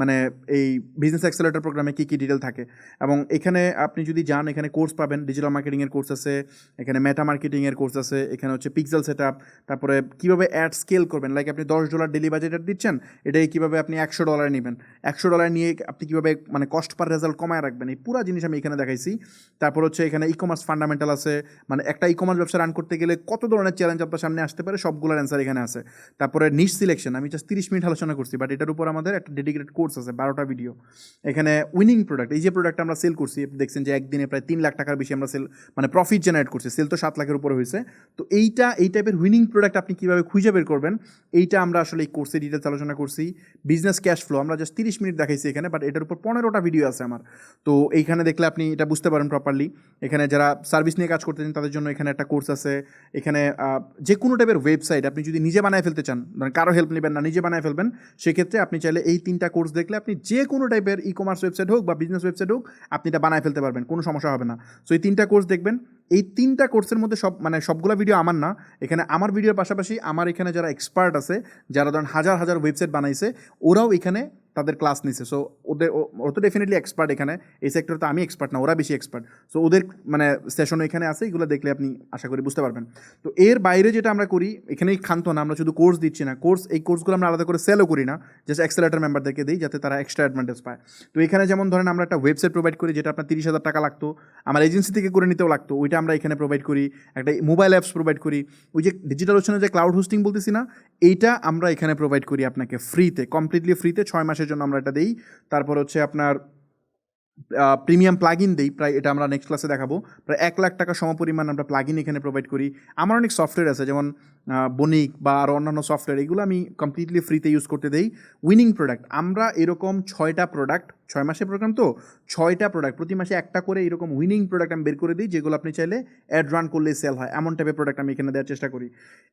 মানে এই বিজনেস অ্যাক্সেলারেটর প্রোগ্রামে কী কী ডিটেল থাকে। এবং এখানে আপনি যদি যান, এখানে কোর্স পাবেন, ডিজিটাল মার্কেটিংয়ের কোর্স আছে, এখানে মেটা মার্কেটিংয়ের কোর্স আছে, এখানে হচ্ছে পিক্সেল সেট আপ, তারপরে কীভাবে অ্যাড স্কেল করবেন, লাইক আপনি $10 ডেলি বাজেট অ্যাড দিচ্ছেন, এটাই কীভাবে আপনি $100 নেবেন, $100 নিয়ে আপনি কীভাবে মানে কস্ট পার রেজাল্ট কমায় রাখবেন, এই পুরো জিনিস আমি এখানে দেখাইছি। তারপর হচ্ছে এখানে ই কমার্স ফান্ডামেন্টাল আছে, মানে একটা ই কমার্স ব্যবসা রান করতে গেলে কত ধরনের চ্যালেঞ্জ আপনার সামনে আসতে পারে সবগুলোর অ্যান্সার এখানে আছে। তারপরে নিশ সিলেকশন আমি জাস্ট 30 মিনিট আলোচনা করছি, বাট এটার উপর আমাদের একটা ডেডিকেটেড কোর্স আছে 12টা ভিডিও। এখানে উইনিং প্রোডাক্ট, এই যে প্রোডাক্টটা আমরা সেল করছি, দেখছেন যে একদিনে প্রায় 3 লাখ টাকার বেশি আমরা সেল মানে প্রফিট জেনারেট করছি, সেল তো 7 লাখের উপরে হয়েছে। তো এই টাইপের উইনিং প্রোডাক্ট আপনি কীভাবে খুঁজে বের করবেন, এইটা আমরা আসলে এই কোর্সে ডিটেলস আলোচনা করছি। বিজনেস ক্যাশ ফ্লো আমরা জাস্ট 30 মিনিট দেখাইছি এখানে, বাট এটার উপর 15টা ভিডিও আছে আমার। তো এইখানে দেখলে আপনি এটা বুঝতে পারেন প্রপারলি। এখানে যারা সার্ভিস নিয়ে কাজ করতেছেন তাদের জন্য এখানে একটা কোর্স আছে। এখানে যে কোনো টাইপের ওয়েবসাইট আপনি যদি নিজে বানায় ফেলতে চান, মানে কারো হেল্প নেবেন না, নিজে বানায় ফেলবেন, সেক্ষেত্রে আপনি চাইলে এই 3টা কোর্স দেখলে আপনি যে কোনো টাইপের ই কমার্স ওয়েবসাইট হোক বা বিজনেস ওয়েবসাইট হোক আপনি এটা বানায় ফেলতে পারবেন, কোনো সমস্যা হবে না। সো এই 3টা কোর্স দেখবেন। এই 3টা কোর্সের মধ্যে সবগুলো ভিডিও আমার না, এখানে আমার ভিডিওর পাশাপাশি আমার এখানে যারা এক্সপার্ট আছে, যারা ধরেন হাজার হাজার ওয়েবসাইট বানাইছে, ওরাও এখানে তাদের ক্লাস নিছে। সো ওরা তো ডেফিনেটলি এক্সপার্ট, এখানে এই সেক্টরে তো আমি এক্সপার্ট না, ওরা বেশি এক্সপার্ট। সো ওদের মানে সেশনও এখানে আছে, এগুলো দেখলে আপনি আশা করি বুঝতে পারবেন। তো এর বাইরে যেটা আমরা করি, এখানেই ক্ষান্ত না, আমরা শুধু কোর্স দিচ্ছি না, এই কোর্সগুলো আমরা আলাদা করে সেলও করি না, জাস্ট অ্যাক্সেলারেটর মেম্বারদেরকে দিই যাতে তারা এক্সট্রা অ্যাডভান্টেজ পায়। তো এখানে যেমন ধরেন আমরা একটা ওয়েবসাইট প্রোভাইড করি যেটা আপনার 30,000 টাকা লাগতো, আমার এজেন্সি থেকে করে নিতেও লাগতো, ওইটা আমরা এখানে প্রোভাইড করি। একটা মোবাইল অ্যাপস প্রোভাইড করি, ওই যে ডিজিটাল ওশনে যে ক্লাউড হোস্টিং বলতেছি না, এইটা আমরা এখানে প্রোভাইড করি আপনাকে ফ্রিতে, কমপ্লিটলি ফ্রিতে 6 মাসের জন্য আমরা এটা দিই। তারপর হচ্ছে আপনার প্রিমিয়াম প্লাগইন দিই, প্রায় এটা আমরা নেক্সট ক্লাসে দেখাবো, প্রায় 1 লাখ টাকা সমপরিমাণ আমরা প্লাগইন এখানে প্রোভাইড করি। আমার অনেক সফটওয়্যার আছে যেমন বনিক বা আরও অন্যান্য সফটওয়্যার, এগুলো আমি কমপ্লিটলি ফ্রিতে ইউজ করতে দেই। উইনিং প্রোডাক্ট আমরা এরকম 6টা প্রোডাক্ট, 6 মাসের প্রোগ্রাম তো 6টা প্রোডাক্ট প্রতি মাসে একটা করে এরকম উইনিং প্রোডাক্ট আমি বের করে দিই, যেগুলো আপনি চাইলে অ্যাড রান করলে সেল হয়, এমন টাইপের প্রোডাক্ট আমি এখানে দেওয়ার চেষ্টা করি।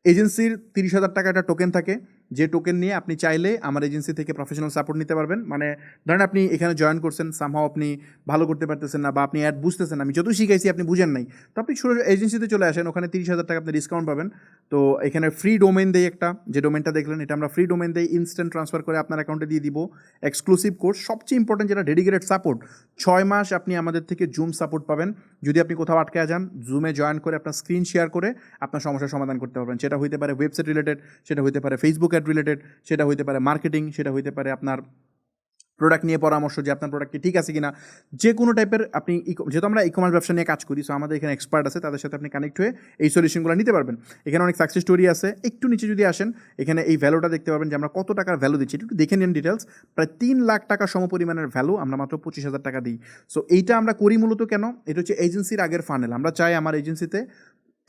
এজেন্সির 30,000 টাকা একটা টোকেন থাকে, যে টোকেন নিয়ে আপনি চাইলে আমার এজেন্সি থেকে প্রফেশনাল সাপোর্ট নিতে পারবেন। মানে ধরেন আপনি এখানে জয়েন করছেন, সামহাও আপনি ভালো করতে পারতেছেন না বা আপনি অ্যাড বুঝতেছেন, আমি যত শিখাইছি আপনি বুঝেন নাই, তো আপনি ছোটো এজেন্সিতে চলে আসেন, ওখানে 30,000 টাকা আপনি ডিসকাউন্ট পাবেন। তো এখানে ফ্রি ডোমেন দেই একটা, যে ডোমেনটা দেখলেন এটা আমরা ফ্রি ডোমেন দেই, ইনস্ট্যান্ট ট্রান্সফার করে আপনার অ্যাকাউন্টে দিয়ে দিব। এক্সক্লুসিভ কোর্স, সবচেয়ে ইম্পর্টেন্ট যেটা ডেডিকেটেড সাপোর্ট, 6 মাস আপনি আমাদের থেকে জুম সাপোর্ট পাবেন। যদি আপনি কোথাও আটকে যান, জুমে জয়েন করে আপনার স্ক্রিন শেয়ার করে আপনার সমস্যার সমাধান করতে পারবেন। সেটা হইতে পারে ওয়েবসাইট রিলেটেড, সেটা হইতে পারে ফেসবুক অ্যাড রিলেটেড, সেটা হইতে পারে মার্কেটিং, সেটা হইতে পারে আপনার প্রোডাক্ট নিয়ে পরামর্শ, যে আপনার প্রোডাক্ট কি ঠিক আছে কিনা, যে কোনো টাইপের আপনি যেহেতু আমরা ই কমার্স ব্যবসা নিয়ে কাজ করি, সো আমাদের এখানে এক্সপার্ট আছে, তাদের সাথে আপনি কানেক্ট হয়ে এই সলিউশনগুলো নিতে পারবেন। এখানে অনেক সাকসেস স্টোরি আছে, একটু নিচে যদি আসেন এখানে এই ভ্যালুটা দেখতে পারবেন যে আমরা কত টাকার ভ্যালু দিচ্ছি, একটু দেখে নিন ডিটেলস। প্রায় 3 লাখ টাকা সমপরিমাণের ভ্যালু আমরা মাত্র 25,000 টাকা দিই। সো এইটা আমরা করি মূলত কেন, এটা হচ্ছে এজেন্সির আগের ফানেল। আমরা চাই আমার এজেন্সিতে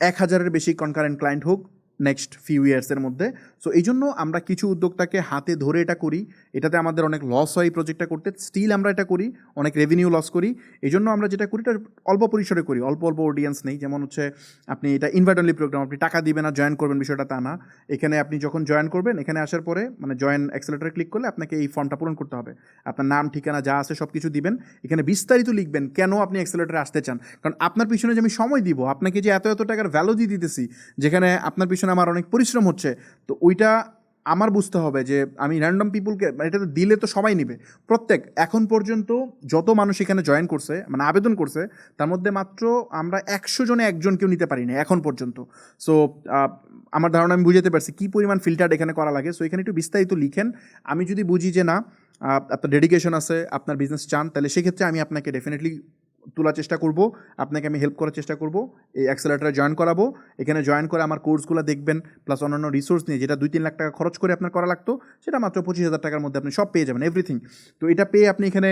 1,000-এর বেশি কনকারেন্ট ক্লায়েন্ট হোক, নেক্সট ফিউ ইয়ার্সের মধ্যে। সো এই জন্য আমরা কিছু উদ্যোক্তাকে হাতে ধরে এটা করি, এটাতে আমাদের অনেক লস হয় এই প্রজেক্টটা করতে, স্টিল আমরা এটা করি, অনেক রেভিনিউ লস করি। এই জন্য আমরা যেটা করি এটা অল্প পরিসরে করি, অল্প অল্প অডিয়েন্স নেই। যেমন হচ্ছে আপনি এটা ইনভাইট অনলি প্রোগ্রাম, আপনি টাকা দিবেন না জয়েন করবেন বিষয়টা তা না। এখানে আপনি যখন জয়েন করবেন, এখানে আসার পরে মানে জয়েন অ্যাক্সেলেটরে ক্লিক করলে আপনাকে এই ফর্মটা পূরণ করতে হবে, আপনার নাম ঠিকানা যা আছে সব কিছু দিবেন, এখানে বিস্তারিত লিখবেন কেন আপনি অ্যাক্সেলেটরে আসতে চান। কারণ আপনার পিছনে যে আমি সময় দিব, আপনাকে যে এত এত টাকার ভ্যালু দিয়ে দিতেছি, যেখানে আপনার পিছনে আমার অনেক পরিশ্রম হচ্ছে, তো ওইটা আমার বুঝতে হবে যে আমি র্যান্ডম পিপুলকে এটা তো দিলে তো সবাই নিবে। প্রত্যেক এখন পর্যন্ত যত মানুষ এখানে জয়েন করছে মানে আবেদন করছে, তার মধ্যে মাত্র আমরা 100 জনে একজনকেও নিতে পারি না এখন পর্যন্ত। সো আমার ধারণা আমি বুঝাতে পারছি কী পরিমাণ ফিল্টার এখানে করা লাগে। সো এখানে একটু বিস্তারিত লিখেন। আমি যদি বুঝি যে না আপনার ডেডিকেশন আছে, আপনার বিজনেস চান, তাহলে সেক্ষেত্রে আমি আপনাকে ডেফিনেটলি তোলার চেষ্টা করব, আপনাকে আমি হেল্প করার চেষ্টা করব, এই অ্যাক্সেলেটরে জয়েন করাবো। এখানে জয়েন করে আমার কোর্সগুলো দেখবেন, প্লাস অন্যান্য রিসোর্স নিয়ে যেটা 2-3 লাখ টাকা খরচ করে আপনার করা লাগতো, সেটা মাত্র 25,000 টাকার মধ্যে আপনি সব পেয়ে যাবেন, এভরিথিং। তো এটা পেয়ে আপনি এখানে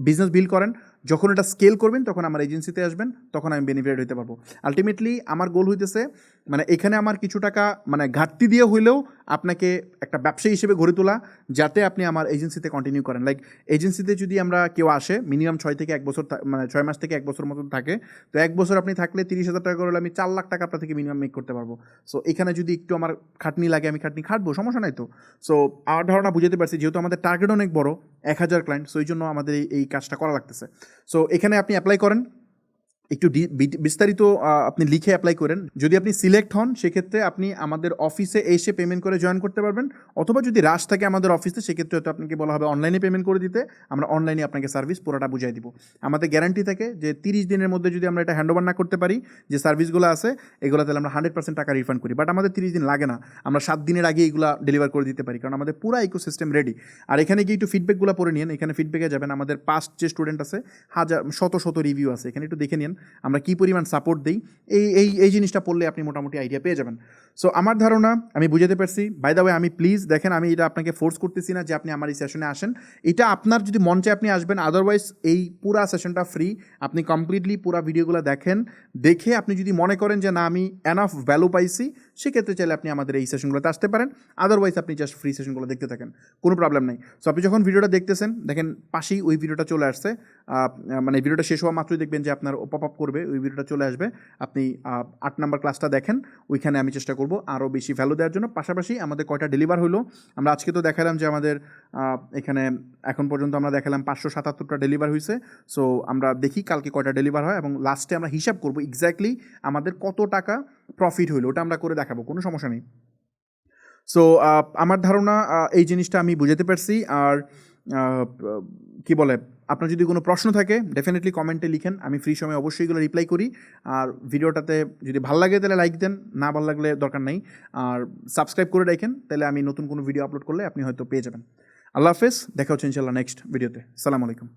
বিজনেস বিল্ড করেন। যখন এটা স্কেল করবেন তখন আমার এজেন্সিতে আসবেন, তখন আমি বেনিফিট হতে পারবো। আলটিমেটলি আমার গোল হইতেছে মানে এখানে আমার কিছু টাকা মানে ঘাটতি দিয়ে হইলেও আপনাকে একটা ব্যবসায়ী হিসেবে গড়ে তোলা, যাতে আপনি আমার এজেন্সিতে কন্টিনিউ করেন। লাইক এজেন্সিতে যদি আমরা কেউ আসে মিনিমাম 6 থেকে 1 বছর মানে 6 মাস থেকে 1 বছর মতন থাকে, তো 1 বছর আপনি থাকলে 30,000 টাকা করে আমি 4 লাখ টাকা আপনার থেকে মিনিমাম মেক করতে পারবো। সো এখানে যদি একটু আমার খাটনি লাগে আমি খাটনি খাটবো, সমস্যা নাই তো। সো আমার ধারণা বুঝতে পারছি, যেহেতু আমাদের টার্গেট অনেক বড় 1000 ক্লায়েন্ট, সো এই জন্য আমাদের এই কাজটা করা লাগতেছে। সো এখানে আপনি অ্যাপ্লাই করেন, একটু বিস্তারিত আপনি লিখে অ্যাপ্লাই করেন। যদি আপনি সিলেক্ট হন সেক্ষেত্রে আপনি আমাদের অফিসে এসে পেমেন্ট করে জয়েন করতে পারবেন, অথবা যদি রাশ থাকে আমাদের অফিসে সেক্ষেত্রে হয়তো আপনাকে বলা হবে অনলাইনে পেমেন্ট করে দিতে, আমরা অনলাইনে আপনাকে সার্ভিস পুরোটা বুঝাই দিব। আমাদের গ্যারান্টি থাকে যে 30 দিনের মধ্যে যদি আমরা এটা হ্যান্ডওভার না করতে পারি যে সার্ভিসগুলো আছে এগুলো, তাহলে আমরা 100% টাকা রিফান্ড করি। বাট আমাদের 30 দিন লাগে না, আমরা 7 দিনের আগে এগুলো ডেলিভার করে দিতে পারি, কারণ আমাদের পুরো ইকোসিস্টেম রেডি। আর এখানে গিয়ে একটু ফিডব্যাকগুলো পড়ে নিন, এখানে ফিডব্যাকে যাবেন, আমাদের পাস্ট যে স্টুডেন্ট আছে শত শত রিভিউ আছে, এখানে একটু দেখে নিন আমরা কী পরিমাণ সাপোর্ট দিই। এই জিনিসটা পড়লে আপনি মোটামুটি আইডিয়া পেয়ে যাবেন। সো আমার ধারণা আমি বুঝাতে পারছি। বাই দ্য ওয়ে আমি প্লিজ দেখেন, আমি এটা আপনাকে ফোর্স করতেছি না যে আপনি আমার এই সেশনে আসেন, এটা আপনার যদি মন চায় আপনি আসবেন, আদারওয়াইজ এই পুরা সেশনটা ফ্রি। আপনি কমপ্লিটলি পুরা ভিডিওগুলো দেখেন, দেখে আপনি যদি মনে করেন যে না আমি এনাফ ভ্যালু পাইছি, সেক্ষেত্রে চাইলে আপনি আমাদের এই সেশনগুলোতে আসতে পারেন, আদারওয়াইজ আপনি জাস্ট ফ্রি সেশনগুলো দেখতে থাকেন, কোনো প্রবলেম নাই। সো আপনি যখন ভিডিওটা দেখতেছেন দেখেন পাশেই ওই ভিডিওটা চলে আসছে, মানে ভিডিওটা শেষ হওয়া মাত্রই দেখবেন যে আপনার পপ আপ করবে, ওই ভিডিওটা চলে আসবে। আপনি 8 নাম্বার ক্লাসটা দেখেন, ওইখানে আমি চেষ্টা করব আরও বেশি ভ্যালু দেওয়ার জন্য। পাশাপাশি আমাদের কয়টা ডেলিভার হলো, আমরা আজকে তো দেখালাম যে আমাদের এখানে এখন পর্যন্ত আমরা দেখালাম 577টা ডেলিভার হয়েছে। সো আমরা দেখি কালকে কয়টা ডেলিভার হয়, এবং লাস্টে আমরা হিসাব করব এক্স্যাক্টলি আমাদের কত টাকা প্রফিট হইলো, ওটা আমরা করে দেখাবো, কোনো সমস্যা নেই। সো আমার ধারণা এই জিনিসটা আমি বুঝাতে পারছি। আর কি বলে, আপনার যদি কোনো প্রশ্ন থাকে ডেফিনেটলি কমেন্টে লিখেন, আমি ফ্রি সময় অবশ্যই এগুলো রিপ্লাই করি। আর ভিডিওটাতে যদি ভালো লাগে তাহলে লাইক দেন, না ভালো লাগলে দরকার নাই। আর সাবস্ক্রাইব করে রাখেন, তাহলে আমি নতুন কোনো ভিডিও আপলোড করলে আপনি হয়তো পেয়ে যাবেন। আল্লাহ হাফেজ, দেখা হচ্ছে ইনশাল্লাহ নেক্সট ভিডিওতে। সালাম আলাইকুম।